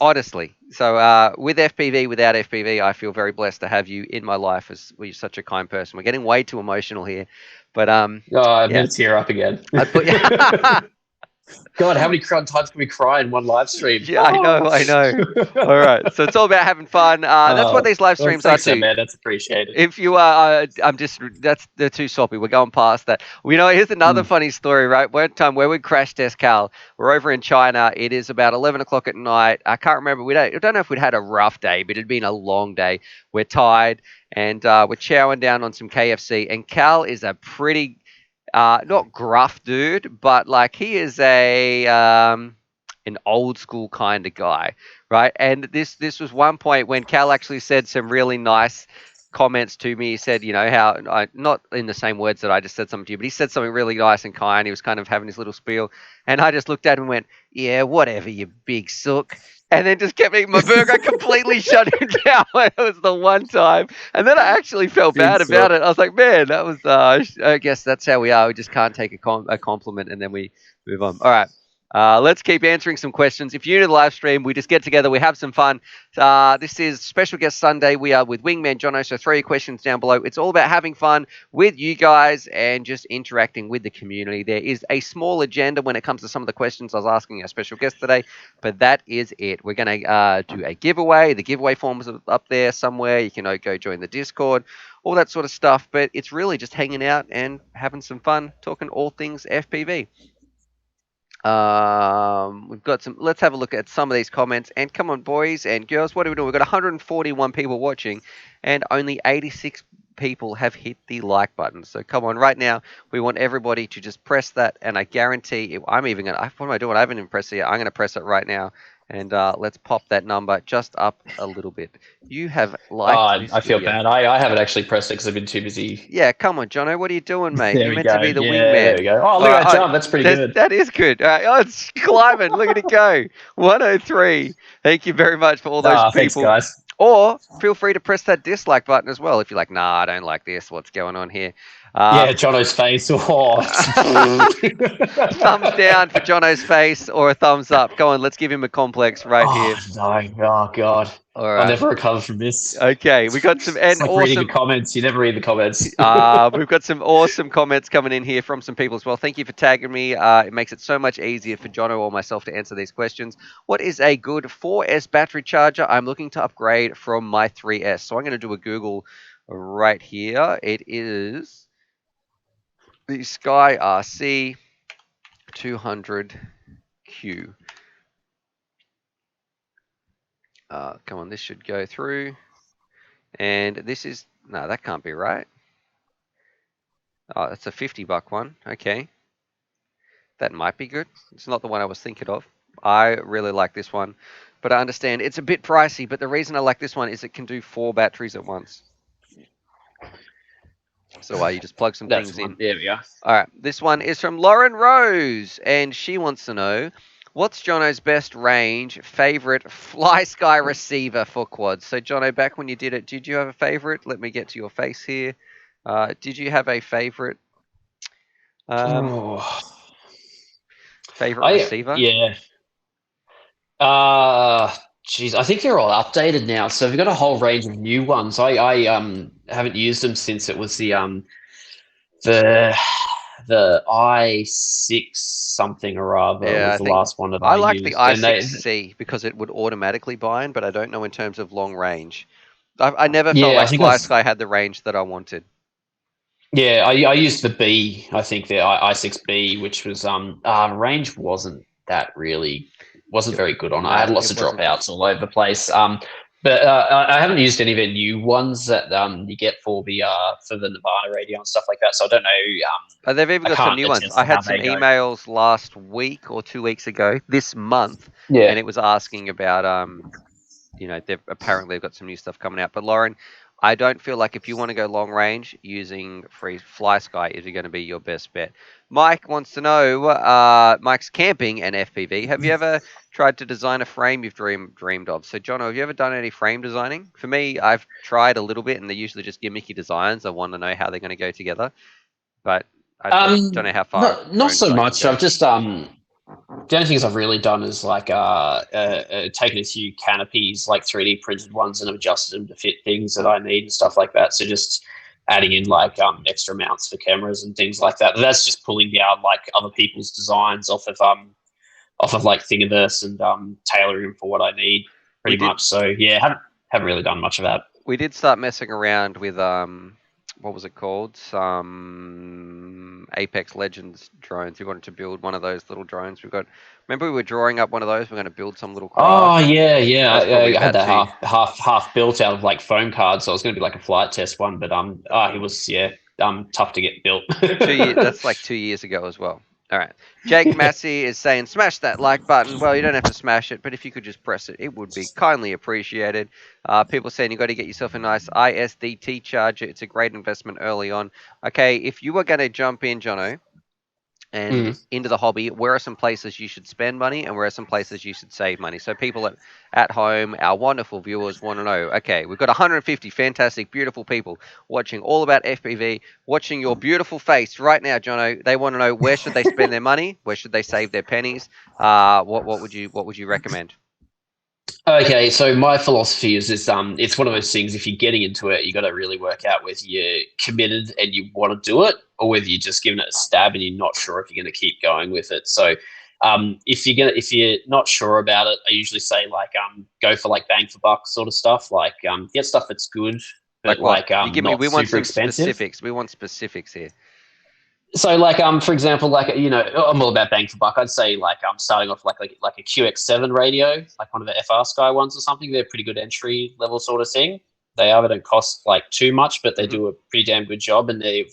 [SPEAKER 1] Honestly. So with FPV, without FPV, I feel very blessed to have you in my life as you're such a kind person. We're getting way too emotional here, but
[SPEAKER 2] Oh, I'm
[SPEAKER 1] yeah.
[SPEAKER 2] going to tear up again.
[SPEAKER 1] I put
[SPEAKER 2] God, how many times can we cry in one live stream?
[SPEAKER 1] Yeah, I know. All right, so it's all about having fun. That's what these live
[SPEAKER 2] Well,
[SPEAKER 1] streams are
[SPEAKER 2] thanks,
[SPEAKER 1] too.
[SPEAKER 2] man. That's appreciated.
[SPEAKER 1] If you are, they're too soppy. We're going past that. Here's another funny story, right? One time where we crash test Cal, we're over in China. It is about 11 o'clock at night. I can't remember. I don't know if we'd had a rough day, but it'd been a long day. We're tired and we're chowing down on some KFC. And Cal is a pretty, not gruff dude, but like he is an old school kind of guy, right? And this was one point when Cal actually said some really nice comments to me. He said, how not in the same words that I just said something to you, but he said something really nice and kind. He was kind of having his little spiel, and I just looked at him and went, "Yeah, whatever, you big sook." And then just kept eating my burger. I completely shut him down. It was the one time, and then I actually felt bad about it. I was like, "Man, that was." I guess that's how we are. We just can't take a compliment, and then we move on. All right. Let's keep answering some questions. If you're in the live stream, we just get together, we have some fun. This is Special Guest Sunday. We are with Wingman Jono, so throw your questions down below. It's all about having fun with you guys and just interacting with the community. There is a small agenda when it comes to some of the questions I was asking our special guest today, but that is it. We're going to do a giveaway. The giveaway form is up there somewhere. You can go join the Discord, all that sort of stuff, but it's really just hanging out and having some fun, talking all things FPV. We've got some. Let's have a look at some of these comments. And come on, boys and girls, what are we doing? We've got 141 people watching, and only 86 people have hit the like button. So come on, right now, we want everybody to just press that. And I guarantee, I'm even gonna. What am I doing? I haven't even pressed it yet. I'm gonna press it right now, and let's pop that number just up a little bit. You have liked this
[SPEAKER 2] I feel
[SPEAKER 1] video.
[SPEAKER 2] bad. I haven't actually pressed it because I've been too busy.
[SPEAKER 1] Yeah, come on, Jono. What are you doing, mate?
[SPEAKER 2] There
[SPEAKER 1] You're
[SPEAKER 2] we
[SPEAKER 1] meant to
[SPEAKER 2] go.
[SPEAKER 1] be the
[SPEAKER 2] Yeah, there
[SPEAKER 1] wingman.
[SPEAKER 2] we go. Oh,
[SPEAKER 1] All
[SPEAKER 2] look at
[SPEAKER 1] right,
[SPEAKER 2] that jump. That's pretty good.
[SPEAKER 1] That is good. All right. Oh, it's climbing. Look at it go. 103. Thank you very much for all those
[SPEAKER 2] Thanks,
[SPEAKER 1] people.
[SPEAKER 2] guys.
[SPEAKER 1] Or feel free to press that dislike button as well if you're like, nah, I don't like this. What's going on here?
[SPEAKER 2] Yeah, Jono's face. Oh.
[SPEAKER 1] Thumbs down for Jono's face or a thumbs up. Go on, let's give him a complex right here.
[SPEAKER 2] No. Oh, God.
[SPEAKER 1] All
[SPEAKER 2] I'll
[SPEAKER 1] right.
[SPEAKER 2] never recover from this.
[SPEAKER 1] Okay, we got some
[SPEAKER 2] It's
[SPEAKER 1] and
[SPEAKER 2] like reading the
[SPEAKER 1] awesome.
[SPEAKER 2] comments. You never read the comments.
[SPEAKER 1] We've got some awesome comments coming in here from some people as well. Thank you for tagging me. It makes it so much easier for Jono or myself to answer these questions. What is a good 4S battery charger? I'm looking to upgrade from my 3S. So I'm going to do a Google right here. It is the Sky RC 200Q. Come on, this should go through. And this is, no, that can't be right. Oh, that's a $50 one. Okay. That might be good. It's not the one I was thinking of. I really like this one, but I understand it's a bit pricey. But the reason I like this one is it can do 4 batteries at once. So you just plug some
[SPEAKER 2] That's
[SPEAKER 1] things
[SPEAKER 2] one.
[SPEAKER 1] in.
[SPEAKER 2] There we go.
[SPEAKER 1] All right, this one is from Lauren Rose, and she wants to know, what's Jono's best range favorite fly sky receiver for quads? So Jono, back when you did it, did you have a favorite? Let me get to your face here. Did you have a favorite
[SPEAKER 2] Oh,
[SPEAKER 1] favorite receiver?
[SPEAKER 2] yeah. Geez, I think they're all updated now. So we've got a whole range of new ones. I haven't used them since it was the the i6 something or other
[SPEAKER 1] Yeah,
[SPEAKER 2] was
[SPEAKER 1] I
[SPEAKER 2] the
[SPEAKER 1] think
[SPEAKER 2] last one that
[SPEAKER 1] I
[SPEAKER 2] I
[SPEAKER 1] like the
[SPEAKER 2] used. And they,
[SPEAKER 1] i6C because it would automatically bind, but I don't know in terms of long range. I never felt
[SPEAKER 2] yeah, I
[SPEAKER 1] like
[SPEAKER 2] think I
[SPEAKER 1] Fly
[SPEAKER 2] was,
[SPEAKER 1] Sky had the range that I wanted.
[SPEAKER 2] yeah, I used the B, I think the i6B, which was range wasn't very good on it. I
[SPEAKER 1] No,
[SPEAKER 2] had lots
[SPEAKER 1] it
[SPEAKER 2] of
[SPEAKER 1] wasn't good.
[SPEAKER 2] dropouts all over the place. But I haven't used any of the new ones that you get for the Nirvana radio and stuff like that. So I don't know.
[SPEAKER 1] They've even
[SPEAKER 2] I
[SPEAKER 1] got some
[SPEAKER 2] can't
[SPEAKER 1] new ones.
[SPEAKER 2] attest
[SPEAKER 1] I
[SPEAKER 2] to how
[SPEAKER 1] had some
[SPEAKER 2] they go.
[SPEAKER 1] emails last week or 2 weeks ago, this month,
[SPEAKER 2] Yeah.
[SPEAKER 1] and it was asking about they've apparently got some new stuff coming out. But Lauren, I don't feel like if you want to go long range, using free Fly Sky is going to be your best bet. Mike wants to know, Mike's camping and FPV. Have you ever tried to design a frame you've dreamed of? So, Jono, have you ever done any frame designing? For me, I've tried a little bit, and they're usually just gimmicky designs. I want to know how they're going to go together, but I don't know how far
[SPEAKER 2] Not
[SPEAKER 1] drone
[SPEAKER 2] so
[SPEAKER 1] design can
[SPEAKER 2] much.
[SPEAKER 1] go.
[SPEAKER 2] I've just the only things I've really done is like taken a few canopies, like 3D printed ones, and adjusted them to fit things that I need and stuff like that. So just adding in like extra mounts for cameras and things like that. But that's just pulling down like other people's designs off of like Thingiverse and tailoring them for what I need
[SPEAKER 1] We
[SPEAKER 2] pretty
[SPEAKER 1] did
[SPEAKER 2] much. So yeah, haven't really done much of that.
[SPEAKER 1] we did start messing around with what was it called? Some Apex Legends drones. We wanted to build one of those little drones. Remember we were drawing up one of those. We're going to build some little
[SPEAKER 2] Oh
[SPEAKER 1] craft.
[SPEAKER 2] yeah, yeah.
[SPEAKER 1] That's probably
[SPEAKER 2] I had
[SPEAKER 1] about
[SPEAKER 2] that
[SPEAKER 1] two
[SPEAKER 2] half built out of like foam cards, so it was going to be like a flight test one, but it was tough to get built.
[SPEAKER 1] 2 years. That's like 2 years ago as well. All right. Jake Massey is saying, smash that like button. Well, you don't have to smash it, but if you could just press it, it would be kindly appreciated. People saying you got to get yourself a nice ISDT charger. It's a great investment early on. Okay, if you were going to jump in, Jono, and
[SPEAKER 2] Mm.
[SPEAKER 1] into the hobby, where are some places you should spend money and where are some places you should save money? So people at home, our wonderful viewers want to know, okay, we've got 150 fantastic, beautiful people watching all about FPV, watching your beautiful face right now, Jono. They want to know, where should they spend their money? Where should they save their pennies? What would you recommend?
[SPEAKER 2] Okay, so my philosophy is this: it's one of those things. If you're getting into it, you got to really work out whether you're committed and you want to do it, or whether you're just giving it a stab and you're not sure if you're going to keep going with it. So, if you're not sure about it, I usually say like go for like bang for buck sort of stuff. Like get stuff that's good,
[SPEAKER 1] Like
[SPEAKER 2] but
[SPEAKER 1] what?
[SPEAKER 2] like
[SPEAKER 1] You give me,
[SPEAKER 2] not
[SPEAKER 1] we want
[SPEAKER 2] super
[SPEAKER 1] some
[SPEAKER 2] expensive.
[SPEAKER 1] specifics. We want specifics here.
[SPEAKER 2] So like for example, like I'm all about bang for buck. I'd say like I'm starting off like a QX7 radio, like one of the FR Sky ones or something. They're pretty good entry level sort of thing. They don't cost like too much, but they
[SPEAKER 1] Hmm.
[SPEAKER 2] do a pretty damn good job. And they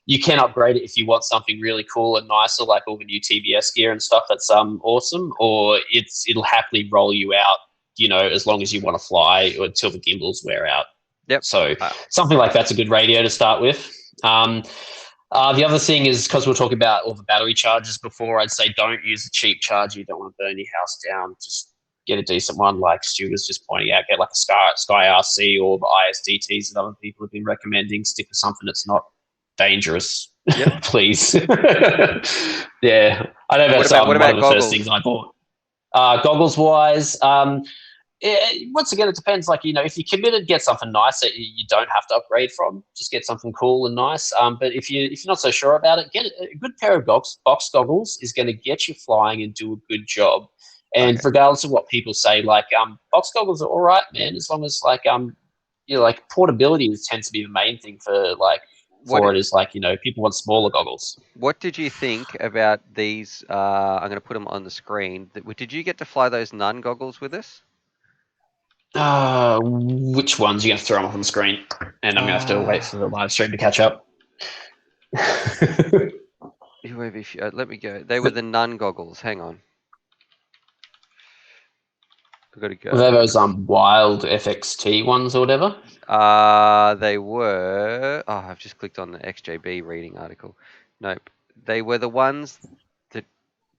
[SPEAKER 2] you can upgrade it if you want something really cool and nicer, like all the new TBS gear and stuff. That's awesome. Or it'll happily roll you out, as long as you want to fly or until the gimbals wear out.
[SPEAKER 1] Yep.
[SPEAKER 2] So something like that's a good radio to start with. The other thing is, because we were talking about all the battery chargers before, I'd say don't use a cheap charger. You don't want to burn your house down. Just get a decent one, like Stu was just pointing out. Get like a Sky RC or the ISDTs that other people have been recommending. Stick with something that's not dangerous,
[SPEAKER 1] Yep.
[SPEAKER 2] please. Yeah, I know
[SPEAKER 1] What
[SPEAKER 2] that's
[SPEAKER 1] about
[SPEAKER 2] one of the first things
[SPEAKER 1] goggles?
[SPEAKER 2] I bought. Goggles wise, once again, it depends. Like, if you're committed, get something nice that you don't have to upgrade from. Just get something cool and nice. But if you're not so sure about it, get a good pair of box goggles is going to get you flying and do a good job. And
[SPEAKER 1] Okay.
[SPEAKER 2] regardless of what people say, like box goggles are all right, man. As long as like like portability tends to be the main thing for like
[SPEAKER 1] what
[SPEAKER 2] for it is like, people want smaller goggles.
[SPEAKER 1] what did you think about these? I'm going to put them on the screen. Did you get to fly those Nun goggles with us?
[SPEAKER 2] Which ones? You're going to throw them up on the screen, and I'm going to have to wait for the live stream to catch up.
[SPEAKER 1] Let me go. They were the Nun goggles. Hang on. I've got to go.
[SPEAKER 2] Were they those wild FXT ones or whatever?
[SPEAKER 1] They were. Oh, I've just clicked on the XJB reading article. Nope. They were the ones that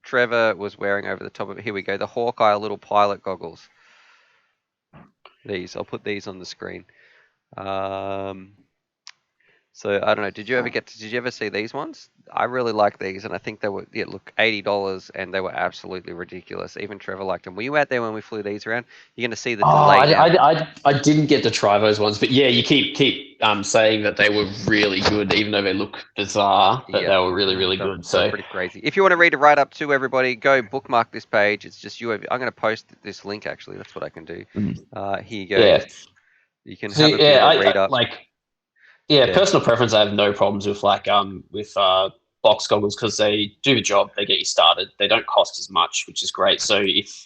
[SPEAKER 1] Trevor was wearing over the top of it. Here we go. The Hawkeye little pilot goggles. These. I'll put these on the screen. So I don't know. Did you ever see these ones? I really like these, and I think they were look, $80, and they were absolutely ridiculous. Even Trevor liked them. Were you out there when we flew these around? You're going to see the delay now.
[SPEAKER 2] I didn't get to try those ones, but yeah, you keep saying that they were really good, even though they look bizarre. But they were really, really good. So
[SPEAKER 1] pretty crazy. If you want to read a write up to everybody, go bookmark this page. It's just UAV. I'm going to post this link actually. That's what I can do. Here you go.
[SPEAKER 2] Yeah.
[SPEAKER 1] You can have a bit of a read up.
[SPEAKER 2] Personal preference. I have no problems with box goggles because they do the job. They get you started. They don't cost as much, which is great. So if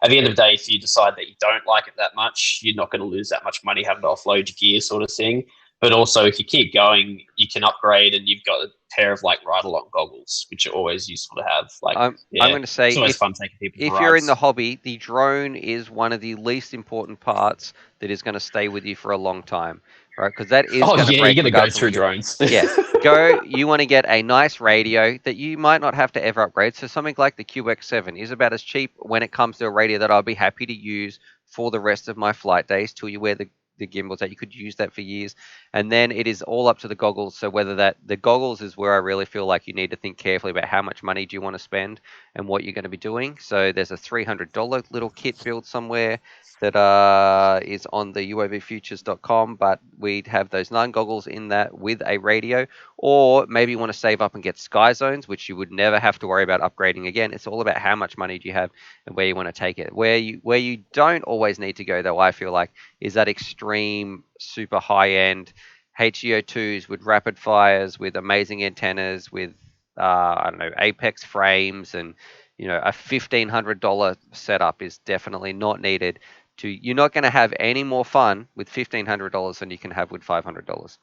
[SPEAKER 2] at the end of the day, if you decide that you don't like it that much, you're not going to lose that much money having to offload your gear, sort of thing. But also, if you keep going, you can upgrade, and you've got a pair of ride-along goggles, which are always useful to have.
[SPEAKER 1] I'm going to say,
[SPEAKER 2] it's always fun taking people.
[SPEAKER 1] If you're in the hobby, the drone is one of the least important parts that is going to stay with you for a long time, right? Because that is going to break.
[SPEAKER 2] You're going to go through drones.
[SPEAKER 1] You want to get a nice radio that you might not have to ever upgrade. So something like the QX7 is about as cheap when it comes to a radio that I'll be happy to use for the rest of my flight days till you wear the gimbals out. You could use that for years. And then it is all up to the goggles. So whether the goggles is where I really feel like you need to think carefully about how much money do you want to spend and what you're going to be doing. So there's a $300 little kit build somewhere that is on the uavfutures.com, but we'd have those 9 goggles in that with a radio. Or maybe you want to save up and get Sky Zones, which you would never have to worry about upgrading again. It's all about how much money do you have and where you want to take it. Where you don't always need to go, though, I feel like, is that extreme, super high-end HEO2s with rapid fires, with amazing antennas, with Apex frames, and a $1,500 setup is definitely not needed. You're not going to have any more fun with $1,500 than you can have with $500.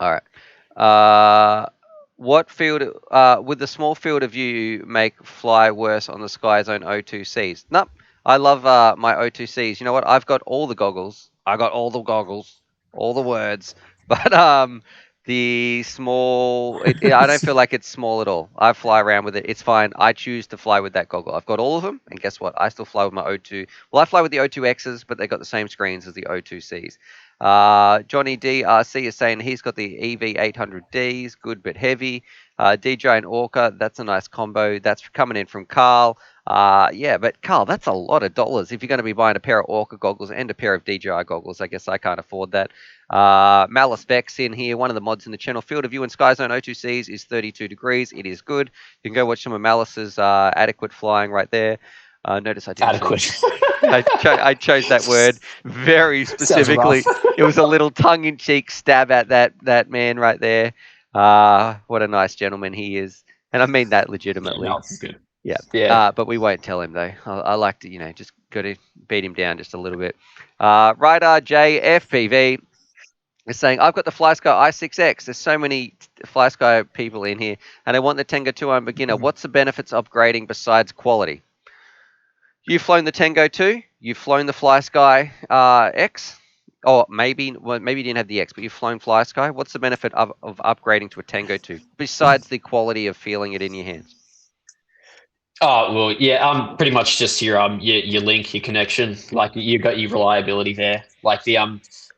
[SPEAKER 1] All right. What field would the small field of view make fly worse on the Sky Zone O2Cs? Nope. I love my O2Cs. You know what? I've got all the goggles. I got all the goggles, all the words. But the small, I don't feel like it's small at all. I fly around with it. It's fine. I choose to fly with that goggle. I've got all of them, and guess what? I still fly with my O2. Well, I fly with the O2Xs, but they got the same screens as the O2Cs. Johnny DRC is saying he's got the EV800Ds, good but heavy. DJ and Orca, that's a nice combo. That's coming in from Carl. But Carl, that's a lot of dollars if you're going to be buying a pair of Orca goggles and a pair of DJI goggles. I guess I can't afford that. Malice Vex in here, one of the mods in the channel. Field of view in Sky Zone O2Cs is 32 degrees. It is good. You can go watch some of Malice's adequate flying right there. Notice I did
[SPEAKER 2] adequate.
[SPEAKER 1] I chose that word very specifically. It was a little tongue-in-cheek stab at that man right there. What a nice gentleman he is, and I mean that legitimately.
[SPEAKER 2] Yeah, that's good.
[SPEAKER 1] Yeah. But we won't tell him though. I like to, just go to beat him down just a little bit. Radar JFPV is saying, I've got the FlySky i6X. There's so many FlySky people in here, and I want the Tango 2 on beginner. What's the benefits of upgrading besides quality? You've flown the Tango 2. You've flown the FlySky X. Or maybe you didn't have the X, but you've flown FlySky. What's the benefit of upgrading to a Tango 2 besides the quality of feeling it in your hands?
[SPEAKER 2] Oh, well, yeah, pretty much just your link, your connection. Like, you've got your reliability there. Like the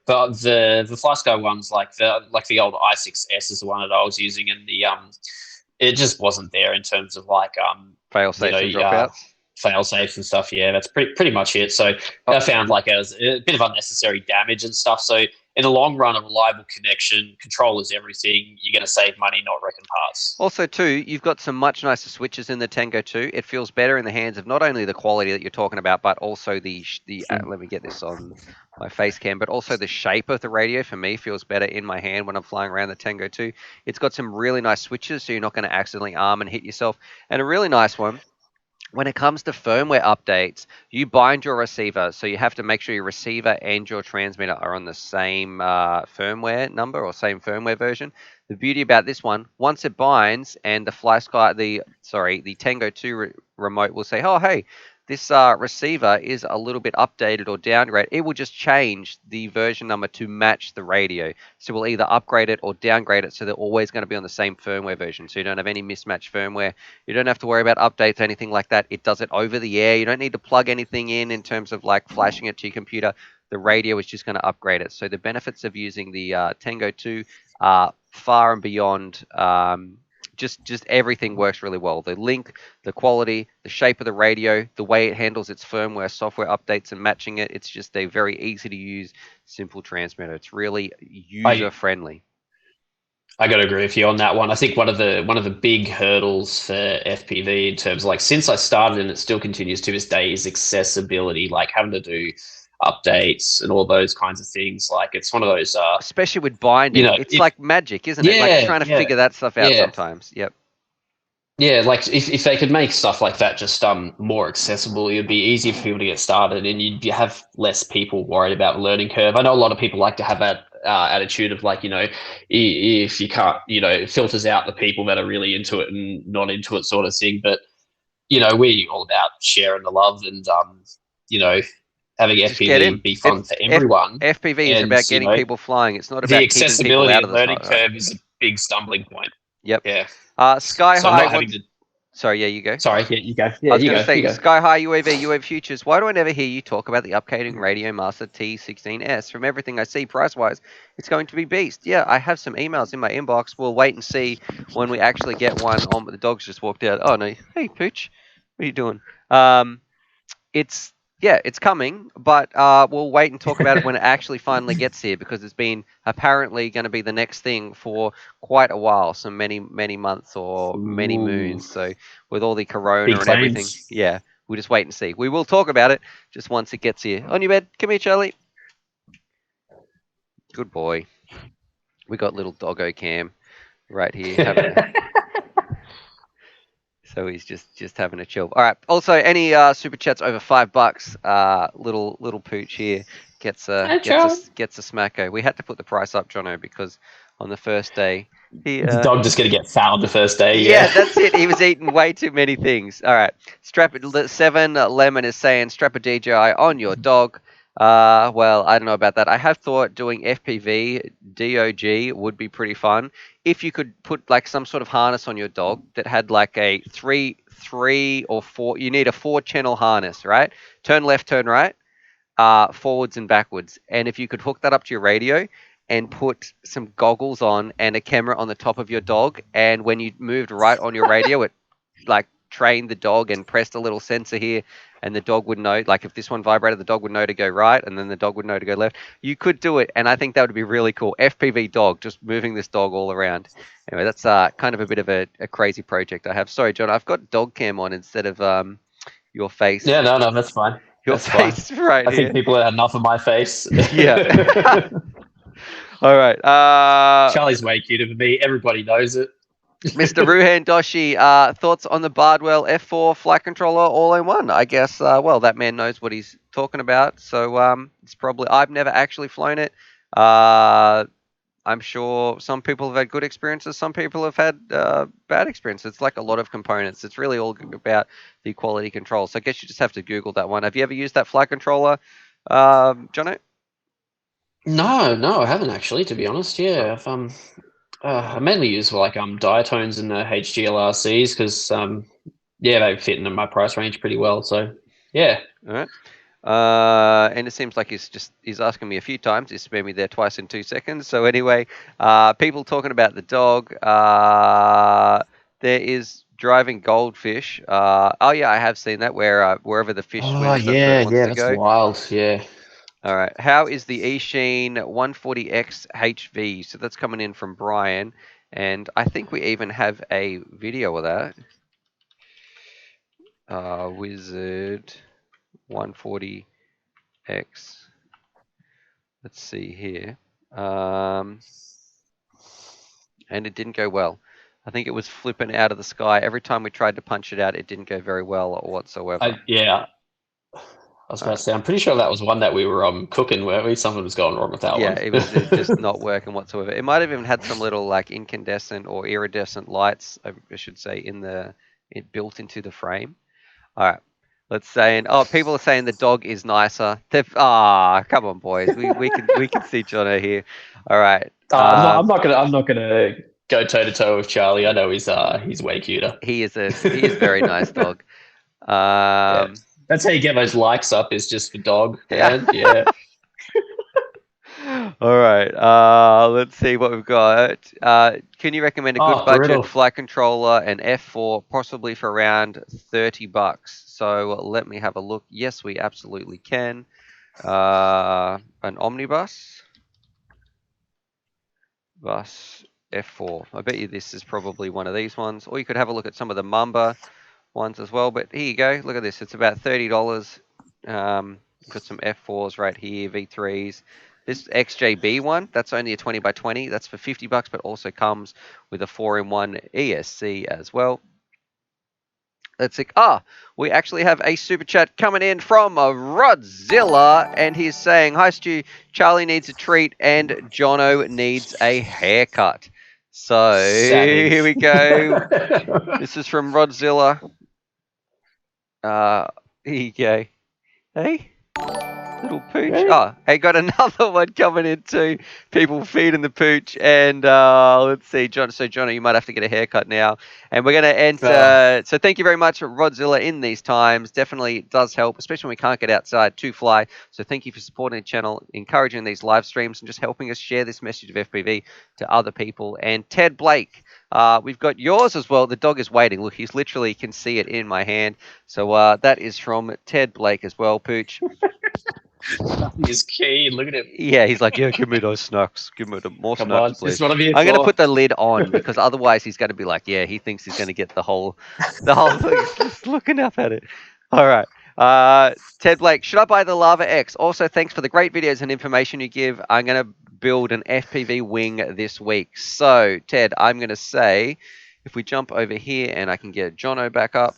[SPEAKER 2] FlySky ones, like the old i6S is the one that I was using, and it just wasn't there in terms of
[SPEAKER 1] fail safes and dropouts.
[SPEAKER 2] Fail safes and stuff. Yeah, that's pretty much it. So I found it was a bit of unnecessary damage and stuff. So in the long run, a reliable connection, control is everything. You're going to save money, not wrecking parts.
[SPEAKER 1] Also, too, you've got some much nicer switches in the Tango 2. It feels better in the hands of not only the quality that you're talking about, but also the let me get this on my face cam, but also the shape of the radio for me feels better in my hand when I'm flying around the Tango 2. It's got some really nice switches, so you're not going to accidentally arm and hit yourself. And a really nice one, when it comes to firmware updates, you bind your receiver, so you have to make sure your receiver and your transmitter are on the same firmware number or same firmware version. The beauty about this one, once it binds, and the the Tango 2 remote will say, "Oh, hey, this receiver is a little bit updated or downgraded." It will just change the version number to match the radio. So we'll either upgrade it or downgrade it, so they're always going to be on the same firmware version. So you don't have any mismatched firmware. You don't have to worry about updates, anything like that. It does it over the air. You don't need to plug anything in terms of like flashing it to your computer. The radio is just going to upgrade it. So the benefits of using the Tango 2 are far and beyond. Just everything works really well. The link, the quality, the shape of the radio, the way it handles its firmware, software updates, and matching it. It's just a very easy to use, simple transmitter. It's really user friendly.
[SPEAKER 2] I got to agree with you on that one. I think one of the big hurdles for FPV in terms of like since I started and it still continues to this day is accessibility, like having to do updates and all those kinds of things. Like it's one of those,
[SPEAKER 1] Especially with binding, it's like magic, isn't it? Like trying to figure that stuff out sometimes. Yep.
[SPEAKER 2] Yeah, like if they could make stuff like that just more accessible, it'd be easier for people to get started, and you'd have less people worried about learning curve. I know a lot of people like to have that attitude of like, if you can't, it filters out the people that are really into it and not into it, sort of thing. But we're all about sharing the love and having
[SPEAKER 1] Just get
[SPEAKER 2] FPV
[SPEAKER 1] in.
[SPEAKER 2] be fun for everyone.
[SPEAKER 1] FPV is
[SPEAKER 2] And
[SPEAKER 1] about getting people flying. It's not
[SPEAKER 2] the
[SPEAKER 1] about keeping people
[SPEAKER 2] accessibility
[SPEAKER 1] out of
[SPEAKER 2] and
[SPEAKER 1] the
[SPEAKER 2] learning
[SPEAKER 1] side.
[SPEAKER 2] curve is a big stumbling point.
[SPEAKER 1] Yep.
[SPEAKER 2] Yeah.
[SPEAKER 1] Sky
[SPEAKER 2] So
[SPEAKER 1] High.
[SPEAKER 2] not having to.
[SPEAKER 1] Sorry, yeah, you go.
[SPEAKER 2] Sorry, yeah, you go. Yeah,
[SPEAKER 1] I was
[SPEAKER 2] you
[SPEAKER 1] going to
[SPEAKER 2] go. You
[SPEAKER 1] say,
[SPEAKER 2] go.
[SPEAKER 1] Sky High UAV Futures. Why do I never hear you talk about the upcoming Radio Master T16S? From everything I see price-wise, it's going to be beast. Yeah, I have some emails in my inbox. We'll wait and see when we actually get one on. The dog's just walked out. Oh, no. Hey, Pooch. What are you doing? It's coming, but we'll wait and talk about it when it actually finally gets here, because it's been apparently going to be the next thing for quite a while, so many months or many moons. So with all the corona
[SPEAKER 2] Big
[SPEAKER 1] and everything,
[SPEAKER 2] claims.
[SPEAKER 1] yeah, we'll just wait and see. We will talk about it just once it gets here. On your bed, come here, Charlie. Good boy. We got little doggo Cam right here having a. So he's just having a chill. All right. Also, any super chats over $5? Little pooch here gets a smacko. We had to put the price up, Jono, because on the first day he.
[SPEAKER 2] The dog just going to get foul on the first day.
[SPEAKER 1] Yeah, that's it. He was eating way too many things. All right. Seven Lemon is saying strap a DJI on your dog. Well, I don't know about that. I have thought doing FPV DOG would be pretty fun if you could put like some sort of harness on your dog that had like a three or four. You need a 4-channel harness, right? Turn left, turn right, forwards and backwards. And if you could hook that up to your radio and put some goggles on and a camera on the top of your dog, and when you moved right on your radio, it like trained the dog and pressed a little sensor here, and the dog would know, like if this one vibrated, the dog would know to go right, and then the dog would know to go left. You could do it, and I think that would be really cool. FPV dog, just moving this dog all around. Anyway, that's kind of a bit of a crazy project I have. Sorry, John, I've got dog cam on instead of your face.
[SPEAKER 2] Yeah, no, that's fine.
[SPEAKER 1] Your
[SPEAKER 2] that's
[SPEAKER 1] face
[SPEAKER 2] fine.
[SPEAKER 1] right
[SPEAKER 2] I
[SPEAKER 1] here.
[SPEAKER 2] think people had enough of my face.
[SPEAKER 1] Yeah. All right.
[SPEAKER 2] Charlie's way cuter than me. Everybody knows it.
[SPEAKER 1] Mr. Ruhan Doshi, thoughts on the Bardwell F4 flight controller all-in-one? I guess, well, that man knows what he's talking about. So it's probably, I've never actually flown it. I'm sure some people have had good experiences. Some people have had bad experiences. It's like a lot of components. It's really all about the quality control. So I guess you just have to Google that one. Have you ever used that flight controller, Jono?
[SPEAKER 2] No, I haven't actually, to be honest. Yeah, I mainly use like diatones and the HGLRCs because they fit in my price range pretty well. So yeah.
[SPEAKER 1] All right. And it seems like he's asking me a few times. He's spared me there twice in 2 seconds. So anyway, people talking about the dog. There is driving goldfish. Oh yeah, I have seen that where wherever the fish swims, that's where it wants to
[SPEAKER 2] That's
[SPEAKER 1] go.
[SPEAKER 2] wild. Yeah.
[SPEAKER 1] All right. How is the eSheen 140X HV? So that's coming in from Brian, and I think we even have a video of that. Wizard 140X. Let's see here. And it didn't go well. I think it was flipping out of the sky. Every time we tried to punch it out, it didn't go very well whatsoever.
[SPEAKER 2] Yeah, I was
[SPEAKER 1] All
[SPEAKER 2] about
[SPEAKER 1] right.
[SPEAKER 2] to say, I'm pretty sure that was one that we were cooking, weren't we? Something was going wrong with that
[SPEAKER 1] Yeah,
[SPEAKER 2] one.
[SPEAKER 1] it was just not working whatsoever. It might have even had some little like incandescent or iridescent lights, I should say, it built into the frame. All right. Let's say, and people are saying the dog is nicer. Come on, boys. We can see Jono here. All right.
[SPEAKER 2] I'm not. I'm not gonna go toe to toe with Charlie. I know he's way cuter.
[SPEAKER 1] he is a very nice dog.
[SPEAKER 2] Yeah,
[SPEAKER 1] Um,
[SPEAKER 2] that's how you get those likes up. Is just for dog,
[SPEAKER 1] yeah.
[SPEAKER 2] man. Yeah.
[SPEAKER 1] All right. Let's see what we've got. Can you recommend a good
[SPEAKER 2] Oh,
[SPEAKER 1] budget
[SPEAKER 2] brutal.
[SPEAKER 1] flight controller and F4, possibly for around $30? So let me have a look. Yes, we absolutely can. An omnibus bus F4. I bet you this is probably one of these ones, or you could have a look at some of the Mamba ones as well. But here you go. Look at this. It's about $30. Got some F4s right here, V3s. This XJB one, that's only a 20 by 20. That's for $50, but also comes with a 4-in-1 ESC as well. That's it. We actually have a super chat coming in from Rodzilla, and he's saying, "Hi Stu, Charlie needs a treat, and Jono needs a haircut." So here
[SPEAKER 2] Savage.
[SPEAKER 1] we go. This is from Rodzilla. Here you go. Hey. Little pooch.
[SPEAKER 2] Right?
[SPEAKER 1] Oh, I got another one coming in too. People feeding the pooch. And let's see, John. So, Johnny, you might have to get a haircut now. And we're going to
[SPEAKER 2] Oh,
[SPEAKER 1] enter. So, thank you very much, Rodzilla, in these times. Definitely does help, especially when we can't get outside to fly. So, thank you for supporting the channel, encouraging these live streams, and just helping us share this message of FPV to other people. And Ted Blake, we've got yours as well. The dog is waiting. Look, he's literally can see it in my hand. So, that is from Ted Blake as well, pooch.
[SPEAKER 2] nothing is key. Look at him.
[SPEAKER 1] Yeah, he's like, yeah, give me those snacks. Give me more
[SPEAKER 2] Come
[SPEAKER 1] snacks,
[SPEAKER 2] on, this is
[SPEAKER 1] please.
[SPEAKER 2] what I'm here
[SPEAKER 1] I'm gonna
[SPEAKER 2] for.
[SPEAKER 1] put the lid on because otherwise he's gonna be like, yeah, he thinks he's gonna get the whole thing. He's just looking up at it. All right. Ted Blake, should I buy the Lava X? Also, thanks for the great videos and information you give. I'm gonna build an FPV wing this week. So, Ted, I'm gonna say, if we jump over here and I can get Jono back up,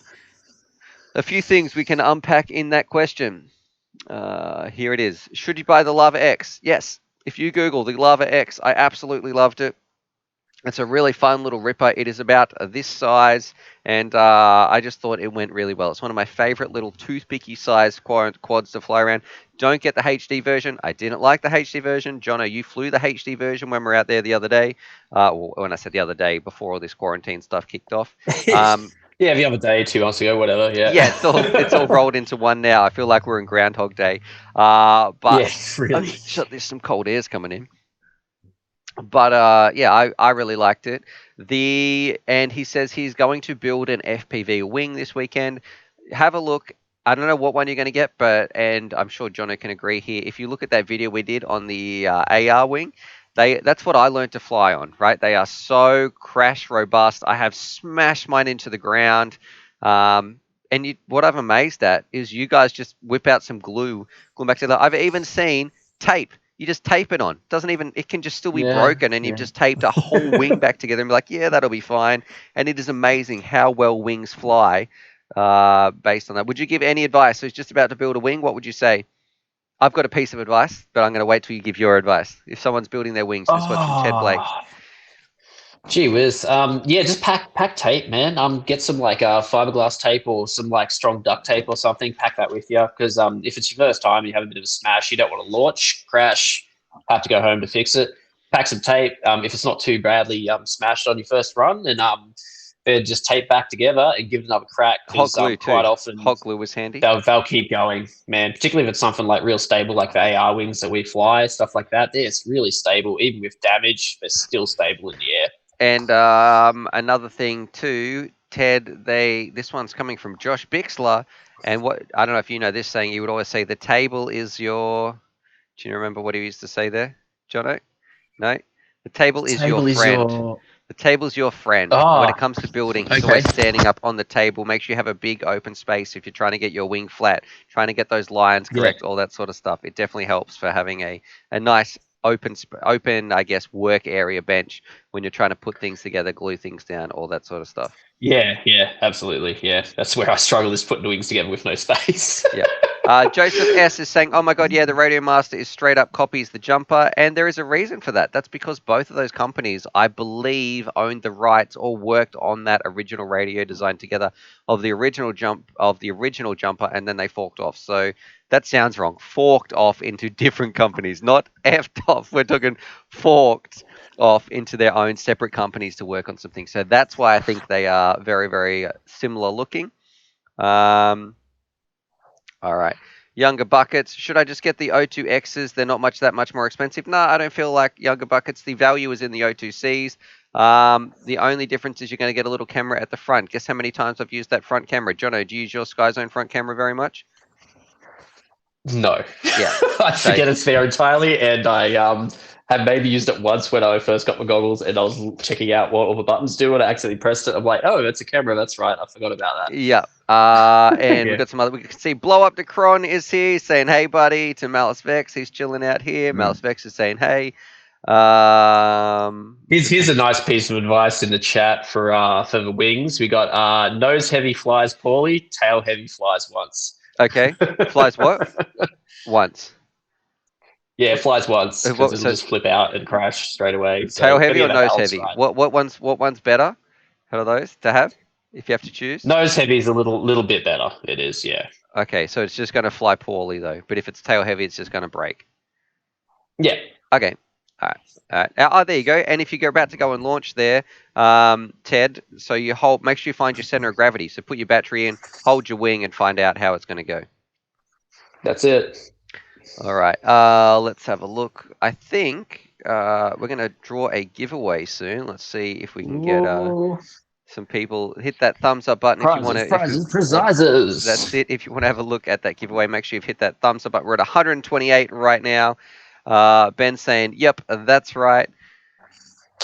[SPEAKER 1] a few things we can unpack in that question. Here it is. Should you buy the Lava X? Yes. If you Google the Lava X, I absolutely loved it. It's a really fun little ripper. It is about this size, and I just thought it went really well. It's one of my favorite little toothpicky sized quads to fly around. Don't get the HD version. I didn't like the HD version. Jono, you flew the HD version when we were out there the other day. Well, when I said the other day, before all this quarantine stuff kicked off. Um,
[SPEAKER 2] Yeah, the other day, 2 months ago, whatever.
[SPEAKER 1] yeah,
[SPEAKER 2] Yeah.
[SPEAKER 1] it's all rolled into one now. I feel like we're in Groundhog Day. But
[SPEAKER 2] Yeah, really.
[SPEAKER 1] shut, there's some cold airs coming in. But yeah, I really liked it. And he says he's going to build an FPV wing this weekend. Have a look. I don't know what one you're going to get, and I'm sure Jono can agree here. If you look at that video we did on the AR wing, that's what I learned to fly on, right? They are so crash robust. I have smashed mine into the ground. And what I'm amazed at is you guys just whip out some glue back together. I've even seen tape. You just tape it on. Doesn't even, it can just still be
[SPEAKER 2] Yeah,
[SPEAKER 1] broken, and you've
[SPEAKER 2] yeah.
[SPEAKER 1] just taped a whole wing back together and be like, yeah, that'll be fine. And it is amazing how well wings fly based on that. Would you give any advice? So he's just about to build a wing. What would you say? I've got a piece of advice, but I'm going to wait till you give your advice. If someone's building their wings, this one's from Ted Blake.
[SPEAKER 2] Oh, gee whiz. Yeah, just pack tape, man. Get some like fiberglass tape or some like strong duct tape or something. Pack that with you because if it's your first time, you have a bit of a smash. You don't want to launch, crash, have to go home to fix it. Pack some tape. If it's not too badly smashed on your first run, and then just tape back together and give it another crack
[SPEAKER 1] Hot
[SPEAKER 2] because
[SPEAKER 1] glue
[SPEAKER 2] quite
[SPEAKER 1] too.
[SPEAKER 2] often
[SPEAKER 1] Hot glue was handy.
[SPEAKER 2] they'll keep going, man. Particularly if it's something like real stable, like the AR wings that we fly, stuff like that. It's really stable, even with damage. They're still stable in the air.
[SPEAKER 1] And another thing too, Ted, this one's coming from Josh Bixler, and what I don't know if you know this saying. He would always say the table is your Do you remember what he used to say there, Jono? No? The table is your
[SPEAKER 2] Table is
[SPEAKER 1] friend.
[SPEAKER 2] your.
[SPEAKER 1] The table's your friend. When
[SPEAKER 2] Ah,
[SPEAKER 1] it comes to building, he's
[SPEAKER 2] okay.
[SPEAKER 1] always standing up on the table. Make sure you have a big open space if you're trying to get your wing flat, trying to get those lines
[SPEAKER 2] Yeah.
[SPEAKER 1] correct, all that sort of stuff. It definitely helps for having a nice open, I guess, work area bench when you're trying to put things together, glue things down, all that sort of stuff.
[SPEAKER 2] Yeah, absolutely. Yeah, that's where I struggle is putting wings together with no space.
[SPEAKER 1] Yeah. Joseph S is saying, "Oh my God, yeah, the Radio Master is straight up copies the jumper, and there is a reason for that. That's because both of those companies, I believe, owned the rights or worked on that original radio design together of the original jumper, and then they forked off. So that sounds wrong. Forked off into different companies, not effed off. We're talking forked off into their own separate companies to work on some things. So that's why I think they are very, very similar looking. All right. Younger buckets. Should I just get the O2Xs? They're not that much more expensive. No, I don't feel like younger buckets. The value is in the O2Cs. The only difference is you're going to get a little camera at the front. Guess how many times I've used that front camera? Jono, do you use your Sky Zone front camera very much?
[SPEAKER 2] No.
[SPEAKER 1] Yeah.
[SPEAKER 2] I
[SPEAKER 1] So
[SPEAKER 2] forget it's there entirely, and I have maybe used it once when I first got my goggles, and I was checking out what all the buttons do, and I accidentally pressed it. I'm like, oh, that's a camera. That's right. I forgot about that.
[SPEAKER 1] yeah. And
[SPEAKER 2] Yeah.
[SPEAKER 1] we've got some other. We can see Blow Up Decron is here saying, "Hey, buddy," to Malice Vex. He's chilling out here. Malice Vex is saying, "Hey."
[SPEAKER 2] Here's a nice piece of advice in the chat for the wings. We got nose heavy flies poorly, tail heavy flies once.
[SPEAKER 1] Okay. Flies what? Once.
[SPEAKER 2] Yeah, flies once because it'll
[SPEAKER 1] So
[SPEAKER 2] just flip out and crash straight away. So
[SPEAKER 1] tail heavy
[SPEAKER 2] gotta
[SPEAKER 1] or
[SPEAKER 2] get the
[SPEAKER 1] nose
[SPEAKER 2] balance
[SPEAKER 1] heavy?
[SPEAKER 2] right.
[SPEAKER 1] What one's better? How are those to have if you have to choose?
[SPEAKER 2] Nose heavy is a little bit better. It is, yeah.
[SPEAKER 1] Okay, so it's just going to fly poorly though. But if it's tail heavy, it's just going to break.
[SPEAKER 2] Yeah.
[SPEAKER 1] Okay. All right. All right. Oh, there you go. And if you're about to go and launch there, Ted, so you make sure you find your center of gravity. So put your battery in, hold your wing, and find out how it's going to go.
[SPEAKER 2] That's it.
[SPEAKER 1] All right. Let's have a look. I think we're going to draw a giveaway soon. Let's see if we can get some people. Hit that thumbs up button if you want to.
[SPEAKER 2] Prizes.
[SPEAKER 1] That's it. If you want to have a look at that giveaway, make sure you've hit that thumbs up button. We're at 128 right now. Ben's saying, "Yep, that's right."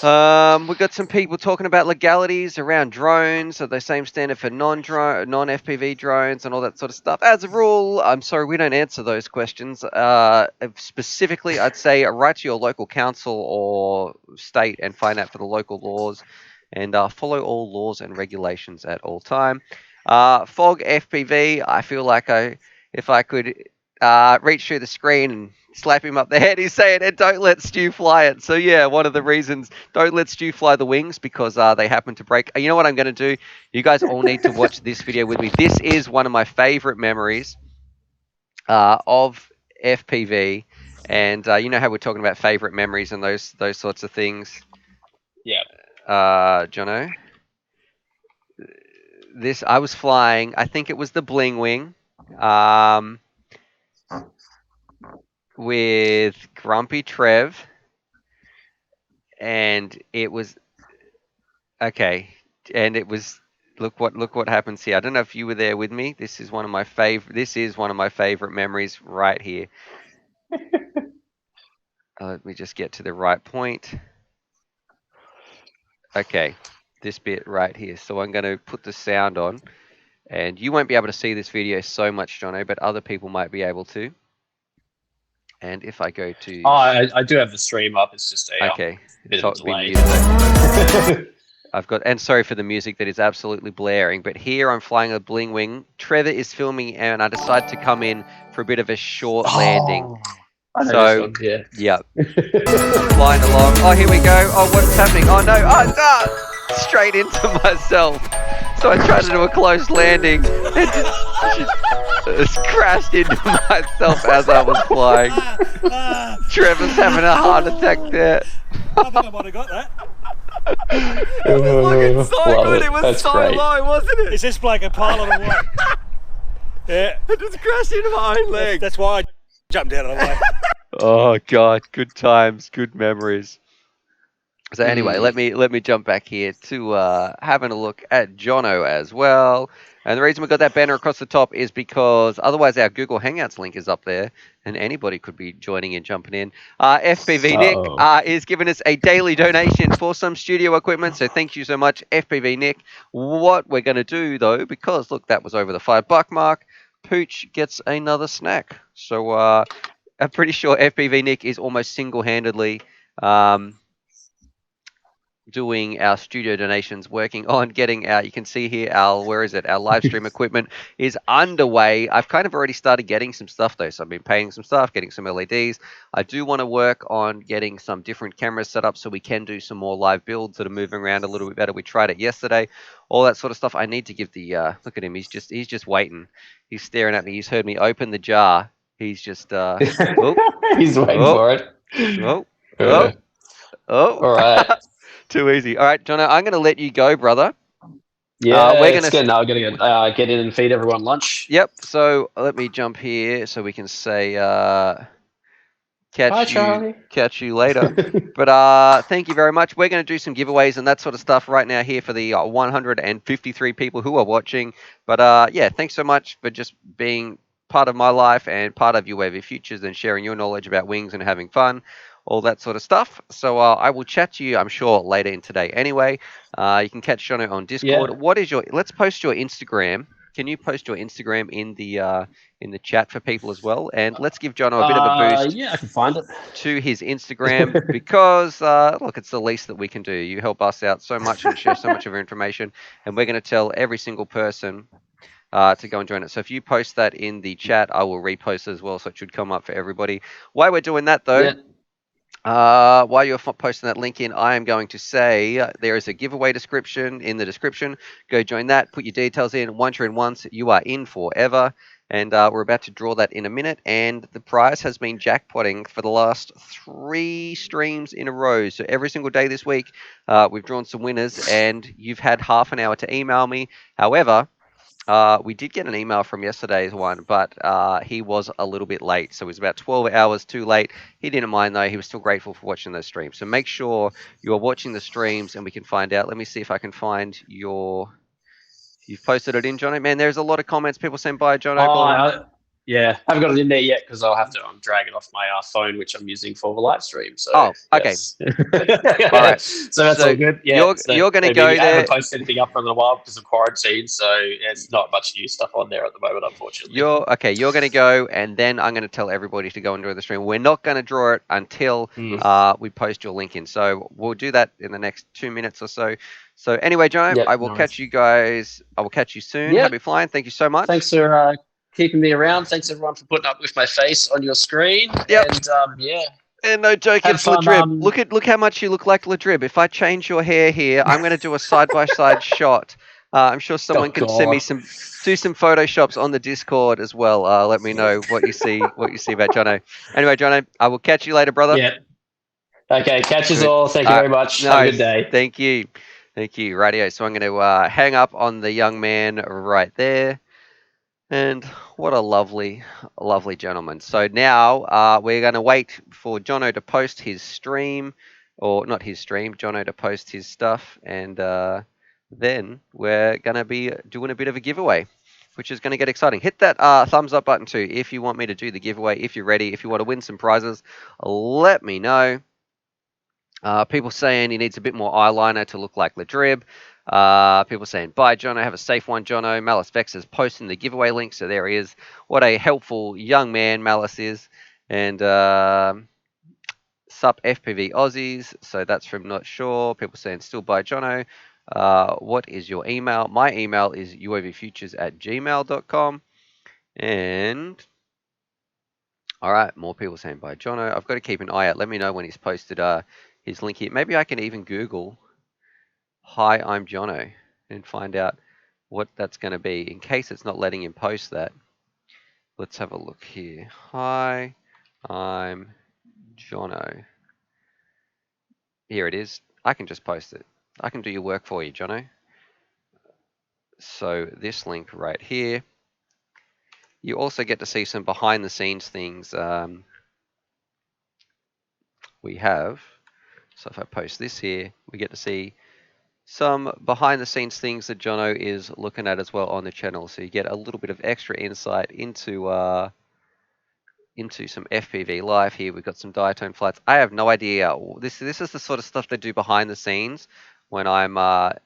[SPEAKER 1] We've got some people talking about legalities around drones. Are they same standard for non-FPV drones and all that sort of stuff? As a rule, I'm sorry, we don't answer those questions. Specifically, I'd say write to your local council or state and find out for the local laws and follow all laws and regulations at all time. Fog FPV, I feel like if I could reach through the screen and slap him up the head, he's saying, and don't let Stu fly it. So yeah, one of the reasons, don't let Stu fly the wings because they happen to break. You know what I'm going to do? You guys all need to watch this video with me. This is one of my favorite memories of FPV. And you know how we're talking about favorite memories and those sorts of things?
[SPEAKER 2] Yeah.
[SPEAKER 1] Jono? I was flying, I think it was the Bling Wing. With Grumpy Trev, and it was okay. And it was look what happens here. I don't know if you were there with me. This is one of my favorite memories right here. Let me just get to the right point. Okay, this bit right here. So I'm going to put the sound on, and you won't be able to see this video so much, Jono, but other people might be able to. And if I go to...
[SPEAKER 2] Oh, I do have the stream up. It's just a bit of a delay.
[SPEAKER 1] And sorry for the music that is absolutely blaring, but here I'm flying a Bling Wing. Trevor is filming, and I decided to come in for a bit of a short landing. So, yeah. I'm flying along. Oh, here we go. Oh, what's happening? Oh, no. Oh, straight into myself. So I tried to do a close landing and just crashed into myself as I was flying. Trevor's having a heart attack there.
[SPEAKER 3] I think I might have got that.
[SPEAKER 1] It was looking so good. It was
[SPEAKER 2] That's
[SPEAKER 1] so
[SPEAKER 2] great.
[SPEAKER 1] low, wasn't it?
[SPEAKER 3] Is this like a pilot or what? Yeah.
[SPEAKER 1] I just crashed into my own leg.
[SPEAKER 3] That's why I jumped out of the way.
[SPEAKER 1] Oh, God. Good times. Good memories. So anyway, let me jump back here to having a look at Jono as well. And the reason we got that banner across the top is because otherwise our Google Hangouts link is up there, and anybody could be joining and jumping in. FPV Nick is giving us a daily donation for some studio equipment, so thank you so much, FPV Nick. What we're going to do though, because look, that was over the $5 mark, Pooch gets another snack. So I'm pretty sure FPV Nick is almost single-handedly. Doing our studio donations, working on getting our, you can see here, our live stream equipment is underway. I've kind of already started getting some stuff though, so I've been painting some stuff, getting some LEDs. I do want to work on getting some different cameras set up so we can do some more live builds that are moving around a little bit better. We tried it yesterday, all that sort of stuff. I need to give the look at him, he's just waiting, he's staring at me, he's heard me open the jar, he's just oh,
[SPEAKER 2] He's waiting for it.
[SPEAKER 1] oh, oh, oh.
[SPEAKER 2] All right.
[SPEAKER 1] Too easy. All right, Jono, I'm going to let you go, brother.
[SPEAKER 2] Yeah,
[SPEAKER 1] we're
[SPEAKER 2] it's good. Now I'm gonna get in and feed everyone lunch.
[SPEAKER 1] Yep. So let me jump here so we can say
[SPEAKER 2] Bye, Charlie.
[SPEAKER 1] catch you later. But thank you very much. We're going to do some giveaways and that sort of stuff right now here for the 153 people who are watching. But yeah, thanks so much for just being part of my life and part of UAV Futures and sharing your knowledge about wings and having fun, all that sort of stuff. So I will chat to you, I'm sure, later in today. Anyway, you can catch Jono on Discord.
[SPEAKER 2] Yeah.
[SPEAKER 1] What is your? Let's post your Instagram. Can you post your Instagram in the chat for people as well? And let's give Jono a bit of a boost.
[SPEAKER 2] Yeah, I can find it
[SPEAKER 1] To his Instagram because look, it's the least that we can do. You help us out so much and share so much of your information, and we're going to tell every single person to go and join it. So if you post that in the chat, I will repost it as well, so it should come up for everybody. While we're doing that though, while you're posting that link in, I am going to say there is a giveaway description in the description. Go join that, put your details in. Once you're in once, you are in forever. And we're about to draw that in a minute. And the prize has been jackpotting for the last 3 streams in a row. So every single day this week, we've drawn some winners, and you've had half an hour to email me. However, we did get an email from yesterday's one, but he was a little bit late. So it was about 12 hours too late. He didn't mind, though. He was still grateful for watching those streams. So make sure you are watching the streams, and we can find out. Let me see if I can find your... You've posted it in, Jono. Man, there's a lot of comments. People saying bye, Jono.
[SPEAKER 2] Yeah, I haven't got it in there yet because I'll have to drag it off my phone, which I'm using for the live stream. So,
[SPEAKER 1] oh, okay.
[SPEAKER 2] Yes.
[SPEAKER 1] All right.
[SPEAKER 2] So that's all good. Yeah,
[SPEAKER 1] you're going to go there.
[SPEAKER 2] I haven't posted anything up for a little while because of quarantine, so there's not much new stuff on there at the moment, unfortunately.
[SPEAKER 1] You're going to go, and then I'm going to tell everybody to go and join the stream. We're not going to draw it until we post your link in. So we'll do that in the next 2 minutes or so. So anyway, Jono, I will catch you guys. I will catch you soon. Happy flying. Thank you so much.
[SPEAKER 2] Thanks for keeping me around. Thanks everyone for putting up with my face on your screen.
[SPEAKER 1] Yep.
[SPEAKER 2] And yeah.
[SPEAKER 1] And no joke, it's Ladrib. Look how much you look like Ladrib. If I change your hair here, I'm going to do a side-by-side shot. I'm sure someone can send me do some photoshops on the Discord as well. Let me know what you see about Jono. Anyway, Jono, I will catch you later, brother.
[SPEAKER 2] Yeah. Okay, catch us all. Thank you very much. Have a good day.
[SPEAKER 1] Thank you, radio. So I'm going to hang up on the young man right there. And what a lovely, lovely gentleman. So now we're going to wait for Jono to post his stream, or not his stream, Jono to post his stuff, and then we're going to be doing a bit of a giveaway, which is going to get exciting. Hit that thumbs up button too if you want me to do the giveaway, if you're ready, if you want to win some prizes, let me know. People saying he needs a bit more eyeliner to look like Ladrib. People saying, bye, Jono. Have a safe one, Jono. Malice Vex is posting the giveaway link, so there he is. What a helpful young man Malice is. And sup FPV Aussies. So that's from Not Sure. People saying, still bye, Jono. What is your email? My email is uavfutures@gmail.com. And... all right, more people saying bye, Jono. I've got to keep an eye out. Let me know when he's posted his link here. Maybe I can even Google, hi, I'm Jono, and find out what that's going to be in case it's not letting him post that. Let's have a look here. Hi, I'm Jono. Here it is. I can just post it. I can do your work for you, Jono. So this link right here. You also get to see some behind the scenes things we have. So if I post this here, we get to see some behind the scenes things that Jono is looking at as well on the channel. So you get a little bit of extra insight into some FPV live here. We've got some diatone flights. I have no idea. This is the sort of stuff they do behind the scenes when I'm I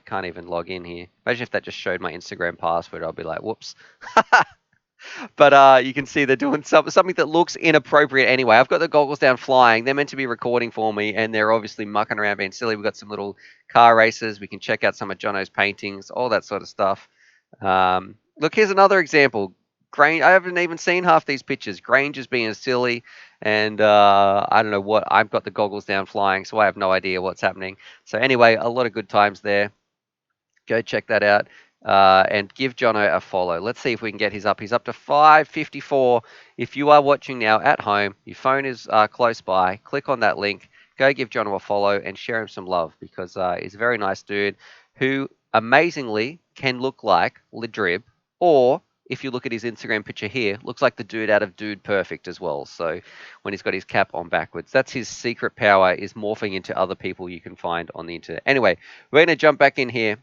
[SPEAKER 1] can't even log in here. Imagine if that just showed my Instagram password. I'll be like, whoops. But you can see they're doing something that looks inappropriate anyway. I've got the goggles down flying. They're meant to be recording for me, and they're obviously mucking around being silly. We've got some little car races. We can check out some of Jono's paintings, all that sort of stuff. Look, here's another example. I haven't even seen half these pictures. Grange is being silly, and I don't know what. I've got the goggles down flying, so I have no idea what's happening. So anyway, a lot of good times there. Go check that out. And give Jono a follow. Let's see if we can get his up. He's up to 554. If you are watching now at home, your phone is close by, click on that link, go give Jono a follow and share him some love because he's a very nice dude who amazingly can look like Lidrib, or if you look at his Instagram picture here, looks like the dude out of Dude Perfect as well. So when he's got his cap on backwards, that's his secret power, is morphing into other people you can find on the internet. Anyway, we're going to jump back in here.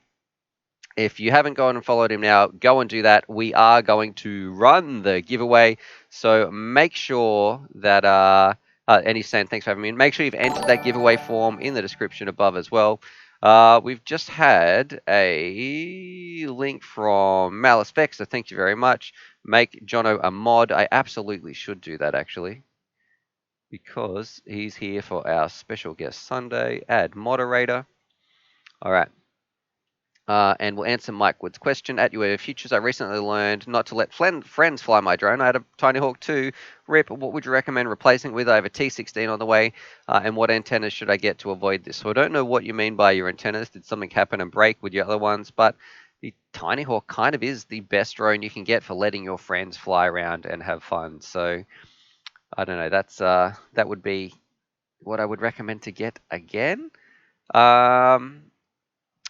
[SPEAKER 1] If you haven't gone and followed him now, go and do that. We are going to run the giveaway. So make sure that, and he's saying thanks for having me in. Make sure you've entered that giveaway form in the description above as well. We've just had a link from Malice Beck, so thank you very much. Make Jono a mod. I absolutely should do that actually, because he's here for our special guest Sunday. Add moderator. All right. And we'll answer Mike Wood's question. At UAV Futures, I recently learned not to let friends fly my drone. I had a Tiny Hawk 2. RIP, what would you recommend replacing it with? I have a T16 on the way. And what antennas should I get to avoid this? So I don't know what you mean by your antennas. Did something happen and break with your other ones? But the Tiny Hawk kind of is the best drone you can get for letting your friends fly around and have fun. So I don't know. That would be what I would recommend to get again.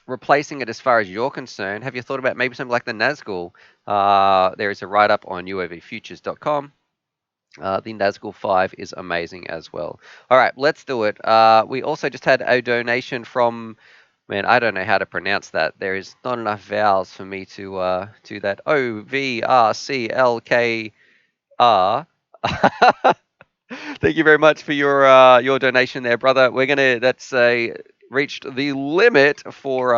[SPEAKER 1] Replacing it as far as you're concerned, have you thought about maybe something like the Nazgul? There is a write-up on uavfutures.com. The Nazgul 5 is amazing as well. All right, let's do it. We also just had a donation from, man, I don't know how to pronounce that. There is not enough vowels for me to do that. OVRCLKR. Thank you very much for your donation there, brother. That's reached the limit for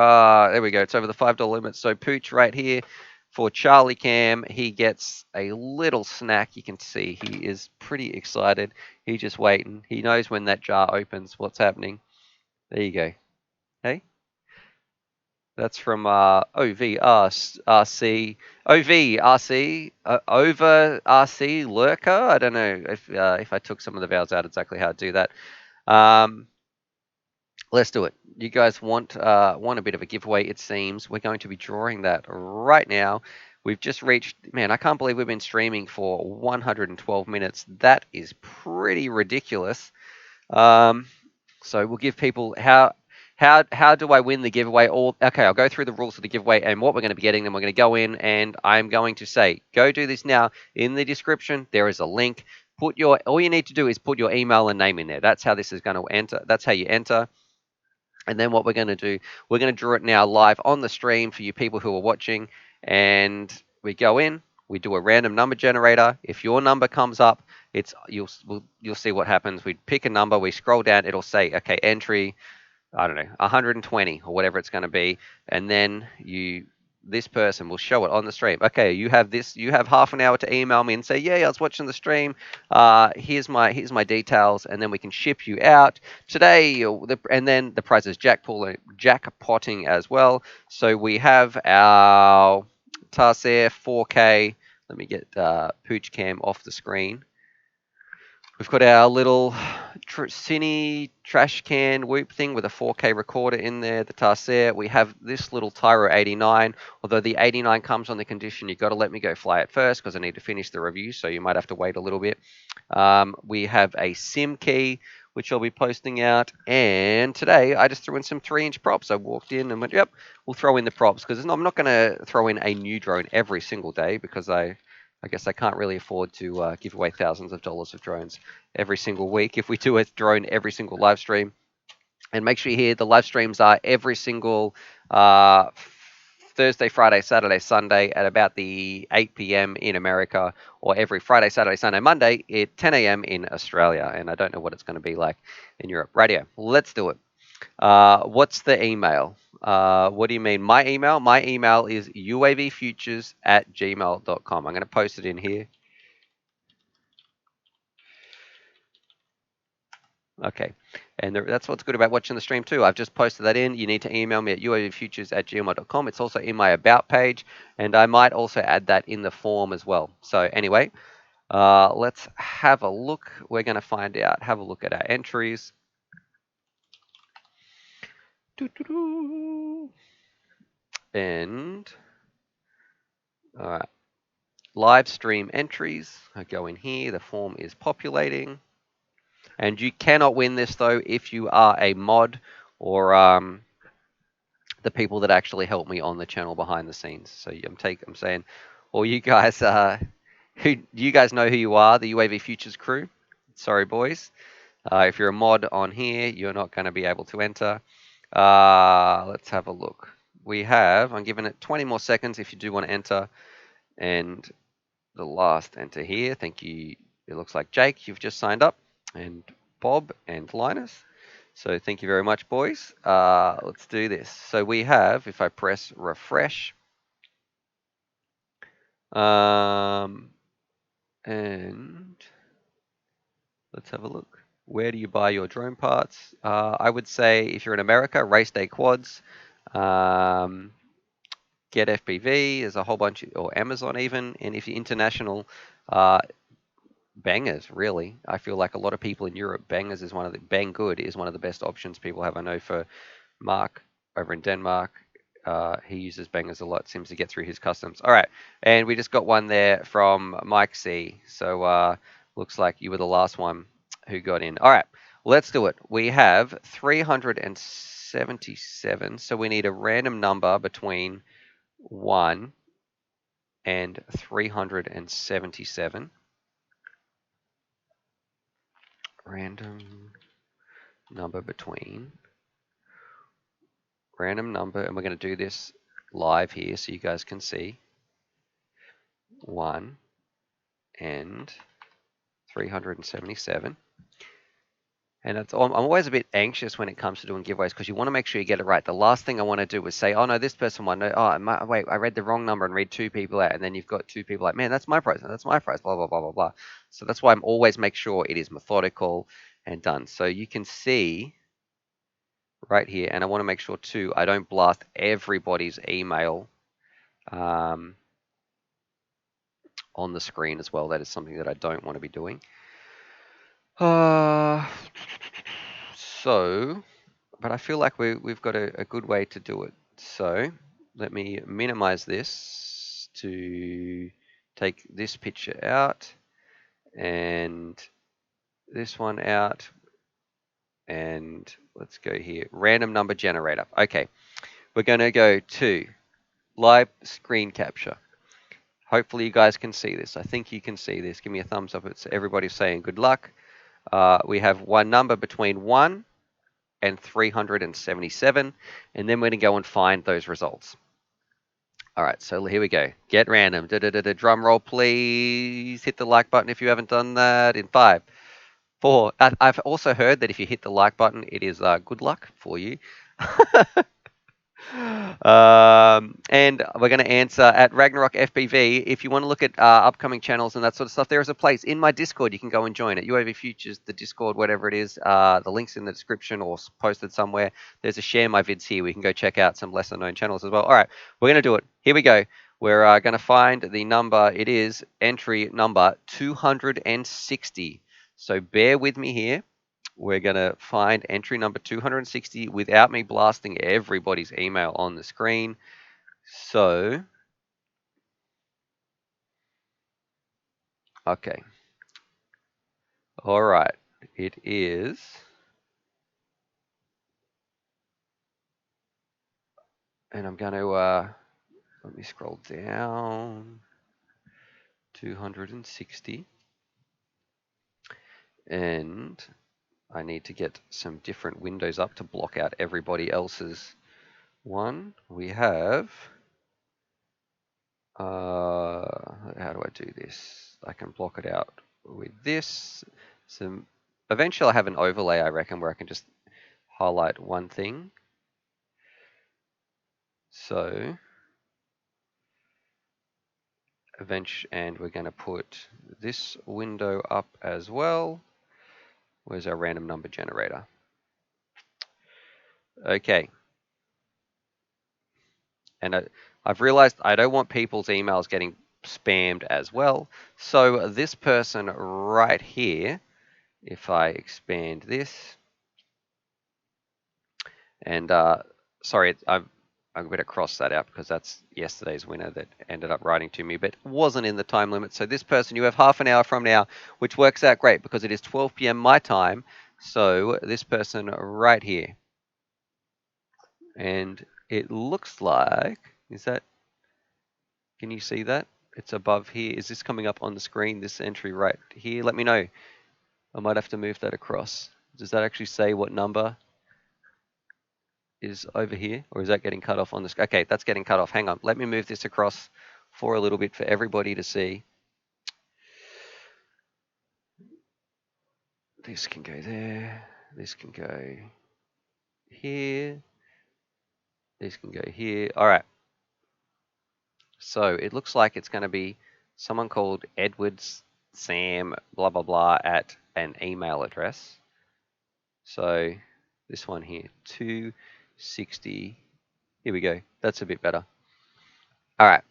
[SPEAKER 1] there we go. It's over the $5 limit. So Pooch right here for Charlie Cam, he gets a little snack. You can see he is pretty excited. He's just waiting. He knows when that jar opens what's happening. There you go. Hey. That's from OVRC, over RC Lurker. I don't know if I took some of the vowels out exactly how to do that. Let's do it. You guys want a bit of a giveaway, it seems. We're going to be drawing that right now. We've just reached, man, I can't believe we've been streaming for 112 minutes. That is pretty ridiculous. So we'll give people how do I win the giveaway? Okay, I'll go through the rules of the giveaway and what we're going to be getting. Then we're going to go in and I'm going to say, go do this now. In the description, there is a link. All you need to do is put your email and name in there. That's how this is going to enter. That's how you enter. And then what we're going to do, we're going to draw it now live on the stream for you people who are watching. And we go in, we do a random number generator. If your number comes up, you'll see what happens. We pick a number, we scroll down, it'll say, okay, entry, I don't know, 120 or whatever it's going to be. And then this person will show it on the stream. Okay, you have half an hour to email me and say, yeah, I was watching the stream. Here's my details, and then we can ship you out today. And then the prize is jackpotting as well. So we have our Tarsair 4K. Let me get Pooch Cam off the screen. We've got our little Cine trash can whoop thing with a 4K recorder in there, the Tarsair. We have this little Tyro 89, although the 89 comes on the condition you've got to let me go fly it first because I need to finish the review, so you might have to wait a little bit. We have a SIM key, which I'll be posting out. And today I just threw in some 3-inch props. I walked in and went, yep, we'll throw in the props because I'm not going to throw in a new drone every single day because I guess I can't really afford to give away thousands of dollars of drones every single week. If we do a drone every single live stream, And make sure you hear the live streams are every single uh, Thursday, Friday, Saturday, Sunday at about the 8 p.m. in America, or every Friday, Saturday, Sunday, Monday at 10 a.m. in Australia. And I don't know what it's going to be like in Europe. Radio, let's do it. What's the email? What do you mean? My email? My email is uavfutures@gmail.com. I'm going to post it in here. Okay. And that's what's good about watching the stream too. I've just posted that in. You need to email me at uavfutures@gmail.com. It's also in my about page, and I might also add that in the form as well. So anyway, let's have a look. We're going to find out. Have a look at our entries. And all right, live stream entries. I go in here. The form is populating. And you cannot win this though if you are a mod or the people that actually help me on the channel behind the scenes. So I'm saying, all you guys, you guys know who you are, the UAV Futures crew. Sorry, boys. If you're a mod on here, you're not going to be able to enter. Let's have a look. I'm giving it 20 more seconds if you do want to enter. And the last enter here. Thank you. It looks like Jake, you've just signed up, and Bob and Linus. So thank you very much, boys. Let's do this. So we have, if I press refresh, and let's have a look. Where do you buy your drone parts? I would say if you're in America, Race Day Quads, Get FPV, there's a whole bunch, or Amazon even. And if you're international, Bangers, really. I feel like a lot of people in Europe, Banggood is one of the best options people have. I know for Mark over in Denmark, he uses Bangers a lot, seems to get through his customs. All right, and we just got one there from Mike C. So looks like you were the last one who got in. All right, let's do it. We have 377, so we need a random number between 1 and 377. Random number, and we're going to do this live here so you guys can see. 1 and 377. And I'm always a bit anxious when it comes to doing giveaways because you want to make sure you get it right. The last thing I want to do is say, oh no, this person won. Oh, wait, I read the wrong number and read 2 people out. And then you've got 2 people like, man, that's my prize. That's my prize, blah, blah, blah, blah, blah. So that's why I'm always make sure it is methodical and done. So you can see right here, and I want to make sure too, I don't blast everybody's email on the screen as well. That is something that I don't want to be doing. But I feel like we've got a good way to do it. So let me minimize this to take this picture out and this one out. And let's go here. Random number generator. Okay, we're going to go to live screen capture. Hopefully you guys can see this. I think you can see this. Give me a thumbs up. It's everybody's saying good luck. We have one number between 1 and 377, and then we're going to go and find those results. All right, so here we go. Get random. Drum roll, please. Hit the like button if you haven't done that. In 5, 4. I've also heard that if you hit the like button, it is good luck for you. And we're going to answer at Ragnarok FPV. If you want to look at upcoming channels and that sort of stuff, there is a place in my Discord you can go and join it. UAV Futures, the Discord, whatever it is. The link's in the description or posted somewhere. There's a share my vids here. We can go check out some lesser known channels as well. All right, we're going to do it. Here we go. We're going to find the number. It is entry number 260. So bear with me here. We're going to find entry number 260 without me blasting everybody's email on the screen. So, okay. All right. It is. And I'm going to, let me scroll down. 260. And I need to get some different windows up to block out everybody else's one. We have, how do I do this? I can block it out with this. Eventually I have an overlay, I reckon, where I can just highlight one thing. So, and we're going to put this window up as well. Where's our random number generator? Okay. And I've realized I don't want people's emails getting spammed as well. So this person right here, if I expand this, and sorry, I'm going to cross that out because that's yesterday's winner that ended up writing to me, but wasn't in the time limit. So this person, you have half an hour from now, which works out great because it is 12 p.m. my time. So this person right here, and it looks like, can you see that? It's above here. Is this coming up on the screen, this entry right here? Let me know. I might have to move that across. Does that actually say what number is over here? Or is that getting cut off on the screen? Okay, that's getting cut off. Hang on. Let me move this across for a little bit for everybody to see. This can go there. This can go here. This can go here. All right. So it looks like it's going to be someone called Edwards Sam blah blah blah at an email address. So this one here, 260. Here we go. That's a bit better. All right.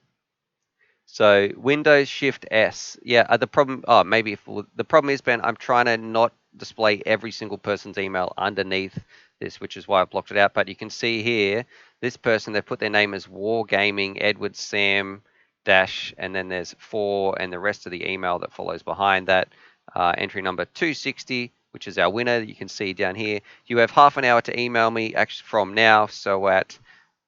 [SPEAKER 1] So Windows Shift S. Yeah, the problem, maybe the problem is, Ben, I'm trying to not display every single person's email underneath this, which is why I blocked it out. But you can see here, this person, they put their name as Wargaming Edward Sam dash, and then there's 4 and the rest of the email that follows behind that. Entry number 260, which is our winner. You can see down here. You have half an hour to email me actually from now. So at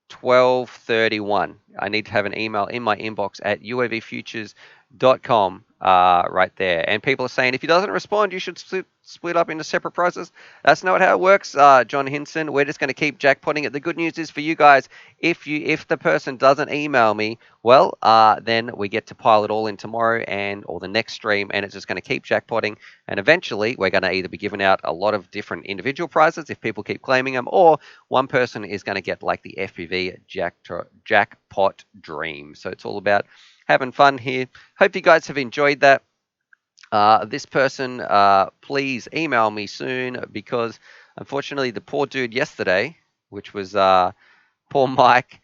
[SPEAKER 1] 12:31. I need to have an email in my inbox at uavfutures.com right there. And people are saying if he doesn't respond, you should split up into separate prizes. That's not how it works, John Hinson. We're just going to keep jackpotting it. The good news is for you guys, if the person doesn't email me, well, then we get to pile it all in tomorrow or the next stream, and it's just going to keep jackpotting. And eventually, we're going to either be giving out a lot of different individual prizes if people keep claiming them, or one person is going to get like the FPV jackpot dream. So it's all about having fun here. Hope you guys have enjoyed that. This person, please email me soon because unfortunately the poor dude yesterday, which was poor Mike,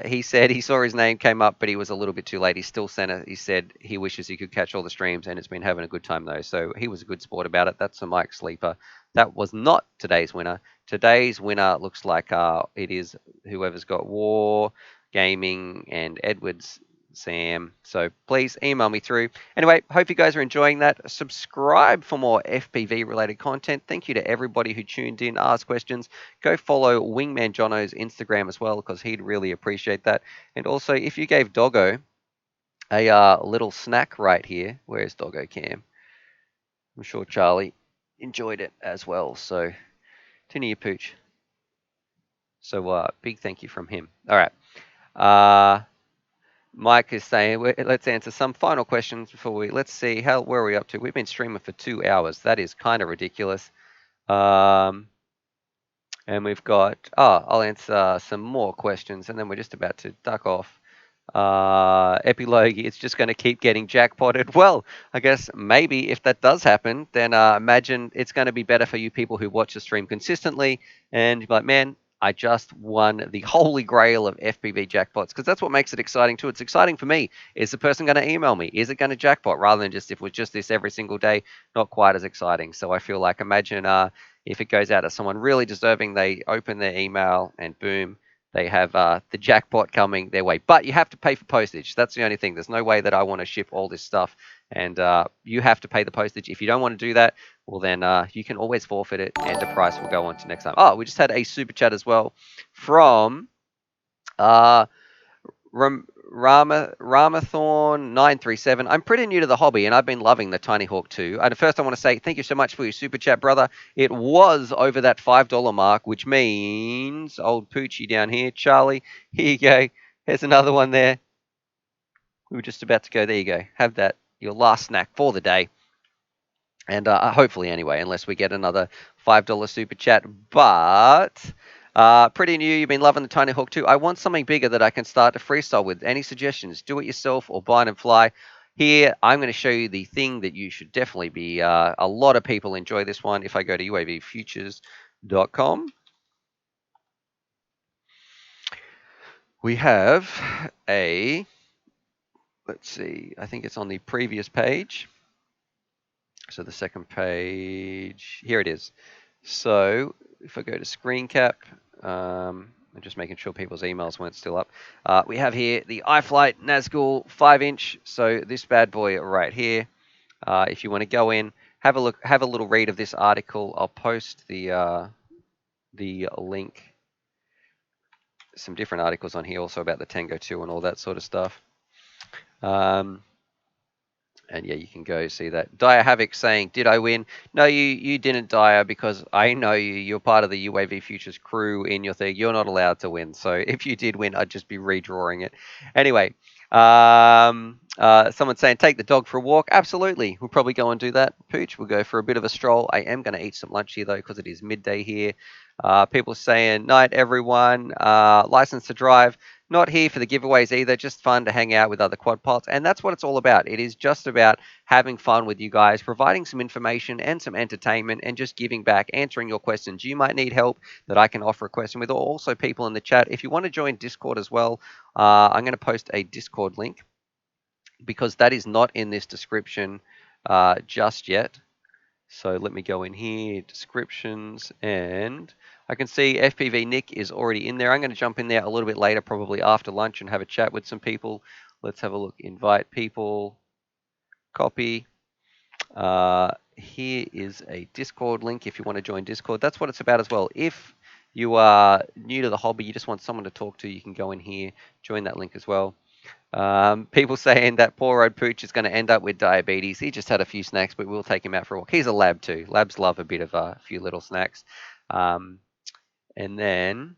[SPEAKER 1] he said he saw his name came up, but he was a little bit too late. He still sent it. He said he wishes he could catch all the streams, and it's been having a good time though. So he was a good sport about it. That's a Mike Sleeper. That was not today's winner. Today's winner looks like it is whoever's got War, Gaming, and Edwards Sam. So please email me through. Anyway, hope you guys are enjoying that. Subscribe for more FPV related content. Thank you to everybody who tuned in, asked questions. Go follow Wingman Jono's Instagram as well because he'd really appreciate that. And also, if you gave Doggo a little snack right here, where's Doggo Cam? I'm sure Charlie enjoyed it as well. So, Tinny your pooch. So, big thank you from him. All right. Mike is saying, let's answer some final questions before let's see, where are we up to? We've been streaming for 2 hours. That is kind of ridiculous. And we've got, I'll answer some more questions and then we're just about to duck off. Epilogue, it's just going to keep getting jackpotted. Well, I guess maybe if that does happen, then imagine it's going to be better for you people who watch the stream consistently and you're like, man, I just won the holy grail of FPV jackpots, because that's what makes it exciting too. It's exciting for me. Is the person going to email me? Is it going to jackpot? Rather than just if it was just this every single day, not quite as exciting. So I feel like, imagine if it goes out to someone really deserving, they open their email and boom, they have the jackpot coming their way. But you have to pay for postage. That's the only thing. There's no way that I want to ship all this stuff. And you have to pay the postage. If you don't want to do that, well, then you can always forfeit it and the price will go on to next time. Oh, we just had a super chat as well from Ramathorn937. I'm pretty new to the hobby, and I've been loving the Tiny Hawk 2. And first, I want to say thank you so much for your super chat, brother. It was over that $5 mark, which means old Poochie down here, Charlie. Here you go. Here's another one there. We were just about to go. There you go. Have that, your last snack for the day. And hopefully, anyway, unless we get another $5 super chat. But pretty new. You've been loving the Tiny Hawk too. I want something bigger that I can start to freestyle with. Any suggestions? Do it yourself or bind and fly. Here, I'm going to show you the thing that you should definitely be. A lot of people enjoy this one. If I go to uavfutures.com, we have a. Let's see. I think it's on the previous page. So the second page, here it is. So if I go to screen cap, I'm just making sure people's emails weren't still up. We have here the iFlight Nazgul 5-inch. So this bad boy right here. If you want to go in, have a look, have a little read of this article. I'll post the link. Some different articles on here also about the Tango 2 and all that sort of stuff. And yeah, you can go see that. Dire Havoc saying, did I win? No, you didn't, Dire, because I know you. You're part of the UAV Futures crew in your thing. You're not allowed to win. So if you did win, I'd just be redrawing it. Anyway, someone's saying, take the dog for a walk. Absolutely. We'll probably go and do that. Pooch, we'll go for a bit of a stroll. I am going to eat some lunch here, though, because it is midday here. People saying, night, everyone. License to drive. Not here for the giveaways either, just fun to hang out with other quad pilots. And that's what it's all about. It is just about having fun with you guys, providing some information and some entertainment, and just giving back, answering your questions. You might need help that I can offer a question with, or also people in the chat. If you want to join Discord as well, I'm going to post a Discord link because that is not in this description just yet. So let me go in here, descriptions, and I can see FPV Nick is already in there. I'm going to jump in there a little bit later, probably after lunch, and have a chat with some people. Let's have a look. Invite people. Copy. Here is a Discord link if you want to join Discord. That's what it's about as well. If you are new to the hobby, you just want someone to talk to, you can go in here, join that link as well. People saying that poor old Pooch is going to end up with diabetes. He just had a few snacks, but we'll take him out for a walk. He's a lab too. Labs love a bit of a few little snacks. And then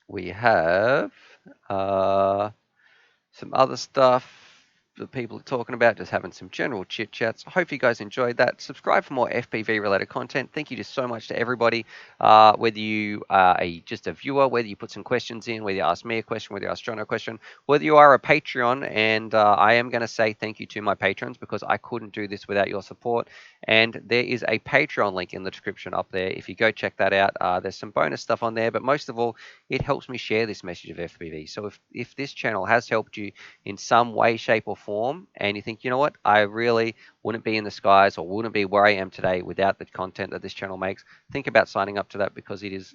[SPEAKER 1] we have some other stuff that people are talking about, just having some general chit chats. I hope you guys enjoyed that. Subscribe for more FPV related content. Thank you just so much to everybody. Whether you are just a viewer, whether you put some questions in, whether you ask me a question, whether you ask John a question, whether you are a Patreon, and I am going to say thank you to my patrons because I couldn't do this without your support. And there is a Patreon link in the description up there. If you go check that out, there's some bonus stuff on there, but most of all, it helps me share this message of FPV. So if this channel has helped you in some way, shape, or form, and you think, you know what, I really wouldn't be in the skies or wouldn't be where I am today without the content that this channel makes, think about signing up to that because it is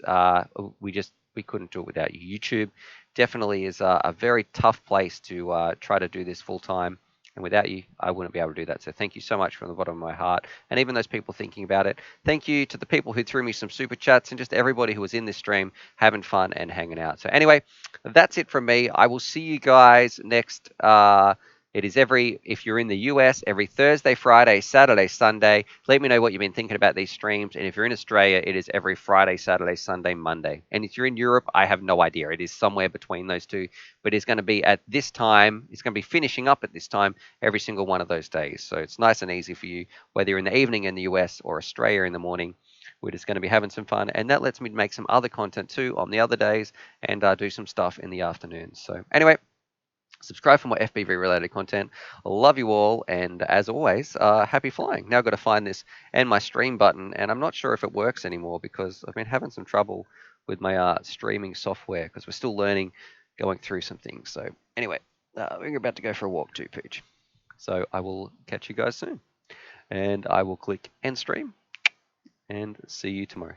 [SPEAKER 1] we couldn't do it without you. YouTube definitely is a very tough place to try to do this full time. And without you, I wouldn't be able to do that. So thank you so much from the bottom of my heart. And even those people thinking about it, thank you to the people who threw me some super chats and just everybody who was in this stream having fun and hanging out. So anyway, that's it from me. I will see you guys next. It is if you're in the US, every Thursday, Friday, Saturday, Sunday. Let me know what you've been thinking about these streams. And if you're in Australia, it is every Friday, Saturday, Sunday, Monday. And if you're in Europe, I have no idea. It is somewhere between those two. But it's going to be at this time. It's going to be finishing up at this time every single one of those days. So it's nice and easy for you, whether you're in the evening in the US or Australia in the morning. We're just going to be having some fun. And that lets me make some other content too on the other days and do some stuff in the afternoons. So anyway, subscribe for more FPV related content. Love you all, and as always, happy flying. Now I've got to find this and my stream button, and I'm not sure if it works anymore because I've been having some trouble with my streaming software because we're still learning, going through some things. So anyway, we're about to go for a walk too, Pooch. So I will catch you guys soon, and I will click end stream and see you tomorrow.